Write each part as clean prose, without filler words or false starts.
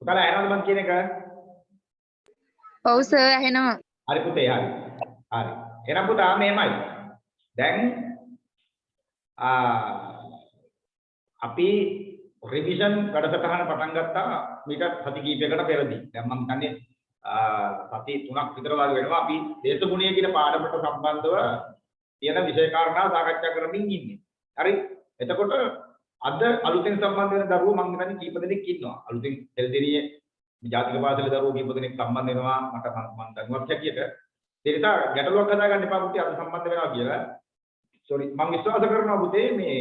පුතාලා ඇහෙනවද මං කියන එක? ඔව් සර් ඇහෙනවා. හරි පුතේ හරි. හරි. එහෙනම් පුතා මෙහෙමයි. දැන් අපි රිවිෂන් වැඩසටහන පටන් ගත්තා මීට සති කිහිපයකට පෙරදී. දැන් මම හිතන්නේ සති 3ක් විතර වගේ වෙනවා අපි දේශගුණය කියන පාඩමට සම්බන්ධව තියෙන විෂය කාරණා සාකච්ඡා කරමින් ඉන්නේ. හරි. එතකොට අද අලුතෙන් සම්බන්ධ වෙන දරුවෝ මම හිතන්නේ කීප දෙනෙක් ඉන්නවා. අලුතෙන් එල්දෙනියේ ජාතික පාසලේ දරුවෝ කීප දෙනෙක් සම්බන්ධ වෙනවා මට මම දන්නවා හැටියට. ඒ නිසා ගැටලුවක් හදාගන්න එපා පුතේ අද සම්බන්ධ වෙනවා කියලා. සෝරි මම විශ්වාස කරනවා පුතේ මේ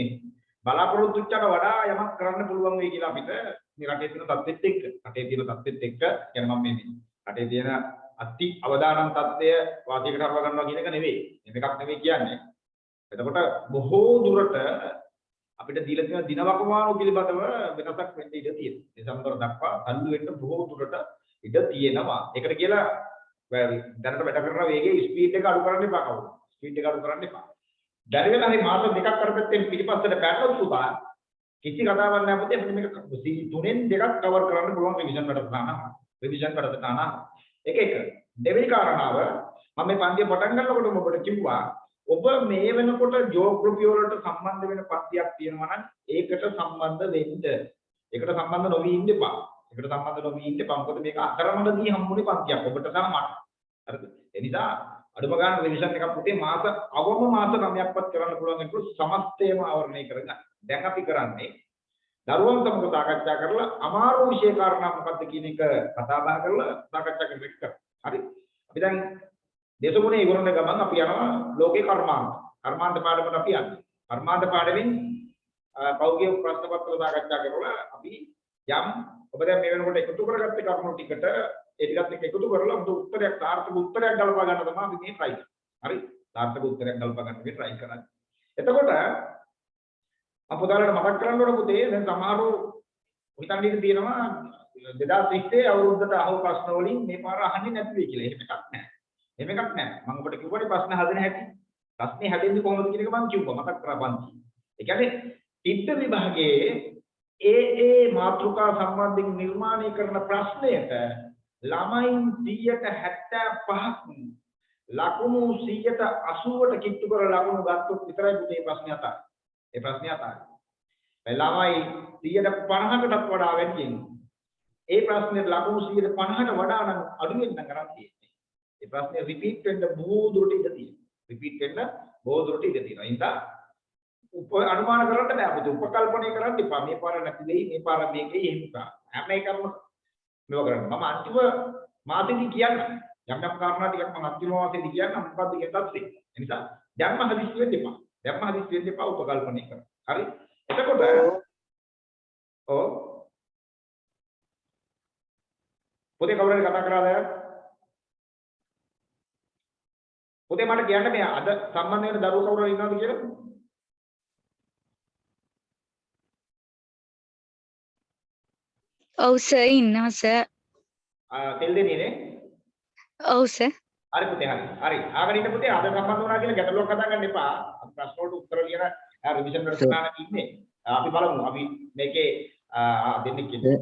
බලාපොරොත්තු වෙච්චට වඩා යමක් කරන්න පුළුවන් වෙයි කියලා අපිට මේ රටේ තියෙන තත්ත්වෙත් එක්ක. රටේ තියෙන තත්ත්වෙත් එක්ක කියන මම මේ රටේ තියෙන අති අවදානම් තත්ත්වය වාසියකට හරව ගන්නවා කියන එක නෙවෙයි. මේකක් නෙවෙයි කියන්නේ. එතකොට බොහෝ දුරට අපිට දීලා තියෙන දින වකවානු පිළිබඳව වෙනසක් වෙන්න ඉඩ තියෙනවා. දෙසැම්බර් දක්වා තල්ලු වෙන්න බොහෝ දුරට ඉඩ තියෙනවා. ඒකට කියලා දැනට වැඩ කරන වේගයේ ස්පීඩ් එක අඩු කරන්න එපා කවුරු. ස්පීඩ් එක අඩු කරන්න එපා. දැරිලා හරි මාස දෙකක් කරපෙත්තෙන් පිටිපස්සට පැනලා පුතා කිසි කතාවක් නැහැ පුතේ අපිට මේක තුනෙන් දෙකක් කවර් කරන්න පුළුවන් රිවිෂන් වැඩසටහන. එක. දෙවෙනි කාරණාව මම මේ පන්තිය පටන් ගන්නකොට ඔබට කිව්වා ඔබ මේ වෙනකොට ජියෝග්‍රැෆි වලට සම්බන්ධ වෙන පන්තියක් තියෙනවා නම් ඒකට සම්බන්ධ වෙන්න. ඒකට සම්බන්ධ නොවී ඉන්න එපා. මොකද මේක අතරමඟදී හම්බුනේ පන්තියක් ඔබට සහ මට. හරිද? ඒ නිසා අඩුම ගන්න රිවිෂන් එකක් පුතේ මාස 9ක්වත් කරන්න පුළුවන් ඒක සමස්තයම ආවරණය කරගන්න. දැන් අපි කරන්නේ දරුවන් සමග සාකච්ඡා කරලා අමාරු විෂය කාරණා මොකක්ද කියන එක කතා බහ කරලා සාකච්ඡා කරන එක. හරි? අපි දැන් දේශගුණයේ ඉවරන ගමන් අපි යනවා ලෝකේ කර්මාන්ත පාඩමට අපි යන්නේ. කර්මාන්ත පාඩමෙන් පෞද්ගලික ප්‍රශ්න පත්‍ර සාකච්ඡා කරලා අපි යම් ඔබ දැන් මේ වෙනකොට එකතු කරගත්ත කරුණු ටිකට ඒ ටිකත් එක්ක එකතු කරලා අපිට උත්තරයක් සාර්ථක උත්තරයක් ගලපා ගන්න තමයි අපි මේ try කරන්නේ. හරි? සාර්ථක උත්තරයක් ගලපා ගන්න මේ try කරන්නේ. එතකොට අපෝදාලට මතක් කරන්න ඕන පුතේ දැන් සමහරව හිතන් ඉඳී තියෙනවා 2020 අවුරුද්දට අහව ප්‍රශ්න වලින් මේ පාර අහන්නේ නැති වෙයි කියලා. එහෙම එකක් නැහැ. මම ඔබට කිව්වනේ ප්‍රශ්න හදන හැටි. ප්‍රශ්නේ හැදෙන්නේ කොහොමද කියන එක මම කිව්වා. මතක් කරා පන්ති. ඒ කියන්නේ තිත්ත විභාගයේ ඒ මාතෘකා සම්බන්ධයෙන් නිර්මාණය කරන ප්‍රශ්නයට ළමයින් 75ක් ලකුණු 180ට කිට්ටු කර ලකුණු ගත්තොත් විතරයි පුතේ ප්‍රශ්නේ අතාරින්නේ. ඒ ප්‍රශ්නේ අතාරින්නේ. ළමයි 150කටත් වඩා වැඩියෙන් ඒ ප්‍රශ්නේ ලකුණු 150ට වඩා නම් අඩු වෙන්න කරන් තියෙන්නේ. ඒ ප්‍රශ්නේ රිපීට් වෙන්න බොහෝ දුරට ඉඩ තියෙනවා. ඒ නිසා අනුමාන කරන්න බෑ පුතේ. උපකල්පනය කරන්න එපා. මේ පාර නැති වෙයි, මේ පාර මේකේ එහෙම කරා. හැම එකම මේව කරන්න. මම අන්තිම මාසෙදි කියන්න. යම් කාරණා ටිකක් මම අන්තිම මාසෙදි කියන්න මොකද්ද කියන තත්ත්වය. ඒ නිසා දැම්ම හදිස්සි වෙන්න එපා. උපකල්පනය කරන්න. හරි? එතකොට පොතේ කවුරුහරි කතා කරාද? පොතේ මට කියන්න මේ අද සම්බන්ධ වෙන දරුවෝ කවුරු හරි ඉන්නවද කියලා? ඔව් සර් ඉන්නවා සර්. තෙල් දෙන්නේ නේ? ඔව් සර්. හරි පුතේ හරි. ආගෙන ඉන්න පුතේ අද සම්බන්ධ වුණා කියලා ගැටලුවක් හදාගන්න එපා. අපි ප්‍රශ්න වලට උත්තර ලියන රිවිෂන් වැඩසටහනක ඉන්නේ. අපි බලමු. අපි මේකේ දෙන්නෙක් ඉන්නේ.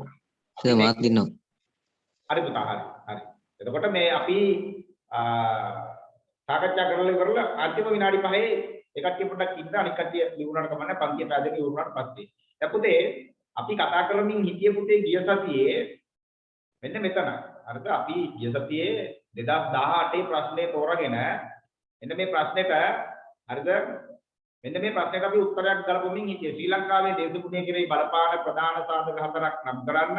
සර් මාත් ඉන්නවා. හරි පුතා හරි. එතකොට මේ අපි සාකච්ඡා කරලා අන්තිම විනාඩි 5 ඒ කට්ටිය පොඩ්ඩක් ඉන්න අනිත් කට්ටිය ලියුණාට කමන්නේ පන්තිය පැහැදිලි වුණාට පස්සේ. දැන් පුතේ අපි කතා කරමින් හිටිය පුතේ ගිය සතියේ මෙන්න මෙතන. හරිද? අපි ගිය සතියේ 2018 ප්‍රශ්නේ තෝරගෙන මෙන්න මේ ප්‍රශ්නෙට හරිද? මෙන්න මේ ප්‍රශ්නෙට අපි උත්තරයක් ගලපමින් හිටියේ. ශ්‍රී ලංකාවේ දේශගුණය කෙරෙහි බලපාන ප්‍රධාන සාධක 4ක් නම් කරන්න.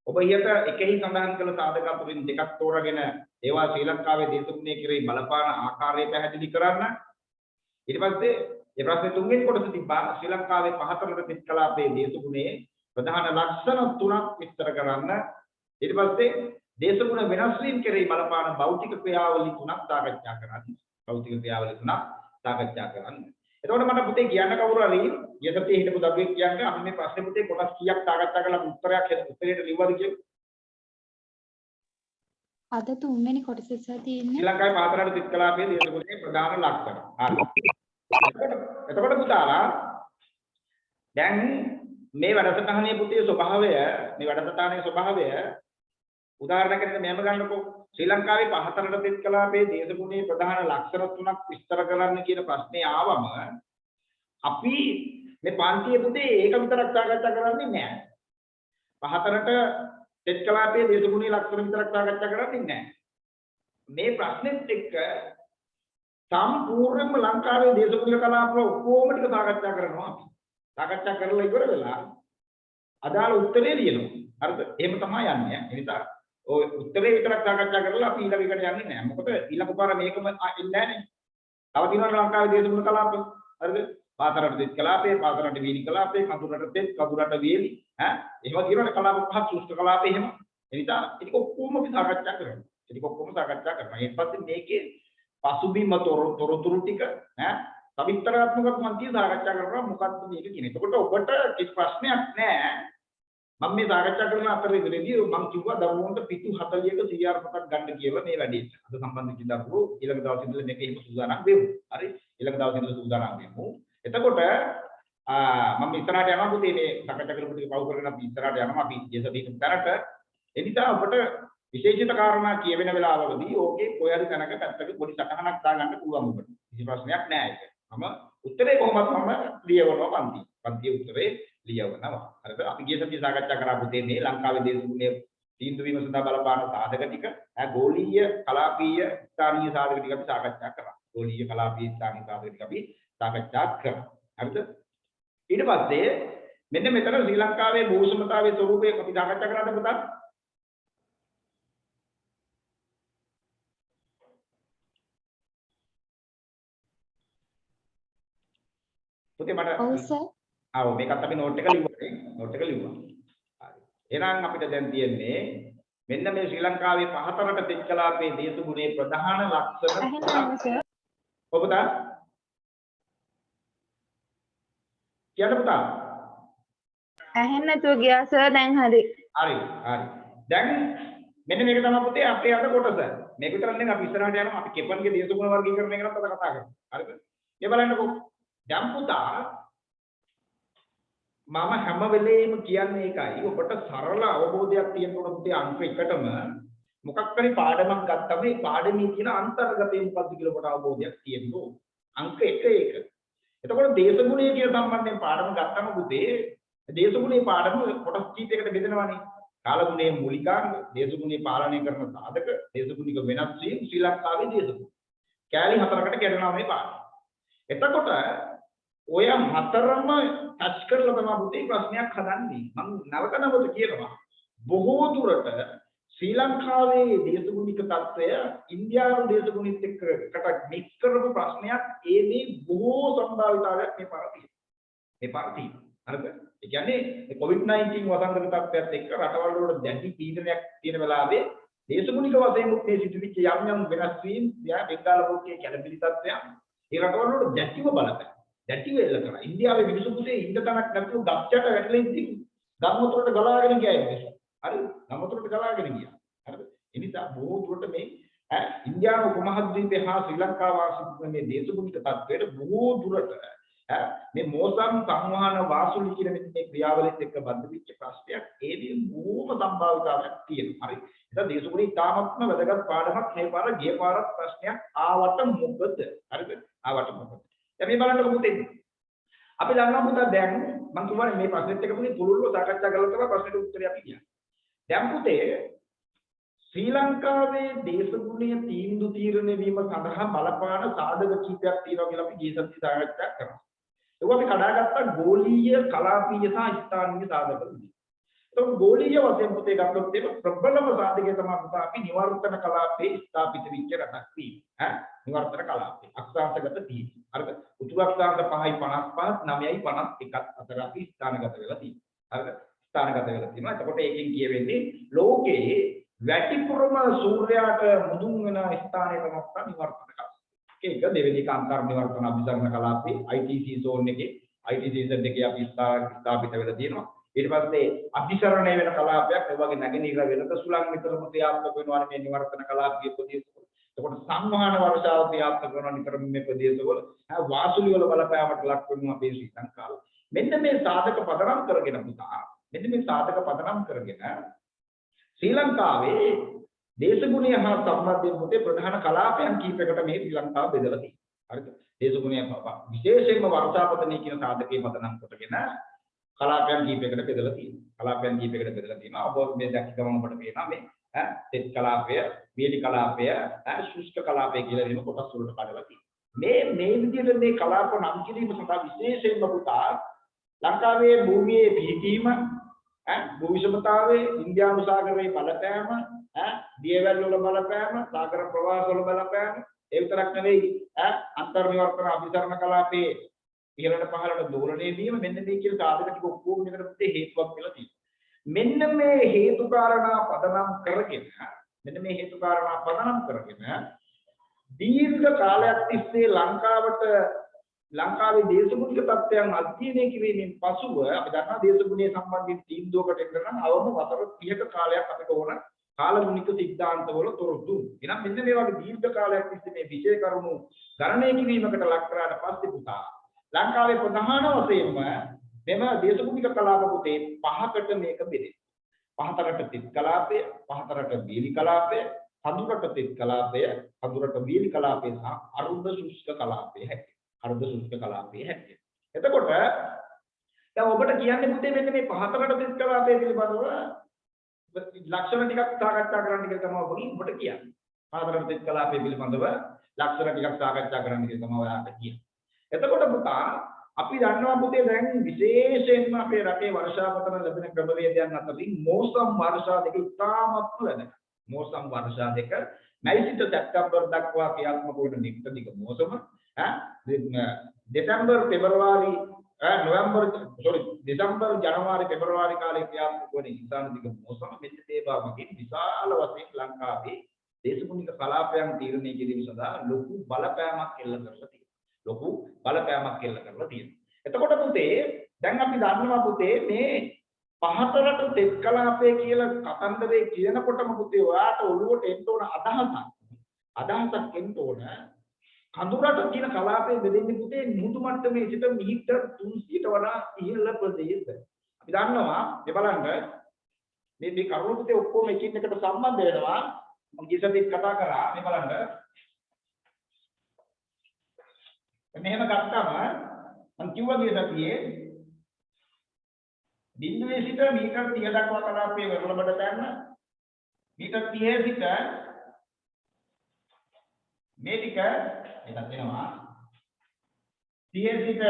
ඔබ ඊට එකෙහි සඳහන් කළ සාධක අතරින් දෙකක් තෝරගෙන ඒවා ශ්‍රී ලංකාවේ දේශගුණය කෙරෙහි බලපාන ආකාරය පැහැදිලි කරන්න. ඊට පස්සේ මේ ප්‍රශ්නේ තුන්වෙනි කොටස තිබ්බා ශ්‍රී ලංකාවේ පහතරට පිට කලාපයේ දේශගුණයේ ප්‍රධාන ලක්ෂණ 3ක් විස්තර කරන්න. ඊට පස්සේ දේශගුණ වෙනස් වීම කෙරෙහි බලපාන භෞතික ක්‍රියාවලි 3ක් සාකච්ඡා කරන්න. එතකොට මට පුතේ කියන්න කවුරු හරි යසතේ හිටපු දරුවෙක් කියන්නේ අපි මේ ප්‍රශ්නේ පුතේ කොටස් කීයක් සාකච්ඡා කරලා උත්තරයට ලිව්වද කියලා? අද තුන්වෙනි කොටසේ සර් තියෙන්නේ ශ්‍රී ලංකාවේ පහතරට පිට කලාපයේ දේශගුණයේ ප්‍රධාන ලක්ෂණ. හරි. එතකොට පුතාලා දැන් මේ වැඩසටහනේ පුතේ ස්වභාවය මේ වැඩසටහනේ ස්වභාවය උදාහරණයකට මෙහෙම ගන්නකො ශ්‍රී ලංකාවේ පහතරට තෙත් කලාපයේ දේශගුණයේ ප්‍රධාන ලක්ෂණ තුනක් විස්තර කරන්න කියන ප්‍රශ්නේ ආවම අපි මේ පන්තියේ පුතේ ඒක විතරක් සාකච්ඡා කරන්නේ නැහැ. පහතරට තෙත් කලාපයේ දේශගුණයේ ලක්ෂණ විතරක් සාකච්ඡා කරන්නේ නැහැ. මේ ප්‍රශ්නෙත් එක්ක සම්පූර්ණයෙන්ම ලංකාවේ දේශගුණීය කලාප ඔක්කොම ටික සාකච්ඡා කරනවා අපි. සාකච්ඡා කරලා ඉවර වෙලා අදාළ උත්තරේ ලියනවා. හරිද? එහෙම තමයි යන්නේ. ඒ නිසා ඔය උත්තරේ විතරක් සාකච්ඡා කරලා අපි ඊළඟ එකට යන්නේ නැහැ. මොකද ඊළඟ පාර මේකම එන්නේ නැහැනේ. තව තියෙනවා ලංකාවේ දේශගුණ කලාප. හරිද? පාතරට තෙත් කලාපේ, පාතරට වීලි කලාපේ, කඳුරට තෙත්, කඳුරට වීලි. එහෙම තියෙනවා කලාප පහක් සුෂ්ඨ කලාපේ එහෙම. ඒ නිසා ඒක ඔක්කොම අපි සාකච්ඡා කරනවා. ඒක ඔක්කොම සාකච්ඡා කරනවා. ඊට පස්සේ මේකේ පසුබිම තොරතුරු ටික සවිස්තරාත්මකව මම සාකච්ඡා කරනවා මොකක්ද මේක කියන්නේ. එතකොට ඔබට කිසි ප්‍රශ්නයක් නැහැ. මම මේ සාකච්ඡා කරන අතරේදී මම කිව්වා දරුවන්ට පිටු 40ක CR පොතක් ගන්න කියලා මේ වැඩේට. අද සම්බන්ධ වෙච්ච දරුවෝ ඊළඟ දවසේ ඉඳලා මේක එහෙම සූදානම් වෙමු. හරි? ඊළඟ දවසේ ඉඳලා සූදානම් වෙමු. එතකොට මම ඉස්සරහට යනවා පුතේ මේ සාකච්ඡා කරපු ටික පවු කරගෙන අපි ඉස්සරහට යනවා අපි ජේසදීන තරට. ඒ නිසා ඔබට විශේෂිත කාරණා කියවෙන වෙලාවකදී ඕකේ කොයි හරි තැනක පැත්තක පොඩි සටහනක් දාගන්න පුළුවන් ඔබට. කිසි ප්‍රශ්නයක් නැහැ ඒක. මම උත්තරේ කොහොමද මම ලියවනවා පන්තියේ උත්තරේ ලියවනවා. හරිද? අපි ගිය සතියේ සාකච්ඡා කරා පුතේ මේ ලංකාවේ දේශගුණයේ තීන්දුව වීම සඳහා බලපාන සාධක ටික ගෝලීය කලාපීය ස්ථානීය සාධක ටික අපි සාකච්ඡා කරා. ගෝලීය කලාපීය ස්ථානීය සාධක ටික අපි සාකච්ඡා කරා. හරිද? ඊට පස්සේ මෙන්න මෙතන ශ්‍රී ලංකාවේ භූසමතාවයේ ස්වරූපය අපි සාකච්ඡා කරාද පුතා? පුතේ මට ඔව් සර්. ආව මේකත් අපි නෝට් එක ලිව්වා. නෝට් එක ලිව්වා. හරි. එහෙනම් අපිට දැන් තියෙන්නේ මෙන්න මේ ශ්‍රී ලංකාවේ පහතරට තෙත් කලාපයේ දේශගුණයේ ප්‍රධාන ලක්ෂණ ඇහෙනවද සර්? ඔබ පුතා කියන්න පුතා. ඇහෙන්නේ නැතුව ගියා සර් දැන් හරි. හරි. දැන් මෙන්න මේක තමයි පුතේ අපේ අද කොටස. මේක විතර නෙමෙයි අපි ඉස්සරහට යනවා. අපි කෙපන්ගේ දේශගුණ වර්ගීකරණය ගැනත් අද කතා කරමු. හරිද? මේ බලන්නකෝ. දැන් පුතා මම හැම වෙලේම කියන්නේ ඒකයි ඔබට සරල අවබෝධයක් තියෙනකොට පුතේ අංක එකටම මොකක් හරි පාඩමක් ගත්තම ඒ පාඩමේ තියෙන අන්තර්ගතය මොකක්ද කියලා ඔබට අවබෝධයක් තියෙන්න ඕන. අංක එක ඒක. එතකොට දේශගුණය කියන සම්බන්ධයෙන් පාඩම ගත්තම පුතේ දේශගුණයේ පාඩම කොටස් කීපයකට බෙදෙනවානේ. කාලගුණයේ මූලිකාංග, දේශගුණයේ පාලනය කරන සාධක, දේශගුණික වෙනස් වීම, ශ්‍රී ලංකාවේ දේශගුණ. කෑලි හතරකට කැඩෙනවා මේ පාඩම. එතකොට ඔය හතරම ටච් කරලා තමයි පුතේ ප්‍රශ්නයක් හදන්නේ. මම නවක නවක කියනවා බොහෝ දුරට ශ්‍රී ලංකාවේ දේශගුණික තත්ත්වය ඉන්දියානු දේශගුණිත් එක්ක මික්ස් කරපු ප්‍රශ්නයක් මේ බොහෝ සම්භාවිතාවයක් මේ පාරදී. හරිද? ඒ කියන්නේ COVID-19 වසංගත තත්ත්වයත් එක්ක රටවල් වල දැඩි පීඩනයක් තියෙන වෙලාවේ දේශගුණික වශයෙන් මේ සිදුවිච්ච යම් වෙනස් වීම් බෙන්ගාල පොක්කේ කැළඹිලි තත්ත්වයක් ඒ රටවල් වල දැඩිව බලපෑම. දැටිව එල්ල කරා. ඉන්දියාවේ මිනිස්සු පුතේ ඉන්න තැනක් නැතුව ගස්චට වැටලා ඉඳි ගම්වතුරට ගලාගෙන ගියා මිනිස්සු. හරිද? ගම්වතුරට ගලාගෙන ගියා. හරිද? ඒ නිසා බොහෝ දුරට මේ ඉන්දියානු උපමහද්වීපයේ හා ශ්‍රී ලංකාව වාසී මේ දේශගුණික තත්ත්වයට බොහෝ දුරට මේ මෝසම් සංවහන වාසුලි කියන මේ ක්‍රියාවලියත් එක්ක බද්ධ වෙච්ච ප්‍රශ්නයක් ඒදී බොහෝම සම්භාවිතාවක් තියෙනවා. හරි. ඒක දේශගුණී තාමත්ම වැදගත් පාඩමක්. මේ පාර ගිය පාරත් ප්‍රශ්නයක් ආවට මොකද? හරිද? ආවට මොකද? දැන් මේ බලන්නකො පුතේ. අපි දන්නවා පුතා දැන් මම කියවනේ මේ ප්‍රශ්නෙත් එක පුතේ පුළුල්ව සාකච්ඡා කරලා තමයි ප්‍රශ්නෙට උත්තරය අපි කියන්නේ. දැන් පුතේ ශ්‍රී ලංකාවේ දේශගුණීය තීන්දුව තීරණය වීම සඳහා බලපාන සාධක කීපයක් තියෙනවා කියලා අපි ගිය සතියේ සාකච්ඡා කරා. ඒක අපි කඩාගත්තා ගෝලීය කලාපීය සහ ස්ථානීය සාධක වලින්. ඒක ගෝලීය වශයෙන් පුතේ ගත්තොත් ඒක ප්‍රබලම සාධකය තමයි පුතා අපි නිවර්තන කලාපයේ ස්ථාපිත වෙච්ච රටක් වීම. නිවර්තන කලාපේ අක්ෂාංශගත තීන්දුව. හරිද? උතුරු අක්ෂාංශ 5යි 55 9යි 51 අතර අපි ස්ථානගත වෙලා තියෙනවා. හරිද? ස්ථානගත වෙලා තියෙනවා. එතකොට ඒකෙන් කියවෙන්නේ ලෝකයේ වැටිපුරම සූර්යයාට මුදුන් වෙන ස්ථානය තමයි නිවර්තන කලාප. ඒක දෙවෙනි එක අන්තර් නිවර්තන අභිසරණ කලාපේ ITC zone එකේ ITC zone එකේ අපි ස්ථාපිත වෙලා තියෙනවා. ඊට පස්සේ අභිසරණය වෙන කලාපයක් ඒ වගේ නැගෙනහිර වෙනද සුළං විතරම ක්‍රියාත්මක වෙනවා මේ නිවර්තන කලාපයේ ප්‍රදේශවල. එතකොට සංවහන වර්ෂාව ක්‍රියාත්මක කරන නිතරම මේ ප්‍රදේශවල වාසුලි වල බලපෑමට ලක් වෙනවා අපේ ශ්‍රී ලංකාව. මෙන්න මේ සාධක පදනම් කරගෙන පුතා මෙන්න මේ සාධක පදනම් කරගෙන ශ්‍රී ලංකාවේ දේශගුණය හා සම්බන්ධයෙන් පුතේ ප්‍රධාන කලාපයන් කීපයකට මේ ශ්‍රී ලංකාව බෙදලා තියෙනවා. හරිද? දේශගුණය විශේෂයෙන්ම වර්ෂාපතනය කියන සාධකයේ පදනම් කරගෙන කලාපයන් කීපයකට බෙදලා තියෙනවා. කලාපයන් කීපයකට බෙදලා තියෙනවා. ඔබ මේ දැක්ක ගමන් ඔබට පේනවා මේ තෙත් කලාපය, වේලි කලාපය, ශුෂ්ක කලාපය කියලා වෙන කොටස් වලට කඩලා තියෙනවා. මේ විදිහට මේ කලාප නම් කිරීම සඳහා විශේෂයෙන්ම පුතා ලංකාවේ භූමියේ පිහිටීම භූවිෂමතාවයේ ඉන්දියානු සාගරයේ බලපෑම දියවැල් වල බලපෑම සාගර ප්‍රවාහ වල බලපෑම ඒ විතරක් නෙවෙයි අන්තර්නිවර්තන අභිසරණ කලාපයේ ඉහළට පහළට දෝලණය වීම මෙන්න මේ කියන සාධක ටික ඔක්කොම මෙතන පුතේ හේතුවක් කියලා තියෙනවා. මෙන්න මේ හේතු කාරණා පදනම් කරගෙන දීර්ඝ කාලයක් තිස්සේ ලංකාවේ දේශගුණික තත්ත්වයන් අධ්‍යයනය කිරීමෙන් පසුව අපි දන්නා දේශගුණයේ සම්බන්ධයෙන් තීන්දුවකට එන්න නම් අවම වසර 30ක කාලයක් අපිට ඕන කාලගුණික සිද්ධාන්තවල තොරතුරු. එහෙනම් මෙන්න මේ වගේ දීර්ඝ කාලයක් තිස්සේ මේ විෂය කරුණු ගණනය කිරීමකට ලක් කරාට පස්සේ පුතා ලංකාවේ ප්‍රධාන වශයෙන්ම මෙම දේශගුණික කලාප පුතේ පහකට මේක බෙදෙනවා. පහතරට තිත් කලාපය, පහතරට වීලි කලාපය, කඳුරට තිත් කලාපය, කඳුරට වීලි කලාපය සහ අරුද්ධ ශුෂ්ක කලාපය හැටියට. අරුද්ධ ශුෂ්ක කලාපයේ හැටියට. එතකොට දැන් ඔබට කියන්නේ පුතේ මෙන්න මේ පහතරට තිත් කලාපය පිළිබඳව ලක්ෂණ ටිකක් සාකච්ඡා කරන්න කියලා තමයි ඔබට කියන්නේ. පහතරට තිත් කලාපය පිළිබඳව ලක්ෂණ ටිකක් සාකච්ඡා කරන්න කියලා තමයි ඔයාලට කියන්නේ. එතකොට පුතා අපි දන්නවා පුතේ දැන් විශේෂයෙන්ම අපේ රටේ වර්ෂාපතන ලැබෙන ක්‍රමවේදයන් අතරින් මෝසම් වර්ෂා දෙක ඉතාමත් වැදගත්. මෝසම් වර්ෂා දෙක මැයි සිට සැප්තැම්බර් දක්වා ක්‍රියාත්මක වන නික්තදිග මෝසම දෙසැම්බර් ජනවාරි පෙබරවාරි කාලේ ක්‍රියාත්මක වන ඉන්සානදිග මෝසම මෙන්න මේ වගේ විශාල වශයෙන් ලංකාවේ දේශගුණික කලාපයන් තීරණය කිරීම සඳහා ලොකු බලපෑමක් එල්ල කරලා තියෙනවා. එතකොට පුතේ දැන් අපි දන්නවා පුතේ මේ පහතරට තෙත් කලාපය කියලා කතන්දරේ කියනකොටම පුතේ ඔයාට ඔළුවට එන්න ඕන අදහසක් එන්න ඕන කඳුරට කියන කලාපයේ බෙදෙන්නේ පුතේ මුහුදු මට්ටමේ සිට මීටර් 300ට වඩා ඉහළ ප්‍රදේශ. අපි දන්නවා මේ බලන්න මේ කරුණු පුතේ ඔක්කොම එකින් එකට සම්බන්ධ වෙනවා. මම ගියසතිත් කතා කරා මේ බලන්න මෙහෙම ගත්තම මම කිව්වා ගියසතියේ බිඳුවේ සිට මීටර් 30 දක්වා කලාපයේ වෙරළබඩ තැන්න මීටර් 30 සිට මේ ටික එතන වෙනවා 30 සිට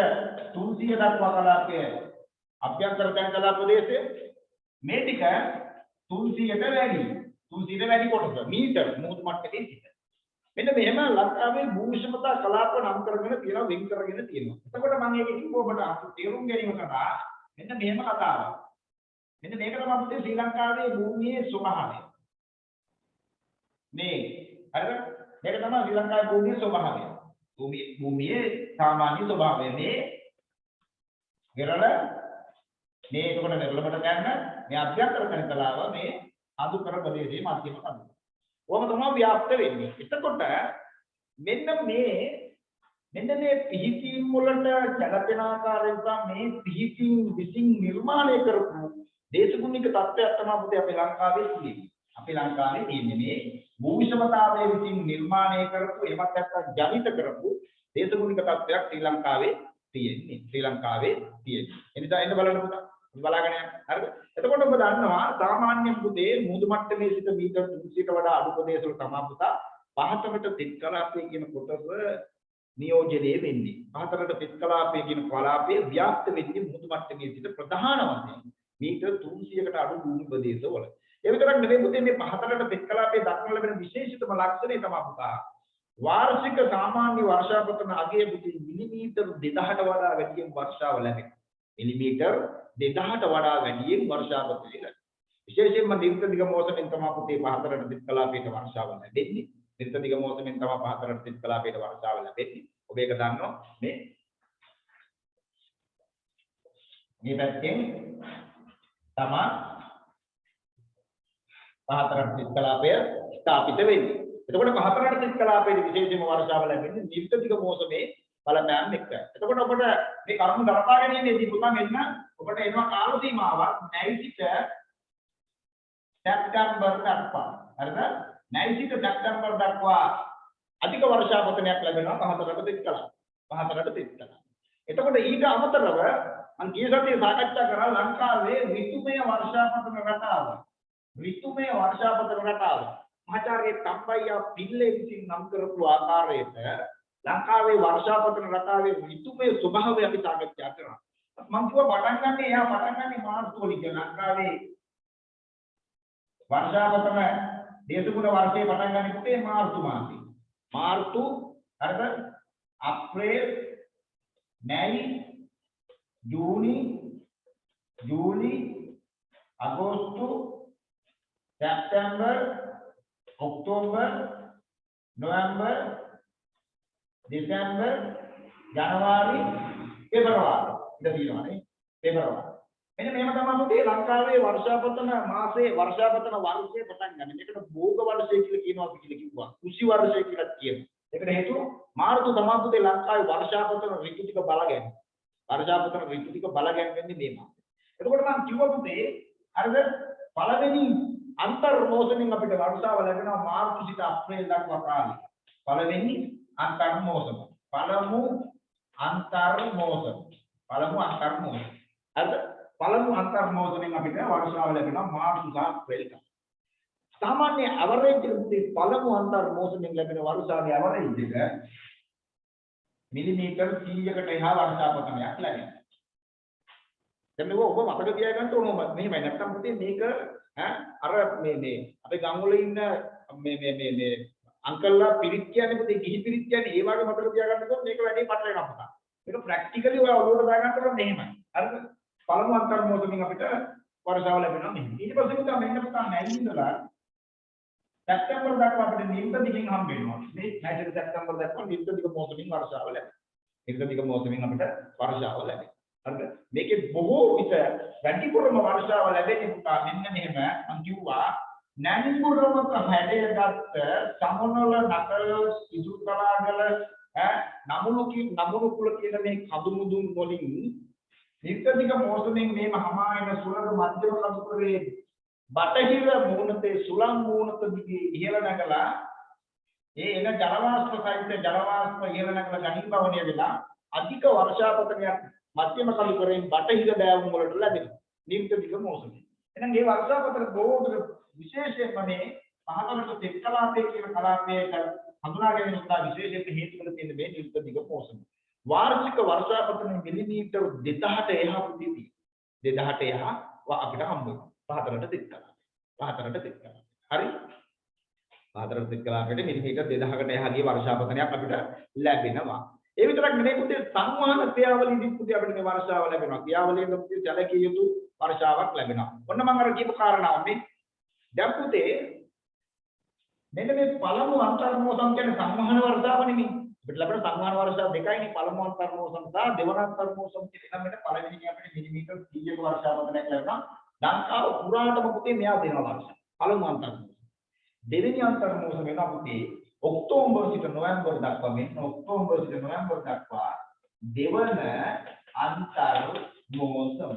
300 දක්වා කලාපයේ අභ්‍යන්තර තැන් කලා ප්‍රදේශය මේ ටික 300ට වැඩි කොටස මීටර් මුහුදු මට්ටමේ සිට මෙන්න මෙහෙම ලංකාවේ භූවිෂමතා කලාප නම් කරගෙන තියෙනවා වෙන් කරගෙන තියෙනවා. එතකොට මම ඒක කිව්ව ඔබට තේරුම් ගැනීම සඳහා මෙන්න මෙහෙම කතාවක්. මෙන්න මේක තමයි අපේ ශ්‍රී ලංකාවේ භූමියේ ස්වභාවය. මේ හරිද? මේක තමයි ශ්‍රී ලංකාවේ භූමියේ ස්වභාවය. භූමියේ සාමාන්‍ය ස්වභාවය මේ වෙරළ මේ එතකොට වෙරළකට ගන්න මේ අභ්‍යන්තර තැන්කලාව මේ අඳු කර ප්‍රදේශයේ මධ්‍යම කඳුර. ඕම තමයි ව්‍යාප්ත වෙන්නේ. එතකොට මෙන්න මේ පිහිටීම් වලට ගැළපෙන ආකාරයෙන් මේ පිහිටීම් විසින් නිර්මාණය කරපු දේශගුණික තත්ත්වයක් තමයි පුතේ අපේ ලංකාවේ තියෙන්නේ. අපේ ලංකාවේ තියෙන්නේ මේ භූවිෂමතාවයේ විසින් නිර්මාණය කරපු එහෙමත් නැත්නම් ජනිත කරපු දේශගුණික තත්ත්වයක් ශ්‍රී ලංකාවේ තියෙන්නේ. එනිසා එන්න බලන්න පුතා. බලාගෙන යන්න. හරිද? එතකොට ඔබ දන්නවා සාමාන්‍යයෙන් පුතේ මුහුදු මට්ටමේ සිට මීටර් 300ට වඩා අඩු ප්‍රදේශවල තමයි පුතා පහතරට තෙත් කලාපයේ කියන කොටස නියෝජනය වෙන්නේ. පහතරට තෙත් කලාපයේ කියන කලාපයේ ව්‍යාප්ත වෙන්නේ මුහුදු මට්ටමේ සිට ප්‍රධාන වශයෙන් මීටර් 300කට අඩු භූමි ප්‍රදේශවල. ඒ විතරක් නෙවෙයි පුතේ මේ පහතරට තෙත් කලාපයේ දක්වන ලැබෙන විශේෂිතම ලක්ෂණය තමයි පුතා වාර්ෂික සාමාන්‍ය වර්ෂාපතන අගය පුතේ මිලිමීටර් 2000ට වඩා වැඩියෙන් වර්ෂාව ලැබෙනවා. මිලිමීටර් 2000ට වඩා වැඩියෙන් වර්ෂාපතනය ලැබෙනවා. විශේෂයෙන්ම නිර්තදිග මෝසමෙන් තමයි පුතේ පහතරට තෙත් කලාපයට වර්ෂාව ලැබෙන්නේ. නිර්තදිග මෝසමෙන් තමයි පහතරට තෙත් කලාපයට වර්ෂාව ලැබෙන්නේ. ඔබ ඒක දන්නවා මේ පැත්තෙන් තමයි පහතරට තෙත් කලාපය ස්ථාපිත වෙන්නේ. එතකොට පහතරට තෙත් කලාපයේ විශේෂයෙන්ම වර්ෂාව ලැබෙන්නේ නිර්තදිග මෝසමේ බලපෑම් එක්ක. එතකොට ඔබට මේ කරුණු ගලපා ගැනීමේදී පුතා මෙන්න ඔබට එනවා කාල සීමාවක් මැයි සිට සැප්තැම්බර් දක්වා. හරිද? මැයි සිට සැප්තැම්බර් දක්වා අධික වර්ෂාපතනයක් ලැබෙනවා පහතරට තෙත් කළා. පහතරට තෙත් කළා. එතකොට ඊට අමතරව මම ගිය සතියේ සාකච්ඡා කරා ලංකාවේ ඍතුමය වර්ෂාපතන රටාව. ඍතුමය වර්ෂාපතන රටාව. මහාචාර්ය තම්බයියා පිල්ලේ විසින් නම් කරපු ආකාරයට ලංකාවේ වර්ෂාපතන රටාවේ ඍතුමය ස්වභාවය අපි සාකච්ඡා කරනවා. මම කිව්වා පටන් ගන්නේ මාර්තු වලින් ලංකාවේ වර්ෂාපතන දේශගුණ වර්ෂයේ පටන් ගන්න පුතේ මාර්තු මාසයේ. මාර්තු හරිද? අප්‍රේල් මැයි ජූනි අගෝස්තු සැප්තැම්බර් ඔක්තෝබර් නොවැම්බර් දෙසැම්බර් ජනවාරි පෙබරවාරි ඉඳ තියෙනවානේ පෙබරවාරි. මෙන්න මේව තමයි පුතේ ලංකාවේ වර්ෂාපතන මාසයේ වර්ෂාපතන වර්ෂයේ පටන් ගන්න. මේකට භෝග වර්ෂය කියලා කියනවා අපි කියලා කිව්වා. කුසි වර්ෂය කියලා කියනවා. ඒකට හේතුව මාර්තු තමයි පුතේ ලංකාවේ වර්ෂාපතන ඍතු ටික බලගන්නේ. වර්ෂාපතන ඍතු ටික බලගන්නේ මේ මාසෙ. එතකොට මම කිව්වා පුතේ හරිද? පළවෙනි අන්තර් මෝසමින් අපිට වර්ෂාව ලැබෙනවා මාර්තු සිට අප්‍රේල් දක්වා කාලේ. පළවෙනි අන්තර් මෝසම. පළමු අන්තර් මෝසම. හරිද? පළමු අන්තර් මෝසමින් අපිට වර්ෂාව ලැබෙනවා මාර්තු සහ අප්‍රේල්. සාමාන්‍ය ඇවරේජ් එකේ පළමු අන්තර් මෝසමින් ලැබෙන වර්ෂාවේ ඇවරේජ් එක මිලිමීටර් 100කට එහා වර්ෂාපතනයක් ලැබෙනවා. දැන් මේක ඔබ මතක තියාගන්න ඕන මෙහෙමයි නැත්නම් පුතේ මේක අර මේ අපේ ගම් වල ඉන්න මේ අංකල්ලා පිරිත් කියන්නේ පුතේ ගිහි පිරිත් කියන්නේ ඒ වගේ මතක තියාගන්නකොත් මේක වැඩි පටල වෙනවා පුතා. මේක ප්‍රැක්ටිකලි ඔය ඔළුවට දාගන්න ඕන මෙහෙමයි. හරිද? පළමු අන්තර් මෝසමින් අපිට වර්ෂාව ලැබෙනවා මෙහෙම. ඊට පස්සේ පුතා මෙන්න පුතා මැයි ඉඳලා සැප්තැම්බර් දක්වා අපිට නිර්ත දිගින් හම්බ වෙනවා. මේ මැයි සැප්තැම්බර් දක්වා නිර්ත දිග මෝසමින් වර්ෂාව ලැබෙනවා. නිර්ත දිග මෝසමින් අපිට වර්ෂාව ලැබෙනවා. හරිද? මේකේ බොහෝ විට වැඩිපුරම වර්ෂාව ලැබෙන්නේ පුතා මෙන්න මෙහෙම මම කිව්වා නැනිපුරමක හැඩයගත් සමනල නකල ඉදුකලාගල නමුණු කුල කියන මේ කඳුමුදුන් වලින් නිර්ත දිග මෝසමින් මේ මහමායන සුලංග මධ්‍යම කඳුකරේ බටහිර මූණතේ සුලං මූණත දිගේ ඉහළ නැගලා ඒ එන ජල වාෂ්ප සහිත ජල වාෂ්ප ඉහළ නැගලා ඝනීභවනය වෙලා අධික වර්ෂාපතනයක් මධ්‍යම කඳුකරෙන් බටහිර දෑවුම් වලට ලැබෙනවා නිර්ත දිග මෝසමින්. එහෙනම් මේ වර්ෂාපතන බොහෝ විශේෂයෙන්ම මේ පහළට තෙත් කලාපයේ කියන කලාපයට හඳුනා ගැනීම උදා විශේෂයෙන් හේතු වෙන තියෙන මේ නිර්ත දිග මෝසම. වාර්ෂික වර්ෂාපතන මිලිමීටර් 2000ට එහා පුතියි. 2000ට එහා අපිට හම්බ වෙනවා. පහතරට තෙත් කලාප. හරි? පහතරට තෙත් කලාපයට මිලිමීටර් 2000කට එහා ගිය වර්ෂාපතනයක් අපිට ලැබෙනවා. ඒ විතරක් නෙමෙයි පුතේ සංවහන ක්‍රියාවලියදී පුතේ අපිට මේ වර්ෂාව ලැබෙනවා. ක්‍රියාවලියෙන් පුතේ ජලකීය යුතු වර්ෂාවක් ලැබෙනවා. ඔන්න මම අර කියපු කාරණාව මේ දැන් පුතේ මෙන්න මේ පළමු අන්තර් මෝසම් කියන්නේ සංවහන වර්ෂාව නෙමෙයි. අපිට ලැබෙන සංවහන වර්ෂාව දෙකයිනේ පළමු අන්තර් මෝසම් සහ දෙවන අන්තර් මෝසම් කියලා. මෙන්න පළවෙනි අපිට මිලිමීටර් 100ක වර්ෂාපතනයක් ලැබෙනවා. ලංකාව පුරාටම පුතේ මෙයා දෙනවා වර්ෂා. පළමු අන්තර් මෝසම්. දෙවෙනි අන්තර් මෝසම වෙනවා පුතේ ඔක්තෝබර් සිට නොවැම්බර් දක්වා මෙන්න ඔක්තෝබර් සිට නොවැම්බර් දක්වා දෙවන අන්තර් මෝසම.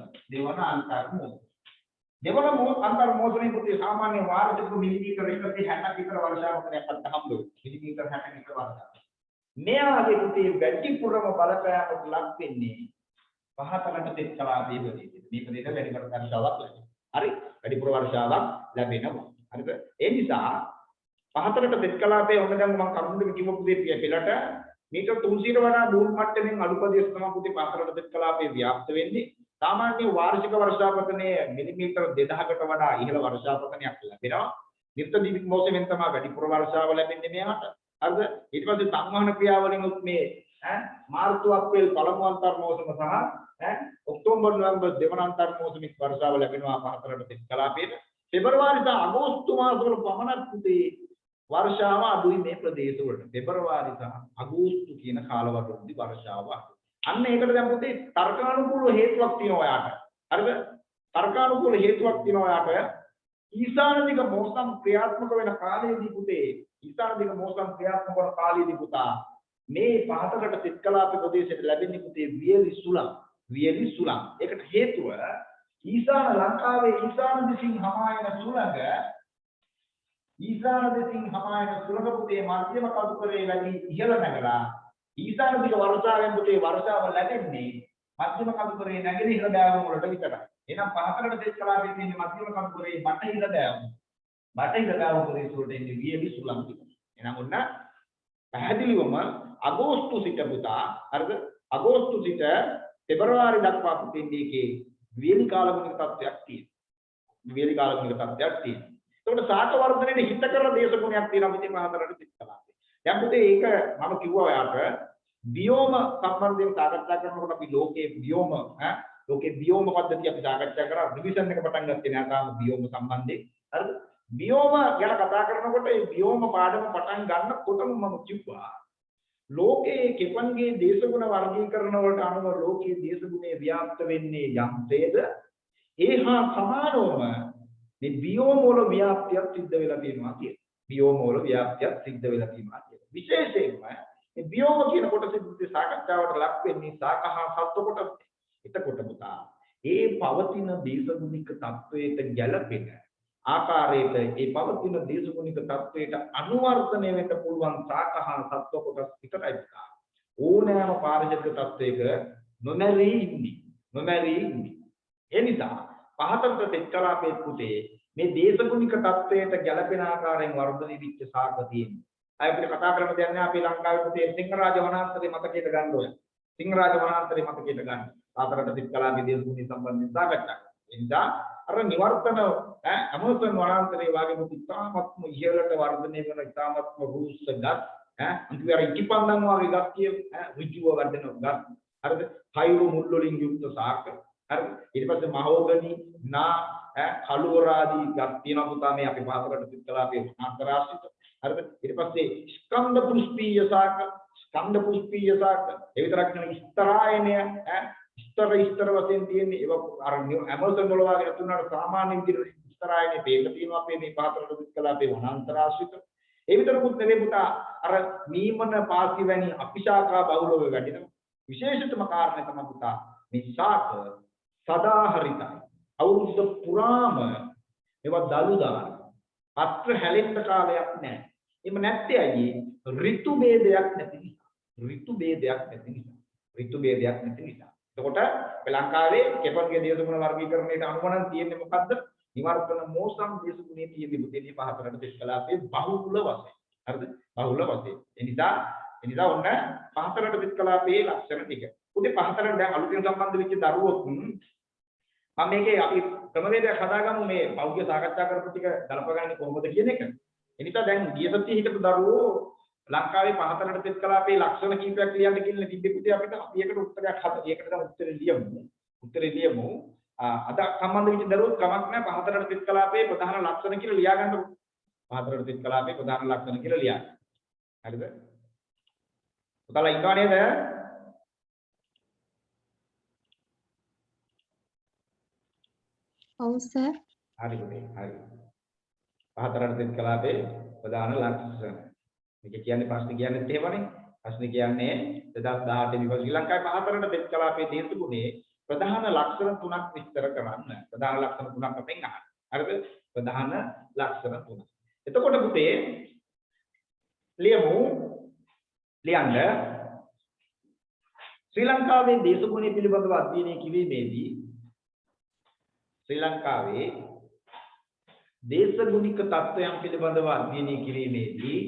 දෙවන අන්තර් මෝසමේ පුතේ සාමාන්‍ය වාර්ෂික මිලිමීටර් 160ක විතර වර්ෂාපතනයක් අපිට හම්බ වෙනවා. මිලිමීටර් 60ක විතර වර්ෂාව. මෙයාගේ පුතේ වැඩිපුරම බලපෑමට ලක් වෙන්නේ පහතරට තෙත් කලාපයේ ප්‍රදේශයේ. මේ ප්‍රදේශ වැඩිපුර වර්ෂාවක් ලැබෙනවා. හරි? වැඩිපුර වර්ෂාවක් ලැබෙනවා. හරිද? ඒ නිසා පහතරට තෙත් කලාපයේ ඔන්න දැන් මම කරුණු කිව්ව පුතේ පෙළට මීටර් 300ට වඩා භූමි මට්ටමින් අඩු ප්‍රදේශ තමයි පුතේ පහතරට තෙත් කලාපයේ ව්‍යාප්ත වෙන්නේ. සාමාන්‍ය වාර්ෂික වර්ෂාපතනයේ මිලිමීටර් 2000කට වඩා ඉහළ වර්ෂාපතනයක් ලැබෙනවා. නිර්ත දිග මෝසමෙන් තමයි වැඩිපුර වර්ෂාව ලැබෙන්නේ මෙයාට. හරිද? ඊට පස්සේ සංවහන ක්‍රියාවලින් උත් මේ මාර්තු අප්‍රේල් පළමු අන්තර් මෝසම සහ ඔක්තෝබර් නොවැම්බර් දෙවන අන්තර් මෝසමික වර්ෂාව ලැබෙනවා පහතරට තෙත් කලාපයේ. පෙබරවාරි සහ අගෝස්තු මාසවල පමණක් පුතේ වර්ෂාව අඩුයි මේ ප්‍රදේශ වලට. පෙබරවාරි සහ අගෝස්තු කියන කාලවලදී වර්ෂාව අඩුයි. අන්න ඒකට දැන් පුතේ තර්කානුකූල හේතුවක් තියෙනවා ඔයාට. හරිද? තර්කානුකූල හේතුවක් තියෙනවා ඔයාට. ඊසාන දිග මෝසම් ක්‍රියාත්මක වෙන කාලයේදී පුතේ ඊසාන දිග මෝසම් ක්‍රියාත්මක වන කාලයේදී පුතා මේ පහතකට සිත් කලාප ප්‍රදේශයට ලැබෙන්නේ පුතේ වියලි සුළං. වියලි සුළං. ඒකට හේතුව ඊසාන ලංකාවේ ඊසාන දිසින් හමායන සුළඟ ඊසාන දිසින් හමායන සුළඟ පුතේ මධ්‍යම කඳුකරේ වැඩි ඉහළ නැගලා ඊසාන දිග වර්ෂාවෙන් පුතේ වර්ෂාව ලැබෙන්නේ මධ්‍යම කඳුකරේ නැගෙනහිර දෑවුම් වලට විතරයි. එහෙනම් පහතකට සිත් කලාපයේ තියෙන මධ්‍යම කඳුකරේ බටහිර දෑවුම්. බටහිර දෑවුම් ප්‍රදේශ වලට එන්නේ වියලි සුළං ටික. එහෙනම් ඔන්න පැහැදිලිවම අගෝස්තු සිට පුතා හරිද අගෝස්තු සිට පෙබරවාරි දක්වා පුතේ මේකේ වියලි කාලගුණික තත්ත්වයක් තියෙනවා. වියලි කාලගුණික තත්ත්වයක් තියෙනවා. එතකොට සාක වර්ධනයේ හිත කරන දේශගුණයක් තියෙනවා පුතේ පහතරට සිත් කලාපේ. දැන් පුතේ ඒක මම කිව්වා ඔයාට බියෝම සම්බන්ධයෙන් සාකච්ඡා කරනකොට අපි ලෝකයේ බියෝම ලෝකයේ බියෝම පද්ධතිය අපි සාකච්ඡා කරා රිවිෂන් එක පටන් ගත්තේ නෑ තාම බියෝම සම්බන්ධයෙන්. හරිද? බියෝම ගැන කතා කරනකොට මේ බියෝම පාඩම පටන් ගන්නකොටම මම කිව්වා ලෝකයේ කෙපන්ගේ දේශගුණ වර්ගීකරණ වලට අනුව ලෝකයේ දේශගුණේ ව්‍යාප්ත වෙන්නේ යම්තේද ඒහා සමානවම මේ බියෝම වල ව්‍යාප්තියක් සිද්ධ වෙලා තියෙනවා කියලා. බියෝම වල ව්‍යාප්තියක් සිද්ධ වෙලා තියෙනවා කියලා. විශේෂයෙන්ම මේ බියෝම කියන කොටසෙදි සාකච්ඡාවට ලක් වෙන්නේ සාකහා සත්ව කොටස. එතකොට පුතා ඒ පවතින දේශගුණික තත්වයට ගැළපෙන ආකාරයට ඒ පවතින දේශගුණික තත්වයට අනුවර්තනය වෙන්න පුළුවන් සාකහා සත්ව කොටස් විතරයි පුතා. ඕනෑම පාරිශුද්ධ තත්වයක නොමැරී ඉන්නේ. ඒ නිසා පහතරට සිත් කලාපයේ පුතේ මේ දේශගුණික තත්වයට ගැළපෙන ආකාරයෙන් වර්ධනය වෙච්ච සාක තියෙනවා. අය අපිට කතා කරන්න දෙයක් නෑ අපි ලංකාවේ පුතේ සිංහරාජ වනාන්තරේ මතකයට ගන්න ඕන. සිංහරාජ වනාන්තරේ මතකයට ගන්න. පහතරට සිත් කලාපයේ දේශගුණී සම්බන්ධයෙන් සාකච්ඡා කරනවා. ඒ නිසා අර නිවර්තන ඇමසන් වනාන්තරයේ වගේ ඉතාමත්ම ඉහළට වර්ධනය වෙන ඉතාමත්ම රූස්ස ගස් අන්තිමට ඉටිපන්දන් වගේ ගස් කිය ඍජුව වර්ධන ගස් හරිද කයිරු මුල් වලින් යුක්ත සාක හරිද ඊට පස්සේ මහෝගනි නා කළුවරාදී ගස් තියෙනවා පුතා මේ අපි පහතරට සිත් කලාපයේ වනාන්තරාශ්‍රිත හරිද ඊට පස්සේ ස්කන්ධ පුෂ්පීය සාක ඒ විතරක් නෙවෙයි ස්තරායනය ඉස්තර වශයෙන් තියෙන්නේ ඒක අර ඇමසන් වල වගේ තුනට සාමාන්‍ය විදිහට ඉස්තරායනේ මේක තියෙනවා අපේ මේ පහතරට සිත් කලාපේ වනාන්තරාශ්‍රිත ඒ විතරකුත් නෙවෙයි පුතා අර මීමන පාසි වැනි අපිශාකා බහුලව වැඩින විශේෂතම කාරණය තමයි පුතා මේ ශාක සදාහරිතයි අවුරුද්ද පුරාම ඒවා දලු දාන පත්‍ර හැලෙන්න කාලයක් නැහැ එම නැත්තේ අයියේ ඍතු ભેදයක් නැති නිසා එතකොට ලංකාවේ කෙපන්ගේ දේශගුණ වර්ගීකරණයට අනුව නම් තියෙන්නේ මොකද්ද? නිවර්තන මෝසම් දේශගුණයේ තියෙන පුතේ පහතරට සිත් කලාපයේ බහුල වශයෙන්. හරිද? බහුල වශයෙන්. ඒ නිසා ඔන්න පහතරට සිත් කලාපයේ ලක්ෂණ ටික. පුතේ පහතරට දැන් අලුතෙන් සම්බන්ධ වෙච්ච දරුවොත් මම මේකේ අපි ක්‍රමවේදයක් හදාගමු මේ පෞද්ගල සාකච්ඡා කරපු ටික ගලපගන්නේ කොහොමද කියන එක. ඒ නිසා දැන් ගිය සතියේ හිටපු දරුවෝ ලංකාවේ පහතරට සිත් කලාපයේ ලක්ෂණ කීපයක් ලියන්න කියලා තිබ්බේ පුතේ අපිට අපි ඒකට උත්තරයක් ඒකට තමයි උත්තරේ ලියමු අද සම්බන්ධ වෙච්ච දරුවෝ කමක් නැහැ පහතරට සිත් කලාපයේ ප්‍රධාන ලක්ෂණ කියලා ලියා ගන්න පහතරට සිත් කලාපයේ ප්‍රධාන ලක්ෂණ කියලා ලියන්න හරිද පුතාලා ඉන්නව නේද ඔව් සර්. හරි පුතේ හරි පහතරට සිත් කලාපයේ ප්‍රධාන ලක්ෂණ මේක කියන්නේ ප්‍රශ්න කියන්නේත් එහෙමනේ. ප්‍රශ්න කියන්නේ 2018 විවෘත ශ්‍රී ලංකාවේ පහතරට සිත් කලාපයේ දේශගුණේ ප්‍රධාන ලක්ෂණ තුනක් විස්තර කරන්න. ප්‍රධාන ලක්ෂණ තුනක් අපෙන් අහන්න. හරිද? ප්‍රධාන ලක්ෂණ තුනක්. එතකොට පුතේ ලියන්න ශ්‍රී ලංකාවේ දේශගුණය පිළිබඳව අධ්‍යයනය කිරීමේදී ශ්‍රී ලංකාවේ දේශගුණික තත්ත්වයන් පිළිබඳව අධ්‍යයනය කිරීමේදී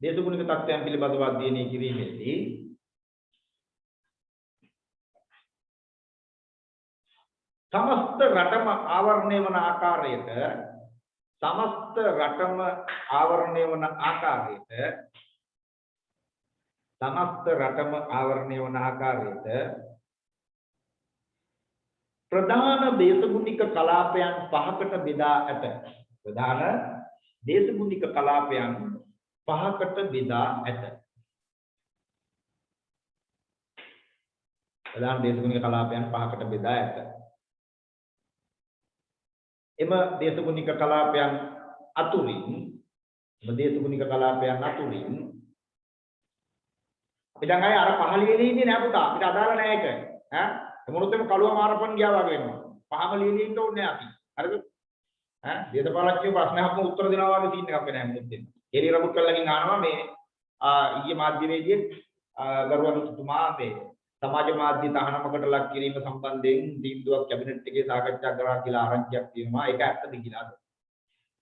දේශගුණික තත්ත්වයන් පිළිබඳව අධ්‍යයනය කිරීමේදී समस्त රටම ආවරණය වන ආකාරයට ප්‍රධාන දේශගුණික කලාපයන් පහකට බෙදා ඇත. ප්‍රධාන දේශගුණික කලාපයන් පහකට බෙදා ඇත. ප්‍රධාන දේශගුණික කලාපයන් පහකට බෙදා ඇත. එම දේශගුණික කලාපයන් අතුරින් දේශගුණික කලාපයන් අතුරින් අපි දැන් අය අර පහළියේදී ඉන්නේ නෑ පුතා. අපිට අදාළ නෑ ඒක. ඈ මොනොතෙම කළුව මාරපන් ගියා වගේ වෙනවා. පහම ලියලා ඉන්න ඕනේ අපි. හරිද? ඈ දේශපාලඥයෝ ප්‍රශ්න අහපු උත්තර දෙනවා වගේ සීන් එකක් වෙන හැමෝටම දෙන්න. කෙරි රබුත් කල්ලකින් අහනවා මේ ඊයේ මාධ්‍යවේදියෙක් ගරුවරුතුමා මේ සමාජ මාධ්‍ය තහනමකට ලක් කිරීම සම්බන්ධයෙන් තීන්දුවක් කැබිනට් එකේ සාකච්ඡා කරා කියලා ආරංචියක් තියෙනවා. ඒක ඇත්තද කියලාද?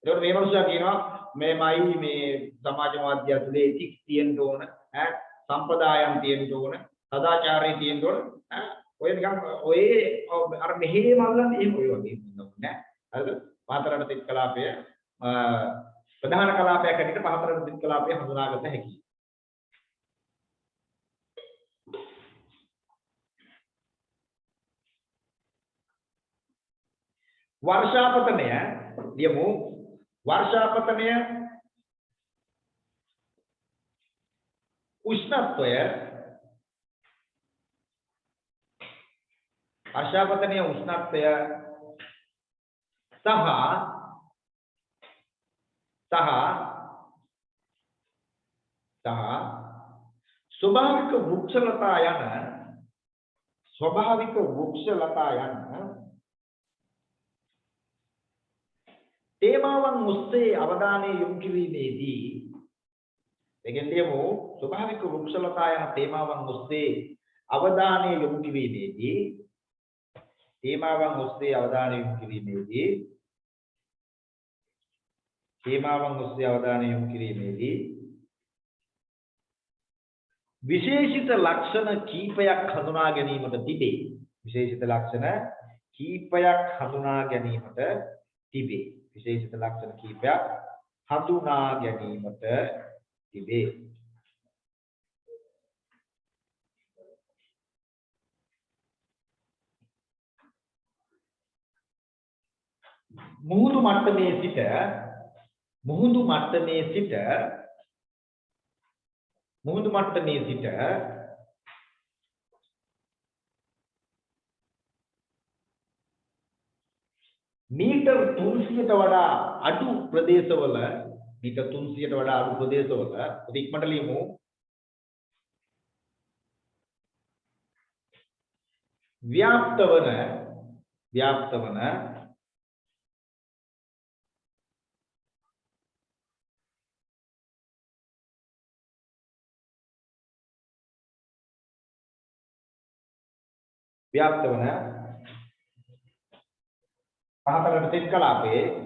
ඒකට මේ මනුස්සයා කියනවා මේමයි මේ සමාජ මාධ්‍ය ඇතුලේ එතික්ස් තියෙන්න ඕන, ඈ සම්ප්‍රදායන් තියෙන්න ඕන, සදාචාරය තියෙන්න ඕන. ඔය නිකන් ඔය අර මෙහෙම අල්ලන්නේ එහෙම ඔය වගේ නෑ. හරිද? පහතරට තිත් කලාපය ප්‍රධාන කලාපයක් හැටියට පහතරට තිත් කලාපය හඳුනාගත හැකියි. वर्षापतनය ලියමු. वर्षापतनය උෂ්ණත්වය वर्षापतනය උෂ්ණත්වය සහ ස්වභාවික වෘක්ෂලතා යන තේමාවන් ඔස්සේ අවධානය යොමු කිරීමේදී එගෙන්දේමු ස්වභාවික වෘක්ෂලතා යන තේමාවන් ඔස්සේ අවධානය යොමු කිරීමේදී විශේෂිත ලක්ෂණ කීපයක් හඳුනා ගැනීමට තිබේ. විශේෂිත ලක්ෂණ කීපයක් හඳුනා ගැනීමට තිබේ. මුහුදු මට්ටමේ සිට මීටර් 300ට වඩා අඩු ප්‍රදේශවල ඉක්මනට ලියමු. ව්‍යාප්ත වන පහතරට තිත් කලාපයේ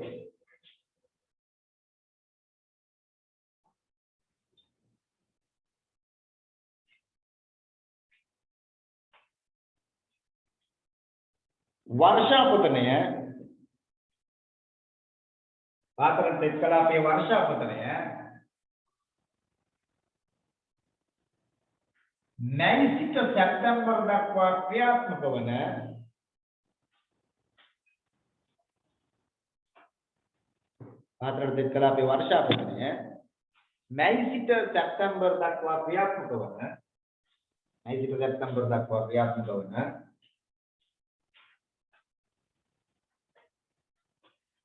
वर्षापतनය මැයි සිට සැප්තැම්බර් දක්වා ක්‍රියාත්මක වන මැයි සිට සැප්තැම්බර් දක්වා ක්‍රියාත්මක වන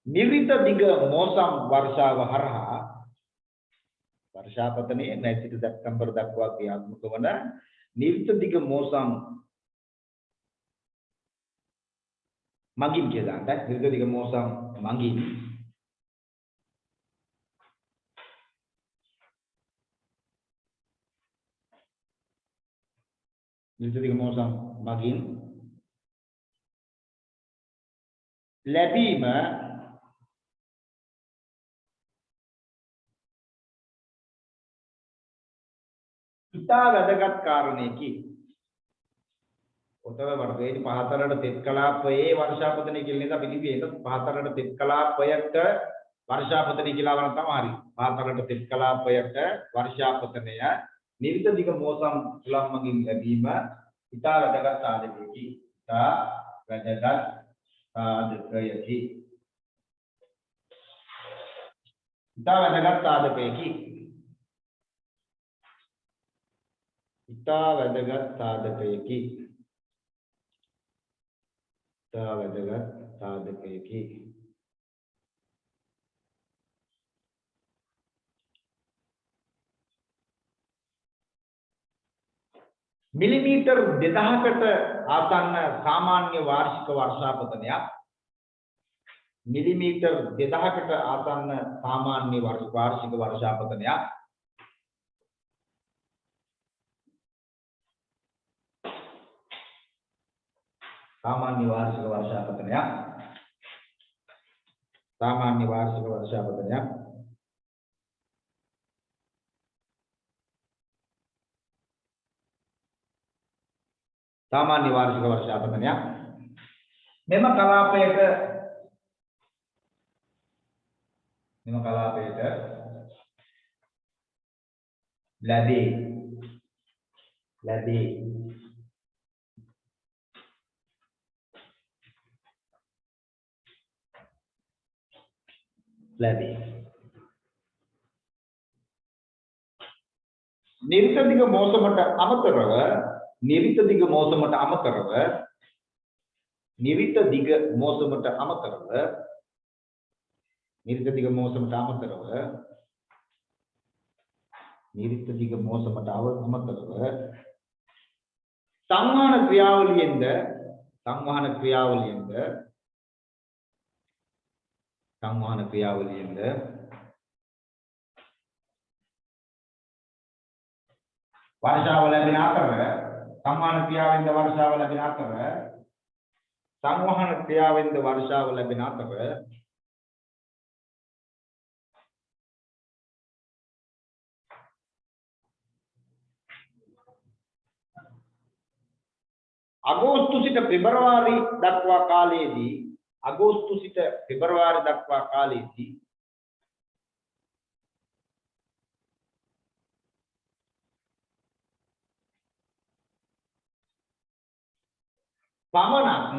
නිරිත දිග මෝසම් වර්ෂාව හරහා वर्षापतනයේ මැයි සිට සැප්තැම්බර් දක්වා ක්‍රියාත්මක වන නිරිත දිග මෝසම් මගින් කියලා දාන්න. නිරිත දිග මෝසම් මගින් ලැබීම ඉතා වැදගත් කාරණයකි. ඔතන වර්ගයේ පහතරට තෙත් කලාපයේ වර්ෂාපතනය කියලා නේද අපි ලිව්වේ. පහතරට තෙත් කලාපයට වර්ෂාපතනය කියලා වරන් තමයි හරි. පහතරට තෙත් කලාපයට වර්ෂාපතනය නිරිත දිග මෝසම් සුළං මගින් ලැබීම ඉතා වැදගත් සාධකයකි. ඉතා වැදගත් සාධකයකි. මිලිමීටර් 2000කට ආසන්න සාමාන්‍ය වාර්ෂික වර්ෂාපතනයක් මිලිමීටර් 2000කට ආසන්න සාමාන්‍ය වාර්ෂික වර්ෂාපතනයක් सामान्य वार्षिक वर्षापतनයක් सामान्य वार्षिक वर्षापतनයක් सामान्य वार्षिक वर्षापतनයක් මෙම කලාපයට ලැබේ නිරිත දිග මෝසමට අමතරව සංවහන ක්‍රියාවලියෙන්ද वर्षाव लැබෙන අතර සංවහන ක්‍රියාවෙන්ද वर्षाව ලැබෙන අතර අගෝස්තු සිට පෙබරවාරි දක්වා කාලයේදී පමණක්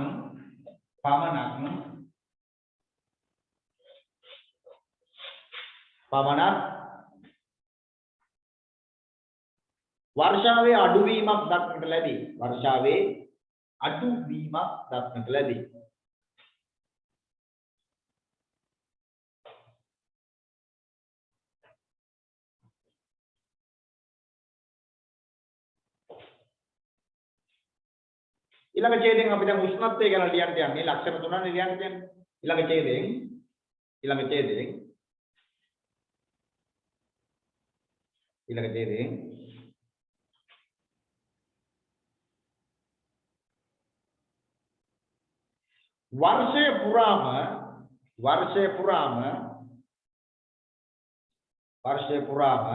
වර්ෂාවේ අඩුවීමක් දක්නට ලැබේ. ඊළඟ ඡේදයෙන් අපි දැන් උෂ්ණත්වය ගැන ලියන්න යන්නේ ලක්ෂණ තුනක් ලියන්න කියන්නේ. ඊළඟ ඡේදයෙන් वर्षे पुराम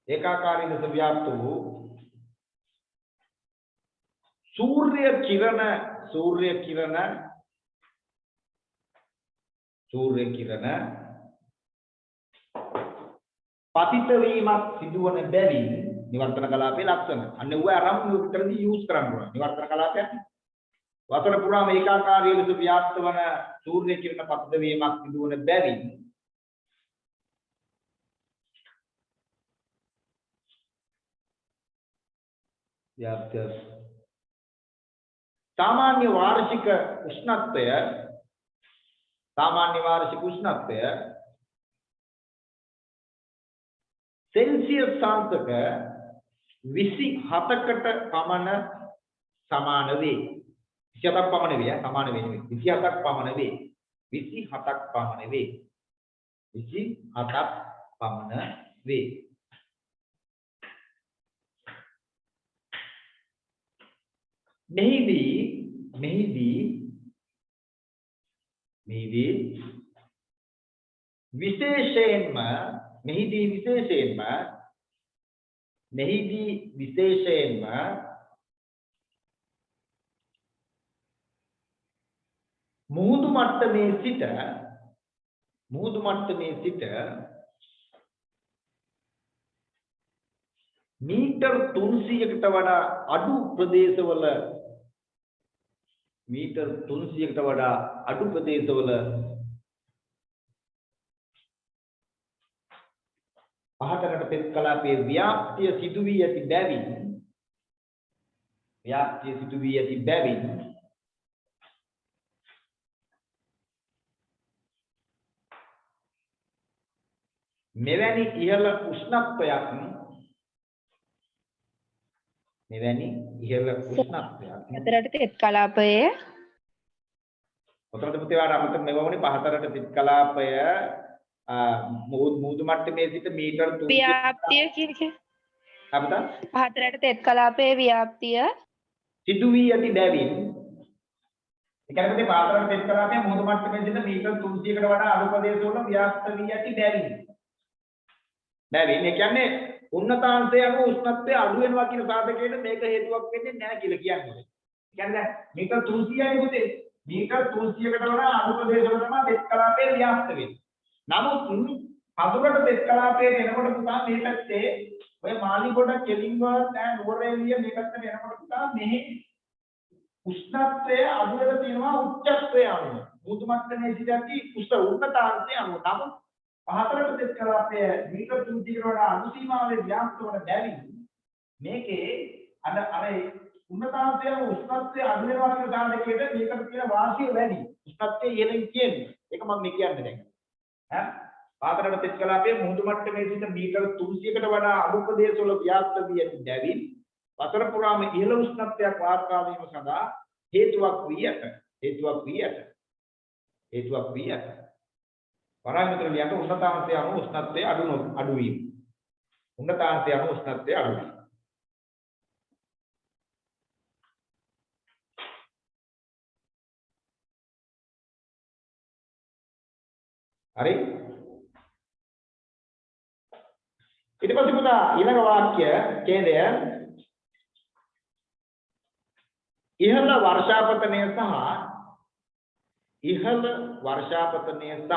एकाकारी लෙස व्याप्त වූ सूर्य किरण පතිත වීමක් සිදුවන බැවින් නිවර්තන කලාපයේ ලක්ෂණ. අන්න ඌ ආරම්භ විතරදී යූස් කරන්න ඕන. නිවර්තන කලාපයක් වසර පුරාම ඒකාකාරී ලෙස ව්‍යාප්ත වන සූර්ය කිරණ පතිත වීමක් සිදුවන බැවින් सामान्य वार्षिक उष्णत्वය सेल्सियस सांतක 27කට පමණ සමාන වේ. 27ක් පමණ වේ. මෙහිදී විශේෂයෙන්ම මුහුදු මට්ටමේ සිට මීටර් 300කට වඩා අඩු ප්‍රදේශවල පහතකට පෙත් කලාපයේ ව්‍යාප්තිය සිදු වී ඇති බැවින් මෙවැනි ඉහළ උෂ්ණත්වයක් හතරට තෙත් කලාපයේ උතරද පුතේ වාට අමතක මෙවුනේ පහතරට තිත් කලාපය මුහුදු මට්ටමේ සිට මීටර් 300 ව්‍යාප්තිය කියන්නේ අපිට හතරට තෙත් කලාපයේ ව්‍යාප්තිය සිදු වී ඇති බැවින් ඒ කියන්නේ පුතේ පහතරට තිත් කලාපයේ මුහුදු මට්ටමේ සිට මීටර් 300කට වඩා අඩු ප්‍රදේශවල ව්‍යාප්ත වී ඇති බැවින් ඒ කියන්නේ උන්නතාංශය අනුව උෂ්ණත්වය අඩු වෙනවා කියන සාධකයට මේක හේතුවක් වෙන්නේ නැහැ කියලා කියන්නේ. කියන්නේ මීටර් 300යි පුතේ. මීටර් 300කට වඩා අඩු ප්‍රදේශවල තමයි තෙත් කලාපයේ ව්‍යාප්ත වෙන්නේ. නමුත් හතුරට තෙත් කලාපයේ එනකොට පුතා මේ පැත්තේ ඔය මාලිගොඩ කෙලින්වත් නුවරඑළිය මේ පැත්තට එනකොට පුතා මෙහි උෂ්ණත්වය අඩු වෙලා තියෙනවා උච්චත්වය අනුව. මුහුදු මට්ටමේ සිට ඇති උෂ්ණතාංශය අනුව. නමුත් පහතරට තෙත් කලාපයේ මීටර් 300කට වඩා අඩු සීමාවේ ව්‍යාප්ත වන බැවින් මේකේ අර උන්නතාංශය උෂ්ණත්වය අඩු වෙනවා කියන සාධකයට මේකට තියෙන වාසිය වැඩි. උෂ්ණත්වය ඉහළින් කියන්නේ. ඒක මම මේ කියන්නේ දැන්. පහතරට තෙත් කලාපයේ මුහුදු මට්ටමේ සිට මීටර් 300කට වඩා අඩු ප්‍රදේශවල ව්‍යාප්ත වී ඇති බැවින් වසර පුරාම ඉහළ උෂ්ණත්වයක් වාර්තා වීම සඳහා හේතුවක් වී ඇත. පරාමිතර ලියන්න උෂ්ණතාංශය අනුව උෂ්ණත්වය අඩු වීම. උෂ්ණතාංශය අනුව උෂ්ණත්වය අඩු වීම. හරි? ඊට පස්සේ පුතා ඊළඟ වාක්‍ය කේන්දය ඉහළ වර්ෂාපතනය සහ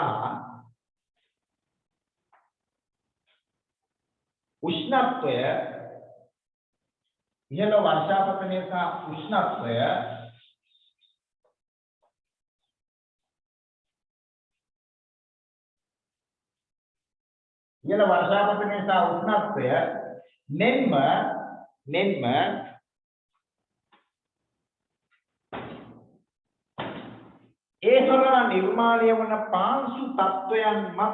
උෂ්ණත්වය ඉහළ වර්ෂාපතනය සහ උෂ්ණත්වය ඉහළ වර්ෂාපතනය සහ උෂ්ණත්වය මෙන්ම ඒ හරහා නිර්මාණය වන පාංශු තත්වයන් මත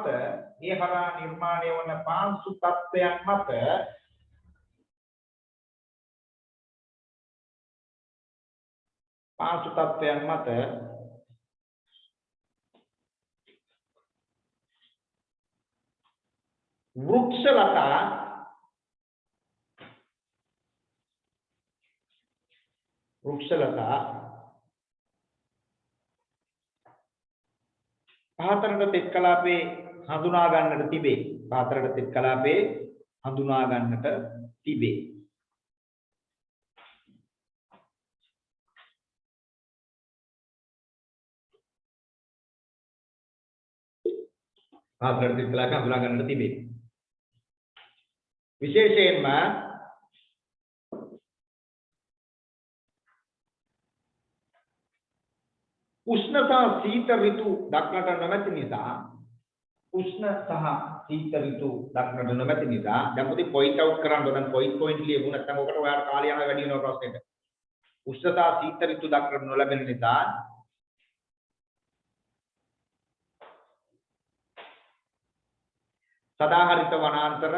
වෘක්ෂලතා පහතරට තෙත් කලාපේ හඳුනා ගන්නට තිබේ. පහතරට තෙත් කලාපේ හඳුනා ගන්නට තිබේ. පහතරට තෙත් කලාපේ හඳුනා ගන්නට තිබේ. විශේෂයෙන්ම උෂ්ණ සහ සීත ඍතු දක්නට නොමැති නිසා දැන් පුතේ පොයින්ට් අවුට් කරන්න ඕන. දැන් පොයින්ට් ලියමු නැත්නම් ඔකට ඔයාලට කාලය යනවා වැඩි වෙනවා ප්‍රශ්නෙට. උෂ්ණ සහ සීත ඍතු දක්නට නොලැබෙන නිසා සදාහරිත වනාන්තර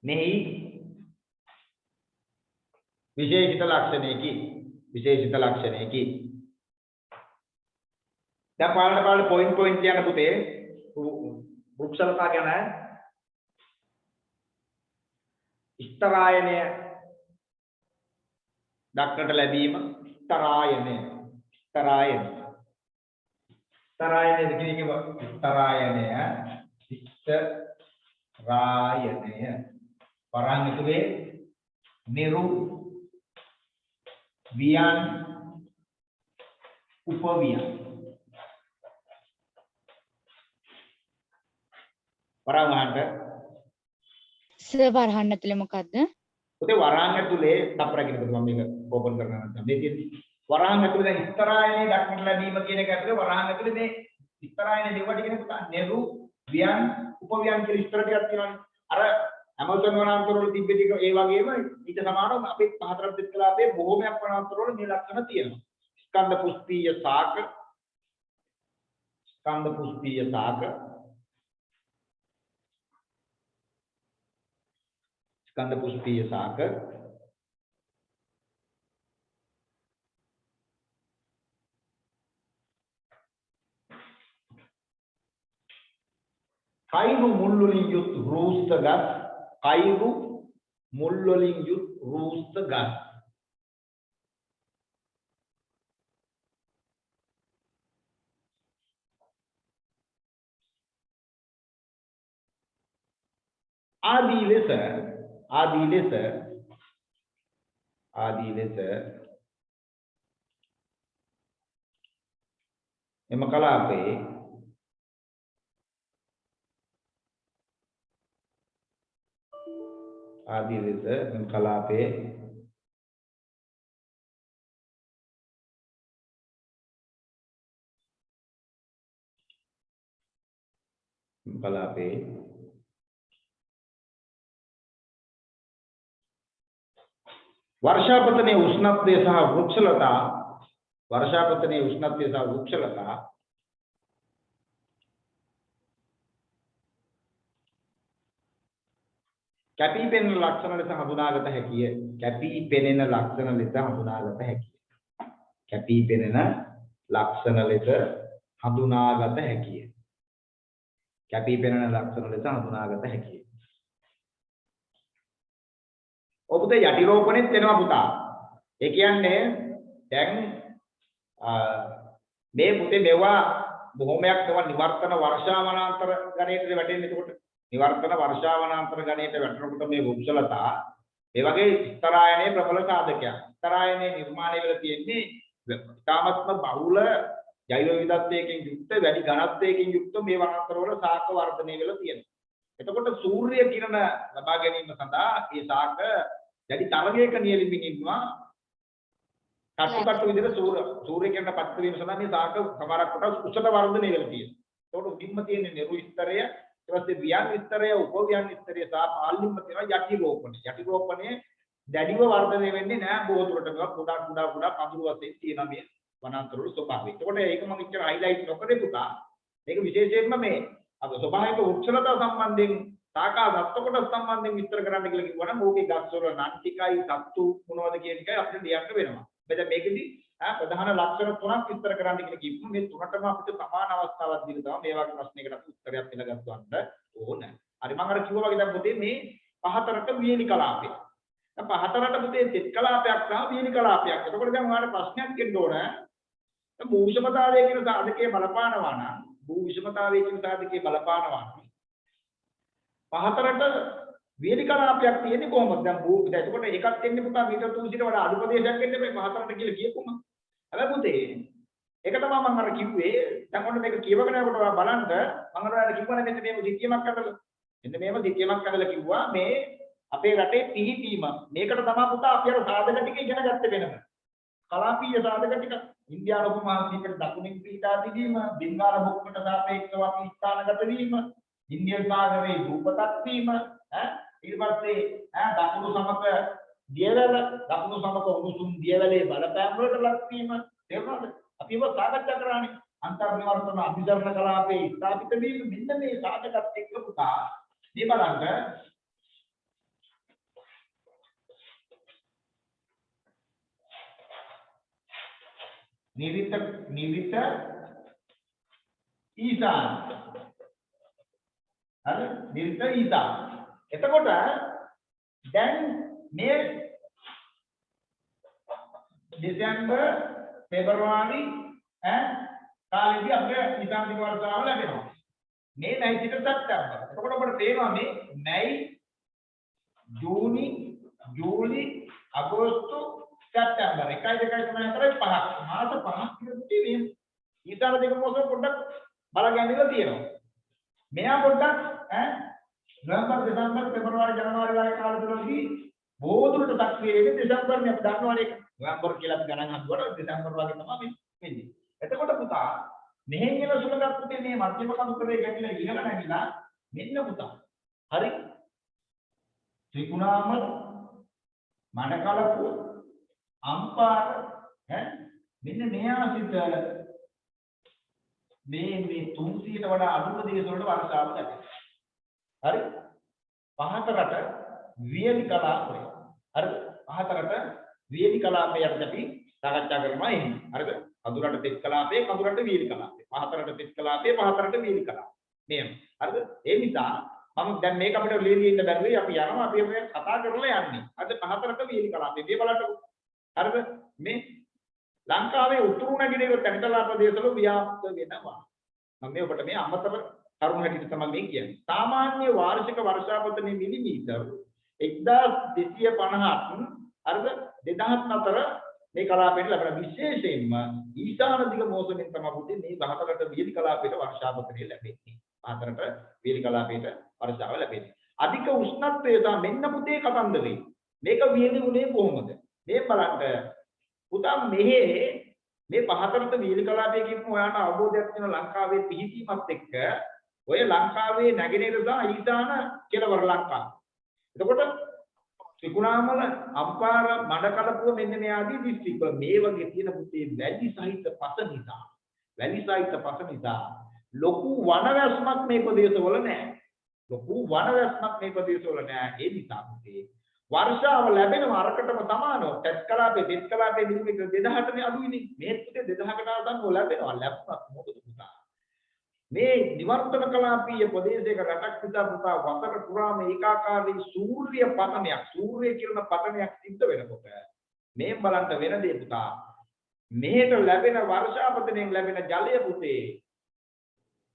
මෙහි විශේෂිත ලක්ෂණයකි. දැන් පාඩම පොයින්ට් ලියන්න පුතේ. වෘක්ෂලතා ගැන ස්තරායනය දක්නට ලැබීම. ස්තරායනය වරහන් ඇතුලේ නිරු වියන් උපවියන් වරහන් සර් වරහන් ඇතුලේ මොකද්ද? පුතේ වරහන් ඇතුලේ තප්පරකින් මම මේක ඕපන් කරනවා නම් මේ තියෙන්නේ වරහන් ඇතුලේ දැන් ස්තරායනයේ දක්නට ලැබීම කියන එක ඇතුලේ වරහන් ඇතුලේ මේ ස්තරායනයේ දෙවට කියන පුතා නිරු වියන් උපවියන් කියලා ස්තර ටිකක් තියෙනවානේ. අර ඇමazon වනාන්තර වල තිබෙ ටික ඒ වගේම ඊට සමානව අපේ පහතරක් දෙක කලාපයේ බොහෝමයක් වනාන්තර වල මේ ලක්ෂණ තියෙනවා. ස්කන්ධ පුෂ්පීය සාක ස්කන්ධ පුෂ්පීය සාක ස්කන්ධ පුෂ්පීය සාක කයිරු මුල් වලින් යුත් රූස්ත ගස් කයිරු මුල් වලින් යුත් රූස්ත ගස් ආදී ලෙස එම කලාපේ ආදී ලෙස එම කලාපේ वर्षापतने उष्णत्वे सह वृक्षलता කැපී පෙනෙන ලක්ෂණ ලෙස හඳුනාගත හැකිය. කැපී පෙනෙන ලක්ෂණ ලෙස හඳුනාගත හැකිය. කැපී පෙනෙන ලක්ෂණ ලෙස හඳුනාගත හැකිය. කැපී පෙනෙන ලක්ෂණ ලෙස හඳුනාගත හැකිය. ඔබට යටි රෝපණෙත් වෙනවා පුතා. ඒ කියන්නේ දැන් මේ පුතේ මෙවුවා බොහොමයක් තව නිවර්තන වර්ෂාවනාන්තර ගණයට වැටෙන්නේ. එතකොට නිවර්තන වර්ෂාවනාන්තර ගණයට වැටෙනකොට මේ වෘක්ෂලතා ඒ වගේ ස්තරායනයේ ප්‍රබල සාධකයක්. ස්තරායනයේ නිර්මාණය වෙලා තියෙන්නේ ඉතාමත්ම බහුල ජෛව විවිධත්වයකින් යුක්ත වැඩි ඝනත්වයකින් යුක්ත මේ වනාන්තරවල ශාක වර්ධනය වෙලා තියෙනවා. එතකොට සූර්ය කිරණ ලබා ගැනීම සඳහා මේ ශාක දැඩි තරගයක නියැලෙමින් ඉන්නවා. කට්ටු විදිහට සූර්ය කිරණ පත් වීම සඳහා මේ ශාක සමහරක් කොටස් උසට වර්ධනය වෙලා තියෙනවා. එතකොට උඩින්ම තියෙන නිරු ස්තරය ඊට පස්සේ ව්‍යන් ස්තරය උපව්‍යන් ස්තරය සහ පාල්ලින්ම තියෙන යටි රෝපණය. යටි රෝපණය දැඩිව වර්ධනය වෙන්නේ නැහැ බොහෝ දුරට. මේවා කුඩා කඳුළු වශයෙන් තියෙන මේ වනාන්තරවල ස්වභාවය. එතකොට ඒක මම ඉච්චර හයිලයිට් නොකරේ පුතා. මේක විශේෂයෙන්ම මේ අද ස්වභාවික වෘක්ෂලතා සම්බන්ධයෙන් සාකා දත්ත කොටස් සම්බන්ධයෙන් විස්තර කරන්න කියලා කිව්වනම් ඕකේ ගස් වල නම් ටිකයි සත්තු මොනවද කියන එකයි අපිට ලියන්න වෙනවා. දැන් මේකෙදි ප්‍රධාන ලක්ෂණ තුනක් විස්තර කරන්න කියලා කිව්වොත් මේ තුනටම අපිට සමාන අවස්ථාවක් දීලා තමයි මේ වගේ ප්‍රශ්නයකට අපි උත්තරයක් දෙලා ගන්නවන්න ඕන. හරි මම අර කිව්වා වගේ දැන් පුතේ මේ පහතරට වියලි කලාපය. දැන් පහතරට පුතේ තෙත් කලාපයක් සහ වියලි කලාපයක්. එතකොට දැන් ඔයාලට ප්‍රශ්නයක් එන්න ඕන. දැන් භූෂමතාවය කියන සාධකයේ බලපානවා නම් භූවිෂමතාවය කියන සාධකයේ බලපානවා නම් පහතරට වේලි කලාපයක් තියෙන්නේ කොහොමද? දැන් එතකොට එකක් එන්නේ පුතා මීටර් 200ට වඩා අඩු ප්‍රදේශයක් එන්නේ මේ පහතරට කියලා කියපුවම. හැබැයි පුතේ ඒක තමයි මම අර කිව්වේ. දැන් ඔන්න මේක කියවගෙන යනකොට ඔයා බලන්න මම ඔයාලට කිව්වනේ මෙන්න මේව දික්කියමක් අදලා. මෙන්න මේව දික්කියමක් අදලා කිව්වා මේ අපේ රටේ පිහිටීම. මේකට තමයි පුතා අපි අර සාධක ටික ඉගෙන ගත්තේ වෙනම. කලාපීය සාධක ටික ඉන්දියානු උපමහාද්වීපයට දකුණින් පිහිටා තිබීම, බෙන්ගාල බොක්කට සාපේක්ෂව අපි ස්ථානගත වීම, ඉන්දියන් සාගරයේ රූපතක් වීම, ඊට පස්සේ දකුණු සමක දියවැල, දකුණු සමක උණුසුම් දියවැලේ බලපෑම් වලට ලක් වීම, තේරුණාද? අපි ඒක සාකච්ඡා කරානේ. අන්තර්නිවර්තන අභිධර්ම කලාපයේ ස්ථාපිත වීම මෙන්න මේ සාධකත් එක්ක පුතා මේ බලන්න නිවිත ඊසාන. හරි නිවිත ඊසාන. එතකොට දැන් මේ දෙසැම්බර් පෙබරවාරි කාලෙදී අපිට ඊසාන දින වර්ෂාව ලැබෙනවා. මේ මැයි සිට සැප්තැම්බර්. එතකොට අපිට තේරෙනවා මේ මැයි ජූනි ජූලි අගෝස්තු සැප්තැම්බර් 1 2 3 4 5 මාස 5ක් විතර මේ ඊසාන දෙක මොකද පොඩ්ඩක් බලගන්නilla තියෙනවා. මෙයා පොඩ්ඩක් නොවැම්බර් දෙසැම්බර් පෙබරවාරි ජනවාරි වගේ කාල තුනදී බොහෝ දුරට සක්‍රිය වෙන්නේ දෙසැම්බර් නේ අපි දන්නවනේ ඒක. නොවැම්බර් කියලා අපි ගණන් හදුවට දෙසැම්බර් වගේ තමයි වෙන්නේ. එතකොට පුතා මෙහෙන් එන සුළඟක් පුතේ මේ මධ්‍යම කඳුතරේ ගැටිලා ඉහළ නැගිලා මෙන්න පුතා. හරි? ත්‍රිකුණාමල මඩකලපුව අම්පාර මෙන්න මේ ආසිත මේ 300ට වඩා අඩු ප්‍රදේශ වලට වර්ෂාව ලැබෙනවා. හරි? පහතරට වියලි කලාපය. හරිද? පහතරට වියලි කලාපය අපි සාකච්ඡා කරනවා එහෙනම්. හරිද? කඳුරට තෙත් කලාපය, කඳුරට වියලි කලාපය. පහතරට තෙත් කලාපය, පහතරට වියලි කලාපය. මේම. හරිද? ඒ නිසා මම දැන් මේක අපිට ලියලා ඉන්න බැරි අපි යනවා අපි මේ කතා කරලා යන්නේ. අද පහතරට වියලි කලාපය. මේ බලන්නකො. හරිද? මේ ලංකාවේ උතුරු නැගෙනහිර තැන්කලා ප්‍රදේශවල ව්‍යාප්ත වෙනවා. මම මේ ඔබට මේ අමතර කරුණු හැටියට තමයි මේ කියන්නේ. සාමාන්‍ය වාර්ෂික වර්ෂාපතනයේ මිලිමීටර් 1250ක් හරිද 2004 මේ කලාපයට ලැබෙන විශේෂයෙන්ම ඊශාන දිග මෝසමෙන් තමයි පුතේ මේ 14ට වියලි කලාපයට වර්ෂාපතනය ලැබෙන්නේ. 14ට වියලි කලාපයට වර්ෂාව ලැබෙන්නේ. අධික උෂ්ණත්වය තමයි මෙන්න පුතේ කතන්දරේ. මේක වියලි වුණේ කොහොමද? මේ බලන්න පුතා මෙහි මේ 14ට වියලි කලාපය කියපු ඔයාලට අවබෝධයක් වෙන ලංකාවේ පිහිටීමත් එක්ක ඔය ලංකාවේ නැගෙනහිර සහ ඊශාන කෙළවර ලංකාව. එතකොට ත්‍රිකුණාමල අම්පාර මඩකලපුව මෙන්න මේ ආදී දිස්ත්‍රික්ක මේ වගේ තියෙන පුතේ වැලි සහිත පස නිසා ලොකු වනවැස්මක් මේ ප්‍රදේශවල නැහැ. ඒ නිසා පුතේ වර්ෂාව ලැබෙනවා අරකටම සමානව තෙත් කලාපේ මිලිමීටර් 2000ට අඩුයිනේ. මේ පුතේ 2000කට ආසන්නව ලැබුණා මොකද පුතා? මේ නිවර්තන කලාපීය ප්‍රදේශයක රටක් පුතා වසර පුරාම ඒකාකාරී සූර්ය කිරණ පතනයක් සිද්ධ වෙනකොට මේ බලන්න වෙන දේ පුතා මෙහෙට ලැබෙන වර්ෂාපතනයෙන් ලැබෙන ජලය පුතේ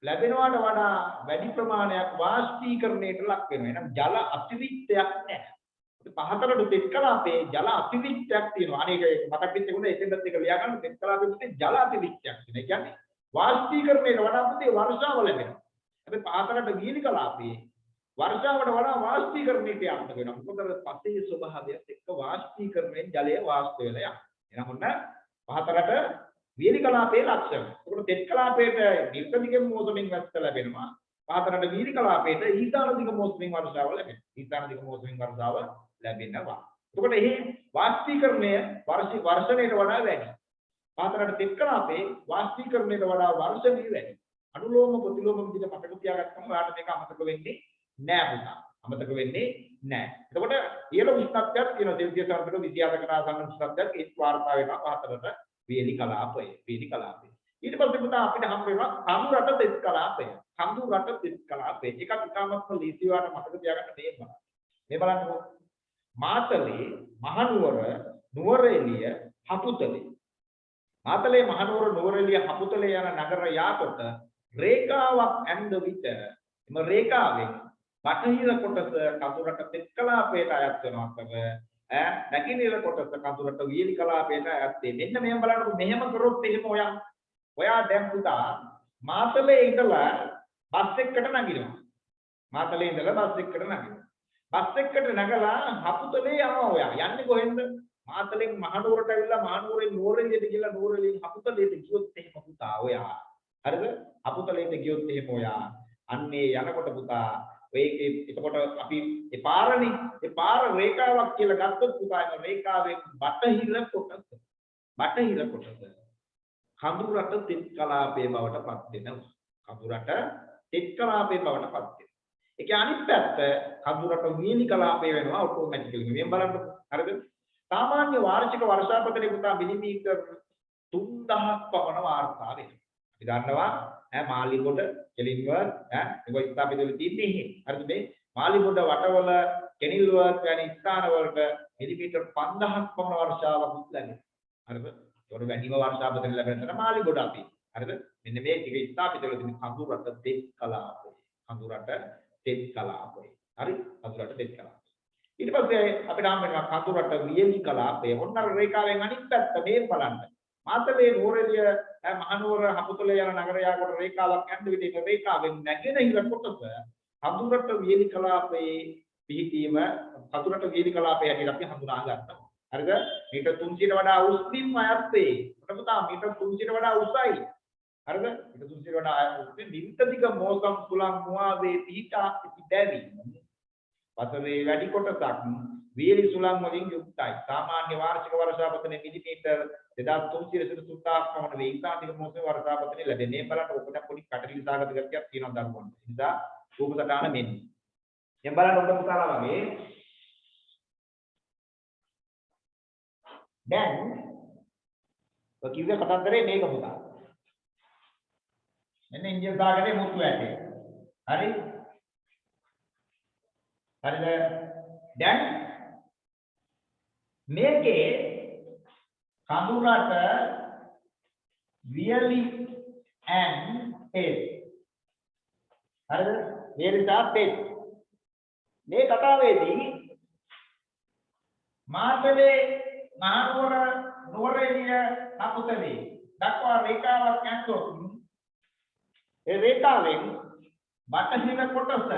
ලැබෙනවට වඩා වැඩි ප්‍රමාණයක් වාෂ්පීකරණයට ලක් වෙනවා. එහෙනම් ජල අතිරික්තයක් නැහැ. පහතරට තෙත් කලාපේ ජල අතිරික්තයක් තියෙනවා. අනේක මතක් වෙච්ච උනේ එතෙන්දත් එක ලියා ගන්න තෙත් කලාපේ පුතේ ජල අතිරික්තයක් තියෙනවා. ඒ කියන්නේ වාෂ්පීකරණයට වඩා පුතේ වර්ෂාව ලැබෙනවා. හැබැයි පහතරට වියලි කලාපේ වර්ෂාවට වඩා වාෂ්පීකරණයට යන්න වෙනවා. මොකද පසේ ස්වභාවයත් එක්ක වාෂ්පීකරණයෙන් ජලය වාෂ්ප වෙලා යනවා. එහෙනම් ඔන්න පහතරට වියලි කලාපේ ලක්ෂණ. ඒකට තෙත් කලාපේට නිර්තදිග මෝසමින් වැස්ස ලැබෙනවා. පහතරට වියලි කලාපේට ඊශාන දිග මෝසමින් වර්ෂාව ලැබෙනවා. එතකොට එහි වාෂ්පීකරණය වර්ෂණයට වඩා වැඩි. පහතරට තෙත් කලාපේ වාෂ්පීකරණයට වඩා වර්ෂණය වැඩි. අනුලෝම ප්‍රතිලෝම විදිහට මතක තියාගත්තම ඔයාලට මේක අමතක වෙන්නේ නැහැ පුතා. එතකොට ඉහළ උෂ්ණත්වයක් තියෙනවා සෙල්සියස් අංශක 27කට ආසන්න උෂ්ණත්වයක් ඒ වාර්තා වෙනවා පහතරට වියලි කලාපය. ඊට පස්සේ පුතා අපිට හම් වෙනවා කඳුරට තෙත් කලාපය. ඒකත් ඉතාමත්ම ලීසි වාට මතක තියාගන්න මේ බලන්නකො. මාතලේ මහනුවර නුවරඑළිය හපුතලේ. මාතලේ මහනුවර නුවරඑළිය හපුතලේ යන නගර යාකොට රේඛාවක් ඇඳ විට එම රේඛාවෙන් බටහිර කොටස කඳුරට තෙත් කලාපයට අයත් වෙනවා අතර නැගෙනහිර කොටස කඳුරට වියලි කලාපයට අයත් වෙන්නේ. මෙන්න මෙහෙම බලන්නකො. මෙහෙම කරොත් එහෙම ඔයා දැන් පුතා මාතලේ ඉඳලා බස් එකකට නගිනවා. බස් එකට නැගලා හපුතලේ යනවා ඔයා. යන්නේ කොහෙන්ද? මාතලෙන් මහනුවරට ඇවිල්ලා මහනුවරෙන් නුවරඑළියට ගිහලා නුවරඑළියෙන් හපුතලේට ගියොත් එහෙම පුතා ඔයා. හරිද? හපුතලේට ගියොත් එහෙම ඔයා. අන්නේ යනකොට පුතා ඔයකේ එතකොට අපි ඒ පාර රේඛාවක් කියලා ගත්තොත් පුතා ඒ රේඛාවෙන් බටහිර කොටස කඳුරට තෙත් කලාපයේ බවට පත් වෙනවා. ඒ කියන්නේ අනිත් පැත්ත කඳුරට වියලි කලාපය වෙනවා ඔටෝමැටිකලි. මේ බලන්න හරිද? සාමාන්‍ය වාර්ෂික වර්ෂාපතනයේ පුතා මිලිමීටර් 3000ක් පමණ වාර්තා වෙනවා. අපි දන්නවා මාලිගොඩ කෙලින්ව මේක ස්ථාපිත වෙලා තින්නේ එහෙ. හරිද? මේ මාලිගොඩ වටවල කෙනිල්ව වැනි ස්ථාන වලට මිලිමීටර් 5000ක් පමණ වර්ෂාවක් ලැබෙනවා. හරිද? ඒකට වැඩිම වර්ෂාපතන ලැබෙන තැන මාලිගොඩ අපි. හරිද? මෙන්න මේ ටික ස්ථාපිත වෙලා තින්නේ කඳුරට තෙත් කලාපය. හරි? කඳුරට තෙත් කලාපය. ඊට පස්සේ අපිට හම් වෙනවා කඳුරට වියලි කලාපය. ඔන්න රේඛාවෙන් අනිත් පැත්ත මේ බලන්න. මාතලේ නුවරඑළිය මහනුවර හපුතලේ යන නගරයා කොට රේඛාවක් ඇඳ විට මේ රේඛාවෙන් නැගෙනහිර කොටස කඳුරට වියලි කලාපයේ පිහිටීම කඳුරට වියලි කලාපය හැටියට අපි හඳුනා ගන්නවා. හරිද? මීටර් 300ට වඩා උස් බිම් අයත් වේ. පුතා මීටර් 300ට වඩා උසයි. හරිද? මීටර් 300ට වඩා උස් නිර්තදිග මෝසම් සුලං මුවාවේ පිහිටා සිටි බැවින් වසරේ වැඩි කොටසක් වියලි සුළං වලින් යුක්තයි. සාමාන්‍ය වාර්ෂික වර්ෂාපතනය මිලිමීටර් 2300 සිට 3000ක් පමණ වේ. ඉතාලික මොහොතේ වර්ෂාපතනය ලැබෙන්නේ. බලන්න ඔකට පොඩි කටලිලි සාගත ගතියක් තියෙනවා දරුවන්. ඒ නිසා රූප සටහන මෙන්න. දැන් බලන්න ඔබ පුතාලා වගේ දැන් ඔය කිව්වේ කතන්දරේ මේක පුතා. මෙන්න ඉන්දියන් සාගරේ මුතු ඇටේ. හරි? හරිද? දැන් මේකේ කඳුරට වියලි and පෙත්. හරිද? වියලිසා පෙත්. මේ කතාවේදී මාතලේ මහනුවර නුවරඑළිය අකුතලේ දක්වා රේඛාවක් ඇන්තොත් ඒ රේඛාවෙන් බටහිර කොටස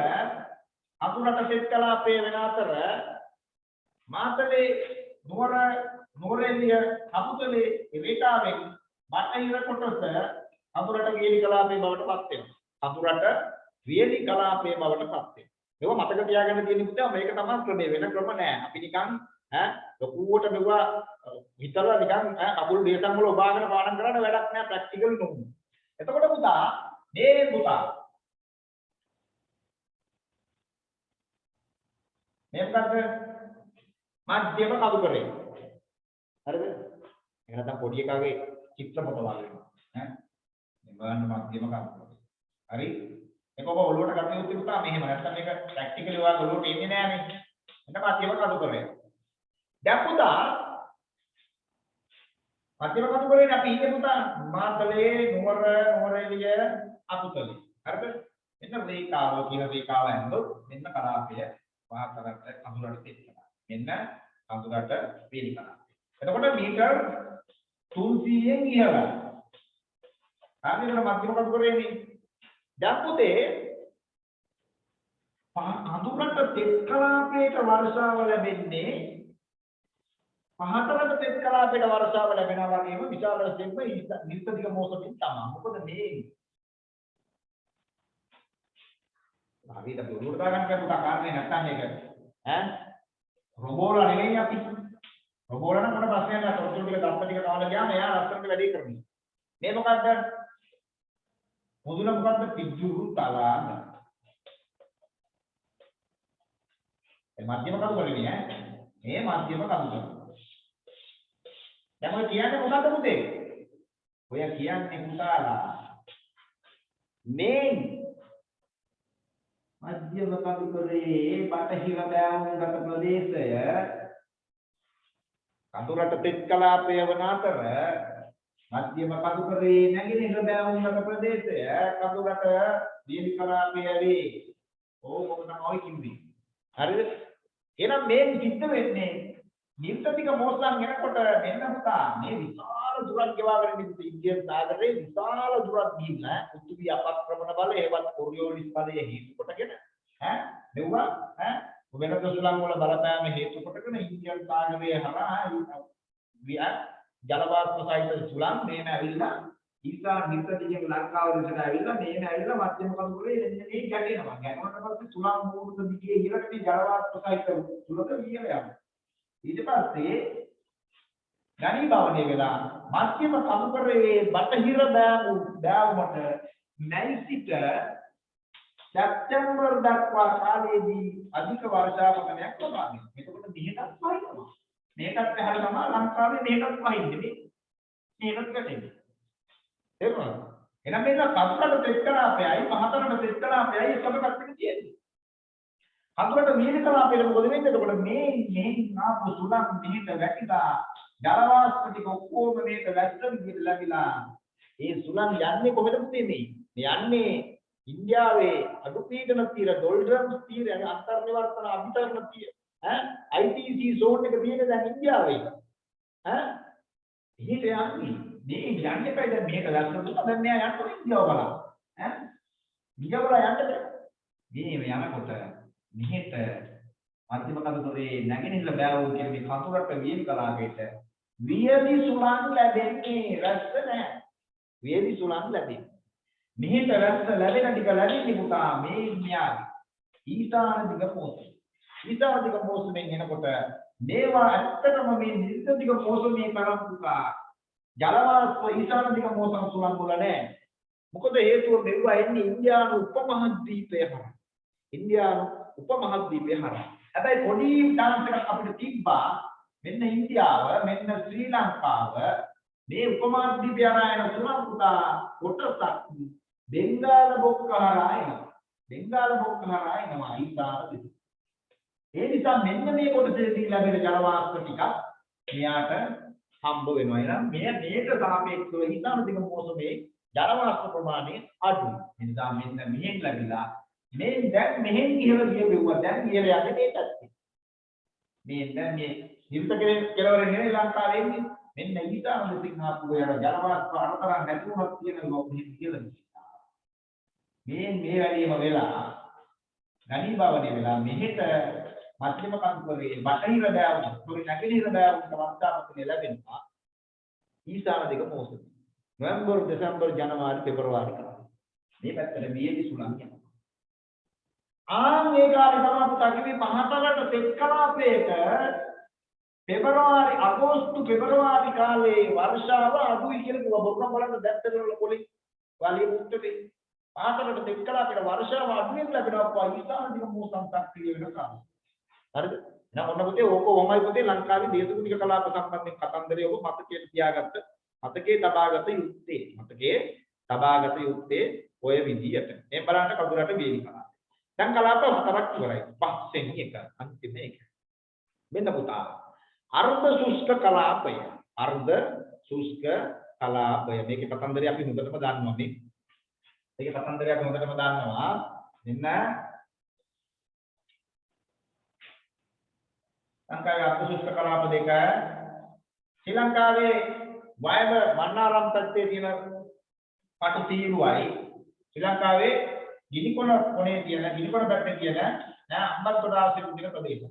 අතුරට සෙත් කලාපයේ වෙන අතර මාතලේ නුවරඑළිය අකුතලේ රේඛාවෙන් බටහිර කොටස අතුරට වියලි කලාපයේ බවට පත් වෙනවා. අතුරට වියලි කලාපයේ බවට පත් වෙනවා. ඒක මතක තියාගන්න තියෙන පුතා මේක තමයි ක්‍රමය වෙන ක්‍රම නෑ. අපි නිකන් ලොකුවට මෙවුවා හිතලා නිකන් අකුල් දේශම් වල ඔබාගෙන පාඩම් කරන්න වැඩක් නෑ ප්‍රැක්ටිකල් නුඹ. එතකොට පුතා මේ පුතා මේ මොකද්ද මධ්‍යම කඳුකරේ. හරිද? ඒක නැත්නම් පොඩි එකාගේ චිත්‍ර පොත වගේ වෙනවා. මේ බලන්න මධ්‍යම කඳුකරේ. හරි? ඒක ඔබ ඔළුවට ගන්න යුත්තේ පුතා මෙහෙම. නැත්නම් මේක ප්‍රැක්ටිකලි ඔයාලා ඔළුවට එන්නේ නෑනේ. එන්න මධ්‍යම කඳුකරේ. දැන් පුතා මධ්‍යම කඳුකරේ අපි ඉන්නේ පුතා මාතලේ නුවරඑළිය අකුතලේ. හරිද? එන්න රේඛාව කියන රේඛාව ඇන්දොත් මෙන්න කලාපය වාතරට කඳුරට තෙත්නවා. මෙන්න කඳුරට වේලි කලාපය. එතකොට මීටර් 300න් ඉහළයි. හරිද? මධ්‍යම කඳුකරේනේ. දැන් පුතේ කඳුරට තෙත් කලාපයට වර්ෂාව ලැබෙන්නේ පහතරට තෙත් කලාපයට වර්ෂාව ලැබෙනවා වගේම විශාල වශයෙන්ම නිර්තදික මොහොතකින් තමයි. මොකද මේ හරියට බොරුවට දාගන්න පුතා කාරණේ නැත්තම් මේක රොබෝලා නෙවෙයි අපි. රොබෝලා නම් මොන ප්‍රශ්නයක් නැහැ. තොරතුරු ටික දත්ත ටික කවලා ගියාම එයා ලස්සනට වැඩේ කරන්නේ. මේ මොකද්ද? මුදුන මොකද්ද? පිජුරු තලාන. ඒ මධ්‍යම කඳුකරේ නේ මේ මධ්‍යම කඳුකර. දැන් ඔය කියන්නේ මොකද්ද පුතේ? ඔය කියන්නේ පුතාලා මේ මධ්‍යම කඳුකරේ බටහිර බෑවුම්ගත ප්‍රදේශය කඳුරට තෙත් කලාපය වන අතර මධ්‍යම කඳුකරේ නැගෙනහිර බෑවුම්ගත ප්‍රදේශය කඳුරට වියලි කලාපය වේ. ඕක තමයි කිව්වේ. හරිද? එහෙනම් මේ සිද්ධ වෙන්නේ නිර්තතික මොහොතන් එනකොට මෙන්න පුතා මේ විශාල දුරක් ගෙවාගෙන ඉන්න ඉන්දියන් සාගරේ විශාල දුරක් ගිහිල්ලා පෘථිවි අපක්‍රමණ බලය ඒවත් කොරියෝලිස් බලය හේතු කොටගෙන මෙවුවා වෙන දොස්ලන් වල බලපෑම හේතු කොටගෙන ඉන්දියන් සාගරයේ හරහා ජල වාෂ්ප සහිත සුළං මේම ඇවිල්ලා ඊසා නිර්තතිකයෙන් ලංකාව දෙසට ඇවිල්ලා මේම ඇවිල්ලා මධ්‍යම කඳුකරේ එන්නේ මේ ගැටෙනවා. ගැටුණාට පස්සේ සුළං මූර්ත දිගේ ඉහළට ජල වාෂ්ප සහිත සුළඟ වියල යනවා. ඊට පස්සේ ඝනීභවනය වෙලා මධ්‍යම කඳුකරේ බටහිර බෑවුමට මැයි සිට සැප්තැම්බර් දක්වා කාලයේදී අධික වර්ෂාපතනයක් ලබා දෙනවා. එතකොට මෙහෙටත් වහිනවා. මේකත් ඇහැර තමයි ලංකාවේ මේකත් වහින්නේ. මේකත් ගැටෙන්නේ. තේරුණාද? එහෙනම් මේක කඳුරට තෙත් කලාපයයි පහතරට තෙත් කලාපයයි එකම පැත්තක තියෙන්නේ. කඳුරට වියලි කලාපයට මොකද වෙන්නේ? එතකොට මේ ආපු සුළං මෙහෙට වැටිලා ජල වාෂ්ප ටික ඔක්කොම මේක වැස්ස විදිහට ලැබිලා ඒ සුළං යන්නේ කොහෙද පුතේ මේ? යන්නේ ඉන්දියාවේ අඩුපීඩන තීර ඩොල්ඩ්‍රම්ස් තීර අන්තර්නිවර්තන අභිතරණ තීර ITC zone එක තියෙන දැන් ඉන්දියාවේ එහෙට යන්නේ මේ යන්නේ පැය දැන් මේක ලස්සන දුන්නා දැන් මෙයා යන්න ඉන්දියාව බලන්න ඉන්දියාව වල යන්න මේ යනකොට මෙහෙට මධ්‍යම කඳුකරේ නැගෙනහිර බෑවුම් කියන මේ කඳුරට වියලි කලාපයට වියලි සුළං ලැබෙන්නේ රැස්ස නැහැ. වියලි සුළං ලැබෙන්නේ. මෙහෙට රැස්ස ලැබෙන ටික ලැබෙන්නේ පුතා මේ න්‍යාය. ඊසාන දිග පොතේ. ඊසාන දිග මෝසමෙන් එනකොට මේවා ඇත්තටම මේ නිර්ත දිග මෝසමේ තරම් පුතා ජල වාෂ්ප ඊසාන දිග මෝසම සුළං වල නැහැ. මොකද හේතුව මෙවුවා එන්නේ ඉන්දියානු උපමහද්වීපය හරහා. ඉන්දියානු උපමහද්වීපය හරහා. හැබැයි පොඩි ඩාන්ස් එකක් අපිට තිබ්බා. මෙන්න ඉන්දියාව, මෙන්න ශ්‍රී ලංකාව මේ උපමහද්වීපය හරහා එන සුළං පුතා කොටසක් බෙන්ගාල බොක්ක හරහා එනවා. බෙන්ගාල බොක්ක හරහා එනවා ඊසාන දිග. ඒ නිසා මෙන්න මේ කොටසේදී ලැබෙන ජල වාෂ්ප ටික මෙයාට හම්බ වෙනවා. එහෙනම් මේට සාපේක්ෂව ඊසාන දිග මෝසමේ ජල වාෂ්ප ප්‍රමාණය අඩුයි. ඒ නිසා මෙන්න මෙහෙන් ලැබිලා මේ දැන් මෙහෙන් ඉහළ ගිය බෙව්වා. දැන් ඉහළ යන්නේ මේ පැත්තේ. මේ දැන් මේ නිර්ත කෙලවර නෙවෙයි ලංකාවේ ඉන්නේ. මෙන්න ඊසාන දිගින් ආපු වෙන ජල වාෂ්ප අරතරන් නැති වුණත් කියන ලෝක මෙහෙන් ඉහළ ගියා. මේ වැඩිම වෙලා ගණීභාවනේ වෙලා මෙහෙට මධ්‍යම කන්දරේ බටහිර බෑවුම් පොරි නැගෙනහිර බෑවුම් වර්ෂාවකනේ ලැබෙනවා ඊසාන දිග මෝසම නොවැම්බර් දෙසැම්බර් ජනවාරි පෙබරවාරි මේ පැත්තට වියලි සුළං යනවා මේ කාලේ තමයි පුතාගේ මහතලට තෙත් කලාපයක පෙබරවාරි අගෝස්තු පෙබරවාරි කාලේ වර්ෂාව අඩුයි කියලා කිව්වා බොරම් බලන්න දැත්තවල පොලි වාලිය මුත්තේ මහතලට තෙත් කලාපයක වර්ෂාව අඩුවෙන් ලැබෙනවා ඊසාන දිග මෝසම් සක්‍රිය වෙන කාලේ හරිද? එහෙනම් ඔන්න පුතේ ඕක ඔමයි පුතේ ලංකාවේ දේශගුණික කලාප සම්බන්ධයෙන් කතන්දරය ඔබ මතකයේ තියාගත්ත මතකයේ තබාගත යුත්තේ ඔය විදියට. මේ බලන්න කඳුරට වේවි කලාප. දැන් කලාප හතරක් ඉවරයි. පස්වෙනි එක අන්තිම එක. මෙන්න පුතා. අර්ධ ශුෂ්ක කලාපය. අර්ධ ශුෂ්ක කලාපය. මේකේ කතන්දරය අපි හොඳටම දන්නවා නේ. මේකේ කතන්දරය අපි හොඳටම දන්නවා. මෙන්න ලංකාවේ අර්ධ ශුෂ්ක කලාප දෙක ශ්‍රී ලංකාවේ වයඹ මන්නාරම් පැත්තේ තියෙන පටු තීරුවයි ශ්‍රී ලංකාවේ ගිනිකොන කොනේ තියෙන ගිනිකොන පැත්තේ තියෙන නෑ අම්බත්තොට ආශ්‍රිත තියෙන ප්‍රදේශ.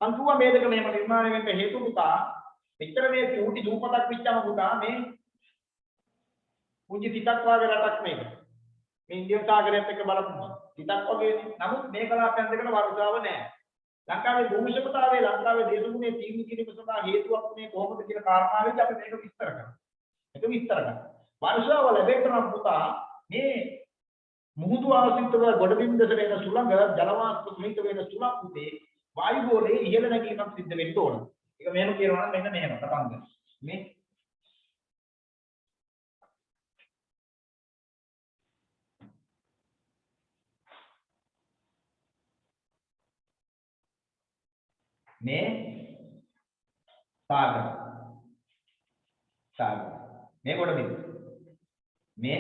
අන්තිම මේ දෙක මෙහෙම නිර්මාණය වෙන්න හේතු පුතා මෙච්චර මේ චූටි දූපතක් පිටචම පුතා මේ පුංචි තිතක් වගේ රටක් මේක. මේ ඉන්දියන් සාගරයත් එක්ක බලපුවා. තිතක් වගේ. නමුත් මේ කලාපයන් දෙකට වර්ෂාව නෑ. ලංකාවේ භූමිශකතාවේ ලංකාවේ දේශගුණයේ තීව්‍ර කිරීම සඳහා හේතුවක් මේ කොහොමද කියන කාරණාවෙත් අපි මේක විස්තර කරනවා. මේක විස්තර කරනවා. වර්ෂාව ලැබෙන්න පුතා මේ මුහුදු ආශ්‍රිතව ගොඩබිම් දෙසට එන සුළඟ ජල වාෂ්ප සහිත වෙන සුළං පුතේ වායු ගෝලයේ ඉහළ නැගීමක් සිද්ධ වෙන්න ඕන. ඒක මෙහෙම කියනවා නම් මෙන්න මෙහෙම තපංග. මේ සාගර මේ ගොඩබිම් මේ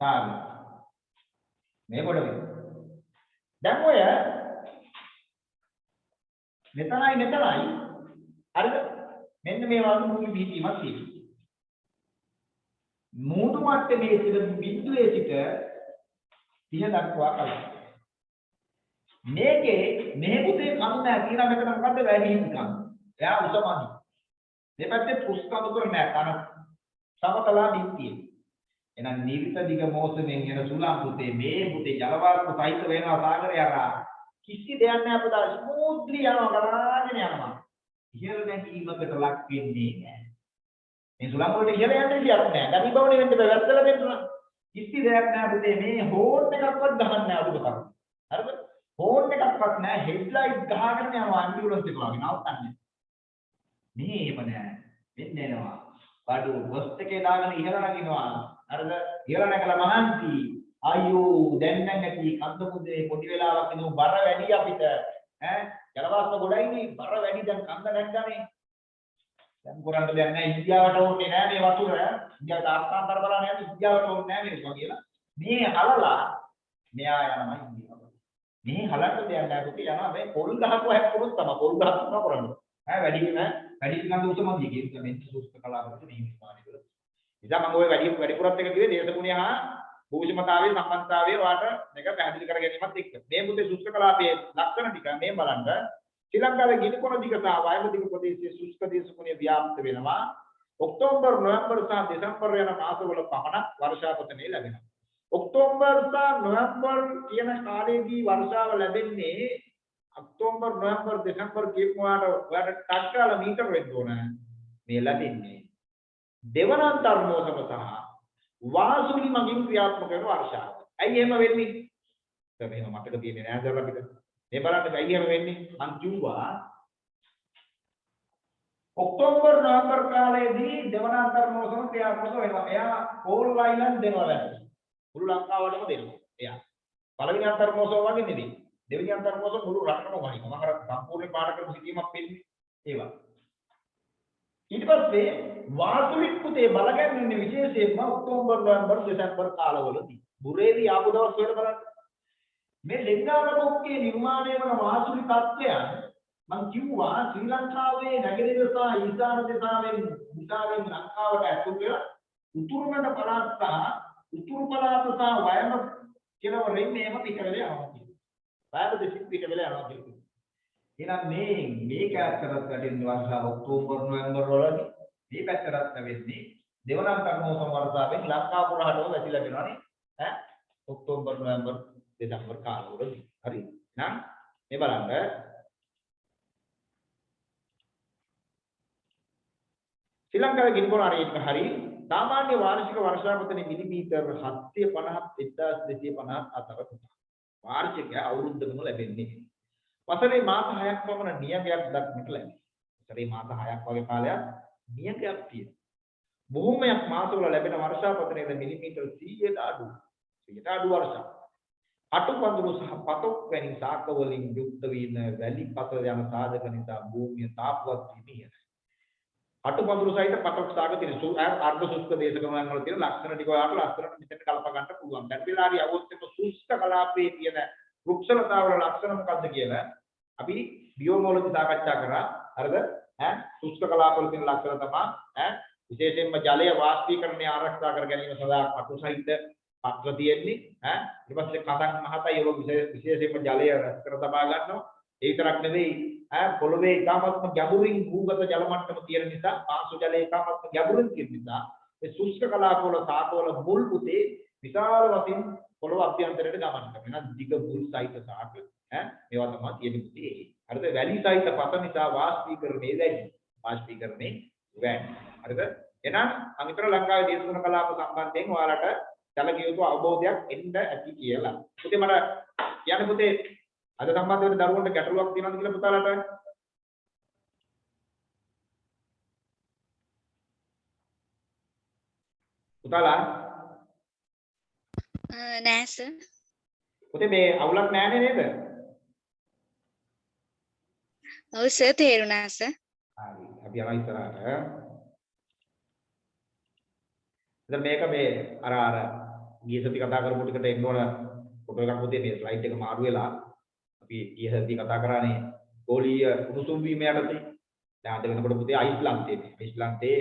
සාගර මේ ගොඩබිම් දැන් ඔය මෙතනයි හරිද මෙන්න මේ වගේ මුළු බීජීමක් තියෙනවා මූඩු මට්ටමේ සිට බිඳුවේ සිට 30 දක්වා කලක්. මේකේ මේ පුතේ කඳු නැහැ කියලා මෙතන මොකද්ද වැඩි හිමිකම්. එයා උසමදි. මේ පැත්තේ පුස්කඳු කර නැහැ කන සමතලා බිත්තිය. එහෙනම් නිවිත දිග මෝසමෙන් එන සුළං පුතේ මේ පුතේ ජල වාෂ්ප සහිත වෙනවා සාගරය හරහා. කිසි දෙයක් නැහැ පුතා ස්මූත්ලි යනවා ගලාගෙන යනවා. ඉහළ නැගීමකට ලක් වෙන්නේ නැහැ. මේ සුළං වලට ඉහළ යන්න විදියක් නැහැ. ගමි බවනේ වෙන්න බෑ වැස්සලා දෙන්න. කිසි දෙයක් නැහැ පුතේ මේ හෝන් එකක්වත් ගහන්න නැහැ අදුක කරා. හරිද? හෝන් එකක්වත් නැහැ හෙඩ්ලයිට් ගහගෙන යනවා ඇම්බියුලන්ස් එක වගේ නවත්තන්නේ. මේ එහෙම නැහැ. වෙන්න එනවා. බඩු බස් එකේ දාගෙන ඉහළ නගිනවා. හරිද? ඉහළ නැගලා මහන්සි. අයියෝ දැන් නැති කන්ද පුතේ පොඩි වෙලාවක් ඉඳන් බර වැඩි අපිට. ඈ ජලවාෂ්ප ගොඩයිනේ බර වැඩි දැන් කන්ද නැග්ගනේ. දැන් කරන්න දෙයක් නැහැ ඉන්දියාවට ඕනේ නැහැ මේ වතුර ඉන්දියාවට ආස්ථාන්තර බලන්න යන්නේ ඉන්දියාවට ඕනේ නැහැ මේක කියලා මේ හලලා මෙයා යනවා ඉන්දියාවට මේ හලන්න දෙයක් නැහැ පුතේ යනවා මේ පොල් ගහකුව හැප්පුණොත් තමයි පොල් ගහක් තමයි කරන්නේ ඈ වැඩි කිනම් උසමදී කියන මෙන්න සුස්ත කලාවකට මේ විස්මානි වල ඉතින් මම ඔය වැඩිපුරත් එක කිව්වේ දේශගුණය හා භූෂමතාවයේ සම්බන්ධතාවයේ වාට මේක පැහැදිලි කර ගැනීමත් එක්ක මේ පුතේ සුස්ත කලාපයේ ලක්ෂණ ටික මේ බලන්න ශ්‍රී ලංකාවේ ගිනිකොන දිග සහ වයඹ දිග ප්‍රදේශයේ සුෂ්ක දේශගුණය ව්‍යාප්ත වෙනවා ඔක්තෝබර් නොවැම්බර් සහ දෙසැම්බර් යන මාසවල පමණක් වර්ෂාපතනය ලැබෙනවා. ඔක්තෝබර් සහ නොවැම්බර් කියන කාලයේදී වර්ෂාව ලැබෙන්නේ ඔක්තෝබර් නොවැම්බර් දෙසැම්බර් කියපුවාට ඔයාලට ටක්කාල මීටර වෙන්න ඕන මේ ලැබෙන්නේ දෙවනන්තර මෝසම සහ වාසුලි මගින් ක්‍රියාත්මක වෙන වර්ෂාව. ඇයි එහෙම වෙන්නේ? දැන් මේක මතක තියෙන්නේ නෑ දරලා අපිට. මේ බලන්න ඇයි එහෙම වෙන්නේ? මං කිව්වා ඔක්තෝබර් නොවැම්බර් කාලයේදී දෙවනන්තර මෝසම ක්‍රියාත්මක වෙනවා. එයා කෝල් අයිලන්ඩ් දෙනවා වැඩි. මුළු ලංකාවටම දෙනවා. එයා. පළවෙනි අන්තර් මෝසම වගේ නෙවෙයි. දෙවෙනි අන්තර් මෝසම මුළු රටම වහිනවා. මම අර සම්පූර්ණ පාඩ කරපු සිටීමක් වෙන්නේ ඒවා. ඊට පස්සේ වාසුලික් පුතේ බලගන්නේ විශේෂයෙන්ම ඔක්තෝබර් නොවැම්බර් දෙසැම්බර් කාලවලදී. බුරේදී ආපු දවස් වල බලන්න. මේ ලෙන්ගානමොක්කේ නිර්මාණය වන වාසුලි තත්ත්වයන් මම කිව්වා ශ්‍රී ලංකාවේ නැගෙනහිර සහ ඊශාන දිශාවෙන් ලංකාවට ඇතුළු වෙලා උතුරුමඩ පළාත් සහ උතුරු පළාත සහ වයඹ කෙළවරින් මේව පිට වෙලා යනවා කියනවා. වයඹ දෙසින් පිට වෙලා යනවා කියනවා. එහෙනම් මේක ඇත්තටත් වැටෙන්නේ වර්ෂාව ඔක්තෝබර් නොවැම්බර් වලදී. මේ පැත්තට වෙන්නේ දෙවනන්තර මෝසම වර්ෂාවෙන් ලංකා පුරාටම වැසිලා වෙනවානේ. ඈ ඔක්තෝබර් නොවැම්බර් දෙසැම්බර් කාලවලදී. හරි. එහෙනම් මේ බලන්න ශ්‍රී ලංකාවේ ගිනිකොන අරේක හරි සාමාන්‍ය වාර්ෂික වර්ෂාපතන මිලිමීටර් 750 1250 අතර වාර්ෂික අවුරුද්දකම ලැබෙන්නේ. වසරේ මාස 6ක් පමණ නියමයක් දක්නට ලැබේ. වසරේ මාස 6ක් වගේ කාලයක් නියමයක් තියෙනවා. බොහෝමයක් මාසවල ලැබෙන වර්ෂාපතනයේ මිලිමීටර් 100ට අඩු. 100ට අඩු වර්ෂා. අටුපඳුරු සහ පතොක් වැනි ශාක වලින් යුක්ත වීම වැලි පත යන සාධක නිසා භූමිය තාපවත් වීම ඉහළයි. අටුපඳුරු සහිත පතොක් ශාක තියෙන අර්ධ ශුෂ්ක දේශගමනන් වල තියෙන ලක්ෂණ ටික ඔයාලට ලස්සනට මෙතන කල්ප ගන්න පුළුවන්. දැන් වෙලාවේදී අවොත්තේම ශුෂ්ක කලාපයේ තියෙන වෘක්ෂලතාවල ලක්ෂණ මොකක්ද කියලා අපි බියෝමොලොජි සාකච්ඡා කරා. හරිද? ශුෂ්ක කලාපවල තියෙන ලක්ෂණ තමයි විශේෂයෙන්ම ජලය වාෂ්පීකරණය ආරක්ෂා කර ගැනීම සඳහා කටු සහිත පත්‍ර තියෙන්නේ. ඊට පස්සේ කඳක් මහතයි ඒක විශේෂයෙන්ම ජලය රැස් කර තබා ගන්නවා. ඒ විතරක් නෙවෙයි පොළොවේ ඉතාමත්ම ගැඹුරින් භූගත ජල මට්ටම තියෙන නිසා පාංශු ජලය ඉතාමත්ම ගැඹුරින් තියෙන නිසා මේ ශුෂ්ක කලාපවල සාකවල මුල් පුතේ විශාල වශයෙන් පොළොව අභ්‍යන්තරයට ගමන් කරනවා. දිග මුල් සහිත සාක මේවා තමයි තියෙන්නේ පුතේ. හරිද? වැලි සහිත පත නිසා වාෂ්පීකරණය වැඩි. වාෂ්පීකරණය වැඩි. හරිද? එහෙනම් අමිතර ලංකාවේ දේශගුණ කලාප සම්බන්ධයෙන් ඔයාලට සැලකිය යුතු අවබෝධයක් එන්න ඇති කියලා. පුතේ මට කියන්න පුතේ අද සම්බන්ධ වෙන දරුවන්ට ගැටලුවක් තියෙනවද කියලා පුතාලට? පුතාලා නෑ සර්. පුතේ මේ අවුලක් නෑනේ නේද? ඔව් සර් තේරුණා සර්. හරි. අපි යනවා ඉස්සරහට. දැන් මේක මේ අර ගිය සති කතා කරපු ටිකට එන්න ඕන ෆොටෝ එකක් පුතේ මේ ස්ලයිඩ් එක මාරු වෙලා අපි ගිය සති කතා කරානේ ගෝලීය උණුසුම් වීම යටතේ. දැන් අද වෙනකොට පුතේ අයිස්ලන්තයේ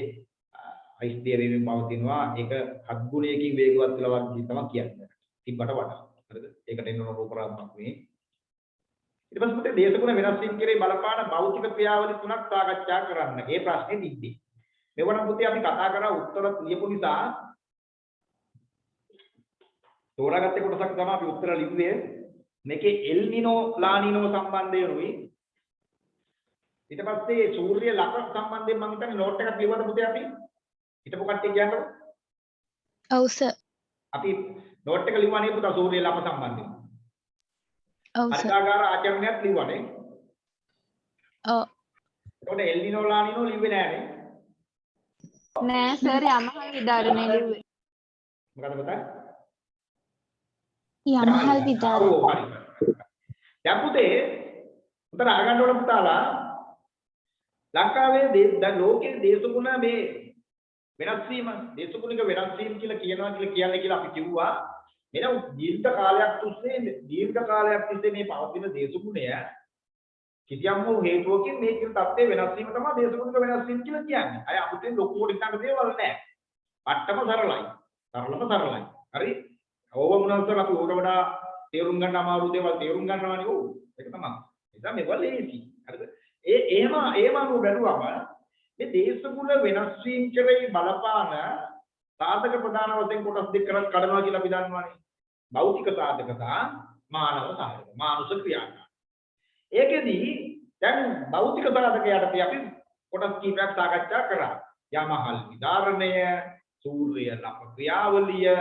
අයිස් දියවීමෙන් පවතිනවා. ඒක 7 ගුණයකින් වේගවත් වෙලා වගේ තමයි කියන්නේ. තිබ්බට වඩා. හරිද? ඒකට එන්න ඕන රූපරාමයක් මේ. ඊට පස්සේ පුතේ දේශගුණ වෙනස් වීම කෙරේ බලපාන භෞතික ක්‍රියාවලි තුනක් සාකච්ඡා කරන්න. ඒ ප්‍රශ්නේ තිබ්බේ. මෙවනම් පුතේ අපි කතා කරා උත්තර ලියපු නිසා තෝරාගත්තේ කොටසක් තමයි අපි උත්තර ලිව්වේ. මේකේ එල් නිනෝ ලා නිනෝ සම්බන්ධයනුයි ඊට පස්සේ සූර්ය ලක්ෂණ සම්බන්ධයෙන් මම හිතන්නේ නෝට් එකක් ලියවද පුතේ අපි හිටපු කට්ටිය කියන්නකො. ඔව් සර්. අපි නෝට් එක ලිව්වා නේ පුතා සූර්ය ලක්ෂණ සම්බන්ධයෙන්. ඔව් සර්. අනිකාගාර ආචරණයක් ලිව්වා නේ. ඔව්. එතකොට එල් නිනෝ ලා නිනෝ ලිව්වේ නෑනේ. නෑ සර් යමහා විදාරණය ලිව්වේ. මොකද පුතා? යමහල් විදාරණය. ඔව් හරි. දැන් පුතේ උතර අරගන්න ඕන පුතාලා ලංකාවේ දැන් ලෝකයේ දේශගුණ මේ වෙනස් වීම දේශගුණික වෙනස් වීම කියලා කියන්නේ අපි කිව්වා එන දීර්ඝ කාලයක් තිස්සේ මේ පවතින දේශගුණය කිසියම් වූ හේතුවකින් මේ කියන තත්ත්වයේ වෙනස් වීම තමයි දේශගුණික වෙනස් වීම කියලා කියන්නේ. අය අපිට ලොකුවට හිතන්න දේවල් නැහැ. පට්ටම සරලයි. සරලයි. හරි? ඕව මොනවාද අපි උඩ වඩා තේරුම් ගන්න අමාරු දේවල් තේරුම් ගන්නවානේ ඕක. ඒක තමයි. නිසා මේවල් ලේසි. හරිද? එහෙම අනුව බැලුවම මේ දේශගුණ වෙනස් වීම කෙරෙහි බලපාන සාධක ප්‍රධාන වශයෙන් කොටස් දෙකකට කඩනවා කියලා අපි දන්නවානේ. භෞතික සාධක සහ මානව සාධක. මානුෂ ක්‍රියාකාරී. ඒකෙදි දැන් භෞතික සාධකයට අපි කොටස් කීපයක් සාකච්ඡා කරා. යමහල් විදාරණය, සූර්ය ලප ක්‍රියාවලිය,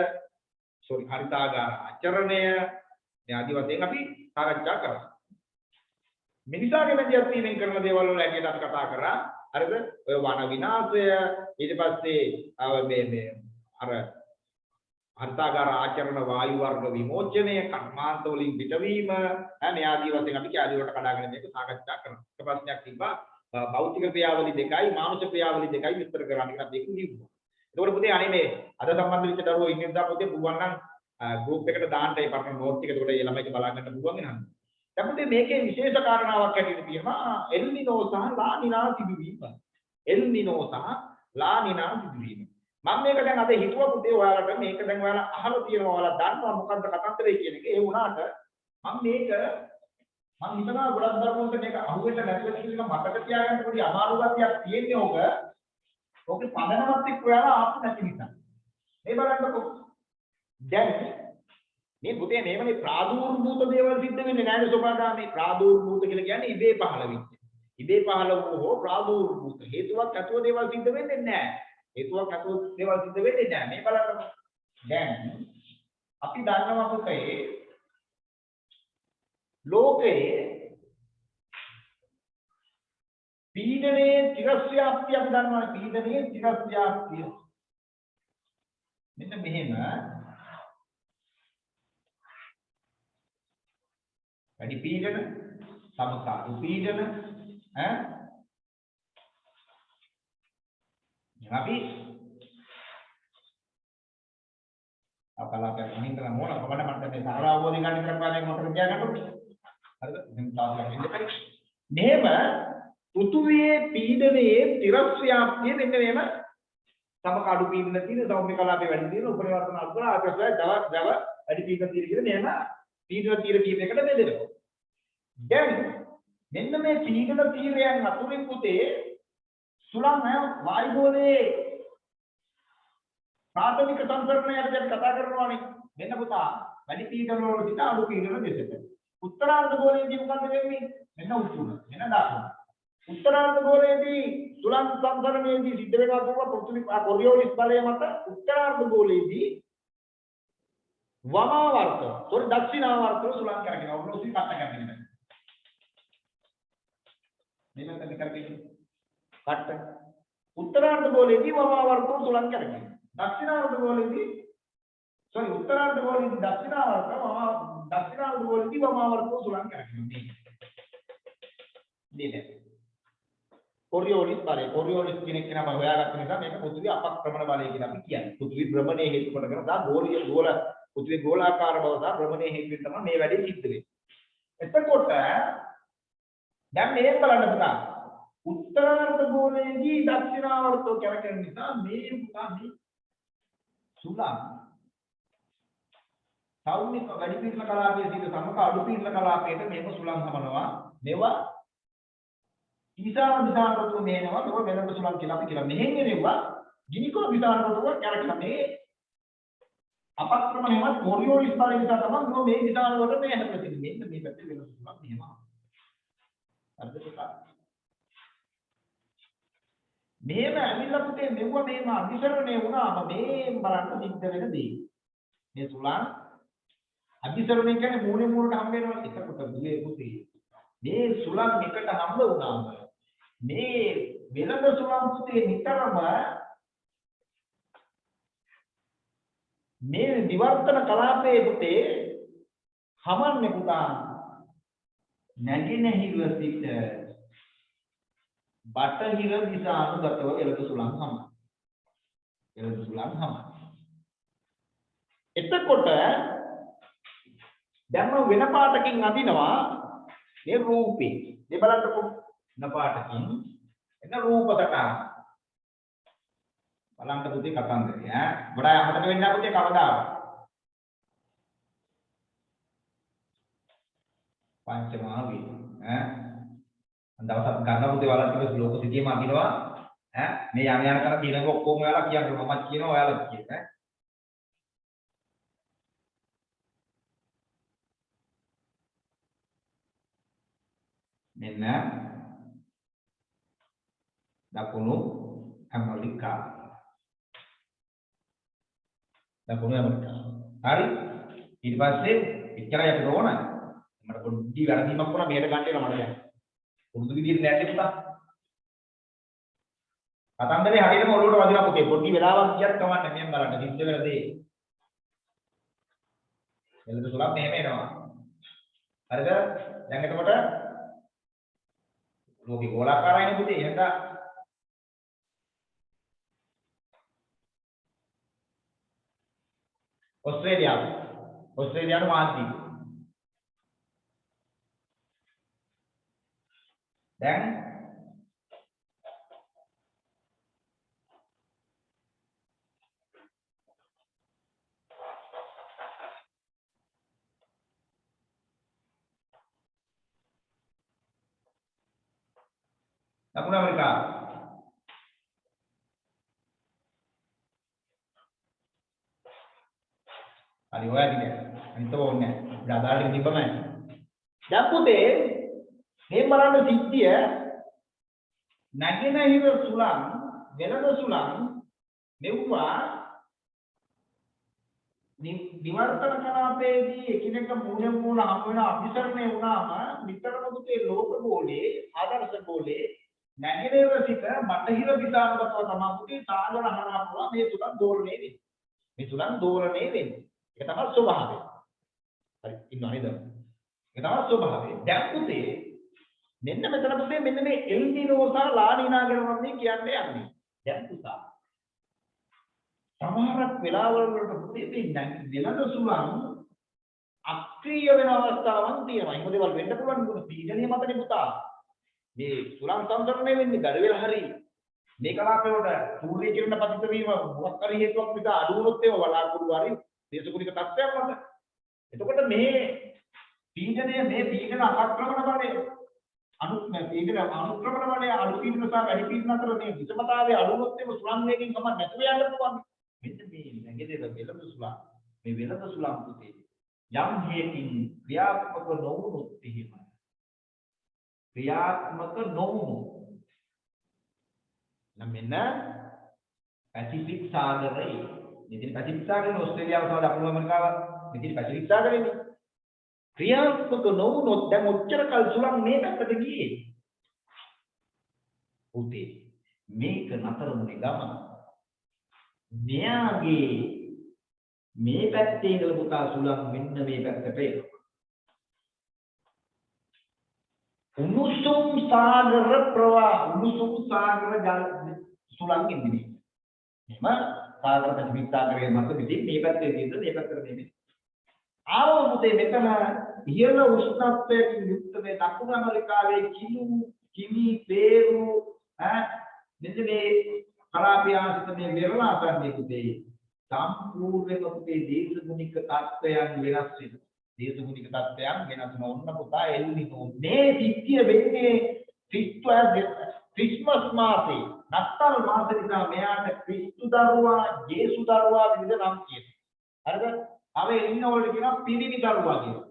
හරිතාගාර ආචරණය මේ ආදි වශයෙන් අපි සාකච්ඡා කරා. මිනිසාගේ මැදිහත් වීමෙන් කරන දේවල් වල ඇටියට අපි කතා කරා. හරිද? ඔය වන විනාශය, ඊට පස්සේ මේ අර හරිතාගාර ආචරණ වායු වර්ග විමෝචනය, කර්මාන්ත වලින් පිටවීම, මේ ආදි වශයෙන් අපි කැලේ වලට කඩාගෙන මේක සාකච්ඡා කරනවා. එක ප්‍රශ්නයක් තිබ්බා භෞතික ක්‍රියාවලි දෙකයි මානසික ක්‍රියාවලි දෙකයි විස්තර කරන්න කියලා දෙක ලියුවා. ඒකෝට පුතේ අනේ මේ අද සම්බන්ධ වෙච්ච දරුවෝ ඉන්නේ දා පුතේ පුළුවන් නම් ගෲප් එකට දාන්න ඒ පරණ නෝට් එක. ඒකට ඒ ළමයිට බලා ගන්න පුළුවන් වෙනවා. දැන් පුතේ මේකේ විශේෂ කාරණාවක් ඇටියට තියෙනවා එල් නිනෝ සහ ලා නිනා සිදුවීම. එල් නිනෝ සහ ලා නිනා සිදුවීම. මම මේක දැන් අද හිතුවා පුතේ ඔයාලට මේක දැන් ඔයාලා අහලා තියෙනවා ඔයාලා දන්නවා මොකද්ද කතන්දරය කියන එක. ඒ වුණාට මම හිතනවා ගොඩක් දරුවන්ට මේක අහුවෙන්න නැතුව කියලා මතක තියාගන්න පොඩි අමාරු ගතියක් තියෙන්නේ ඕක. ඕකේ පදනමත් එක්ක ඔයාලා ආපු නැති නිසා. මේ බලන්නකො. දැන් මේ පුතේ මේවනේ ප්‍රාදූර්භූත දේවල් සිද්ධ වෙන්නේ නැහැ සෝපාදාමේ. ප්‍රාදූර්භූත කියලා කියන්නේ ඉබේ පහළ වෙච්ච. ඉබේ පහළ වූ හෝ ප්‍රාදූර්භූත හේතුවක් නැතුව දේවල් සිද්ධ වෙන්නේ නැහැ. හේතුවක් නැතුව දේවල් සිද්ධ වෙන්නේ නැහැ. මේ බලන්නකො. දැන් අපි දන්නවා පුතේ ලෝකයේ පීඩනයේ තිරස්‍යාප්තිය අපි දන්නවා. පීඩනයේ තිරස්‍යාප්තිය මෙන්න මෙහෙම වැඩි පීඩන සමකාලීන පීඩන අපි අපලකට හින්දා මොන කොබඩ මට මේ සරල අවබෝධය ගන්න කරපානේ මොකටද තියාගන්නකො. හරිද? දැන් තාක්ෂණික ඉන්න පරීක්ෂ. මෙහෙම පෘථුවියේ පීඩනයේ තිරස්‍යාප්තිය මෙන්න මෙහෙම සමකාලීන පීඩන තියෙන සෞම්‍ය කලාපේ වැඩි තියෙන උපරිවර්තන අල්පන ආකාශය දව වැඩි පීඩන තියෙන කියන මෙහෙම පීඩන තීර කීපයකට බෙදෙනවා. දැන් මෙන්න මේ පීඩන තීරයන් අතුරින් පුතේ සුළං වායු ගෝලයේ ප්‍රාථමික සංසරණයට දැන් කතා කරනවානේ. මෙන්න පුතා වැඩි පීඩන වල සිට අඩු පීඩන දෙසට. උත්තරාර්ධ ගෝලයේදී මොකද වෙන්නේ? මෙන්න උතුර. මෙන්න දකුණ. උත්තරාර්ධ ගෝලයේදී සුළං සංසරණයේදී සිද්ධ වෙනවා කියුවා පෘථිවි කොරියෝලිස් බලය මත උත්තරාර්ධ ගෝලයේදී වමාවර්ත දක්ෂිනාවර්ත සුළං කරගෙනවා. ඔබලෝසි කතා කරගෙන. මෙන්න කතා කරගෙන. කට. උත්තරාර්ධ ගෝලයේදී වමාවර්ත සුළං කරගෙනවා. දක්ෂිනාර්ධ ගෝලයේදී උත්තරාර්ධ ගෝලයේදී දක්ෂිනාර්ධ ගෝලයේදී වමාවර්ත සුළං කරගෙනවා. මේ කොරියෝලිස් බලය කොරියෝලිස් කියන එක නම හොයාගත්ත නිසා මේක පෘථිවි අපක්‍රමණ බලය කියලා අපි කියන්නේ. පෘථිවි භ්‍රමණයේ හේතු කොටගෙන දා ගෝල පෘථිවි ගෝලාකාර බව සහ භ්‍රමණයේ හේතුවෙන් තමයි මේ වැඩේ සිද්ධ වෙන්නේ. එතකොට දැන් මේක බලන්න පුතා. උත්තරාර්ධ ගෝලයේදී දක්ෂිනාවර්තව කැරකෙන නිසා මේ පුතා මේ සුළං සෞම්‍ය වැඩි පීඩන කලාපයේ සිට සමක අඩු පීඩන කලාපයට මේක සුළං හමනවා. මේවා ඊසාන දිශානකතුව මේනවා. ඒක වෙනම සුළං කියලා අපි කියලා. මෙහෙන් එනවා ගිනිකෝ දිශානකතුව කැරකෙන මේ අපක්‍රමණයවත් කොරියෝලිස් බලය නිසා තමයි මේ දිශාන වලට මේ හැදෙලා තියෙන්නේ. මෙන්න මේ පැත්තේ වෙන සුළං මෙහෙම. අර්ථකථන මේම ඇවිල්ලා පුතේ මෙවුව මේම අධිසරණය වුණාම මේ බලන්න සිද්ධ වෙන දේ. මේ සුළං අධිසරණය කියන්නේ මූණේ මූණට හම්බ වෙනවා. එතකොට දුවේ පුතේ මේ සුළං එකට හම්බ වුණාම මේ වෙළඳ සුළං පුතේ නිතරම මේ විවර්තන කලාපයේ පුතේ හමන්නේ පුතා නැගෙනහිර සිට බටහිර දිශානුගතව වෙළඳ සුළං හමන. වෙළඳ සුළං හමන. එතකොට දැන් වෙන පාටකින් අදිනවා මේ රූපේ. මේ බලන්නකො වෙන පාටකින් එන රූපකට. බලන්න පුතේ කතන්දරය ඈ. ගොඩාක් අමතක වෙන්න පුතේ කවදාවත්. පංචමහා වේද ඈ. දවසක් ගන්න පුතේ වලට ලෝක සිටියම අදිනවා මේ යන තර තියෙන ඔක්කොම ඔයාලා කියන්න මමත් කියනවා ඔයාලත් කියන මෙන්න දකුණු ඇමරිකා හරි ඊට පස්සේ එච්චරයි අපිට ඕන මට පොඩි වැරදීමක් වුණා මෙහෙට ගන්න එනවා මට දැන් පුරුදු විදිහට නැටේ පුතා කතන්දරේ හරියටම ඔළුවට වදිනවා පුතේ පොඩි වෙලාවක් ගියත් කවන්න මෙහෙම බලන්න සිද්ධ වෙන දේ එළද සුලක් මෙහෙම එනවා හරිද දැන් එතකොට ලෝකේ ගෝලාකාරයිනේ පුතේ එහෙනම් ඔස්ට්‍රේලියානු මාධ්‍යය දැන් දකුණු ඇමරිකාව හරි ඔයාලගේ අනිත් ඕනේ අපිට අදාළ ටික තිබ්බම දැන් පුතේ මේ බලන්න සිද්ධිය නැගෙනහිර සුළං වෙනද සුළං මෙව්වා නිවර්තන කලාපයේදී එකිනෙක මූණ මූණ හමු වෙන අභිසරණය වුණාම විතරම පුතේ ලෝක ගෝලයේ ආදර්ශ ගෝලයේ නැගෙනහිර සිට බටහිර දිශාවකට තමයි පුතේ සාගර හරහා මේ සුළං දෝලණය වෙන්නේ මේ සුළං දෝලණය වෙන්නේ ඒක තමයි ස්වභාවය. හරි ඉන්නව නේද? ඒක තමයි ස්වභාවය. දැන් පුතේ මෙන්න මෙතන පුතේ මෙන්න මේ එල් නිනෝ සහ ලා නිනා ගැන මම මේ කියන්නේ යන්නේ. දැන් පුතා සමහරක් වෙලාවල වලට පුතේ මේ වෙනද සුළං අක්‍රීය වෙන අවස්ථාවන් තියෙනවා. එහෙම දේවල් වෙන්න පුළුවන් මොකද පීඩනීය මතනේ පුතා. මේ සුළං සංසරණය වෙන්නේ ගඩ වෙලා හරි මේ කලාපවලට සූර්ය කිරණ පතිත වීම මොකක් හරි හේතුවක් නිසා අඩු වුණොත් ඒව බලාපොරොත්තු හරි දේශගුණික තත්ත්වයක් වුණා. එතකොට මේ පීඩන අනුක්‍රමණ බලය අනුක්‍රමණ බලය අඩු පීඩන සහ වැඩි පීඩන අතර මේ විෂමතාවය අඩු වුණොත් ඒක සුළං වේගයෙන් කමක් නැතුව යන්න පුළුවන්. මෙන්න මේ නැගෙදෙන වෙළඳ සුළං මේ වෙළඳ සුළං පුතේ යම් හේකින් ක්‍රියාත්මක නොවුනොත් එහෙම ක්‍රියාත්මක නොවුනොත් නම් මෙන්න පැසිෆික් සාගරයේ මෙතන පැසිෆික් සාගරේ ඕස්ට්‍රේලියාව සහ දකුණු ඇමරිකාව මෙතන පැසිෆික් සාගරේනේ ක්‍රියාත්මක නොවුනොත් දැන් ඔච්චර කල් සුළං මේ පැත්තට ගියේ උතේ මේක නතරුනේ ගමන මෙයාගේ මේ පැත්තේ ඉඳලා පුතා සුළං මෙන්න මේ පැත්තට එනවා උණුසුම් සාගර ප්‍රවාහ උණුසුම් සාගර ජල සුළං ඉන්නේ එහෙම සාගර පැසිෆික් සාගරයේ මත පිටින් මේ පැත්තේ තියෙන මේ පැත්තට නෙමෙයි ආවොත් මෙතන ඉහළ උෂ්ණත්වයකින් යුක්ත මේ දකුණු ඇමරිකාවේ කිලි පේරු මෙන්න මේ කලාපියාසිත මේ වෙරළාසන්නේ පුතේ සම්පූර්ණයෙන්ම පුතේ දේශගුණික තත්ත්වයන් වෙනස් වෙනවා දේශගුණික තත්ත්වයන් වෙනස් වෙන ඔන්න පුතා එල්නිනෝ මේ සිද්ධිය වෙන්නේ ක්‍රිස්මස් මාසේ නත්තල් මාසේ නිසා මෙයාට ක්‍රිස්තු දරුවා ජේසු දරුවා විවිධ නම් කියනවා හරිද අව එන්න වලට කියනවා පිරිමි දරුවා කියලා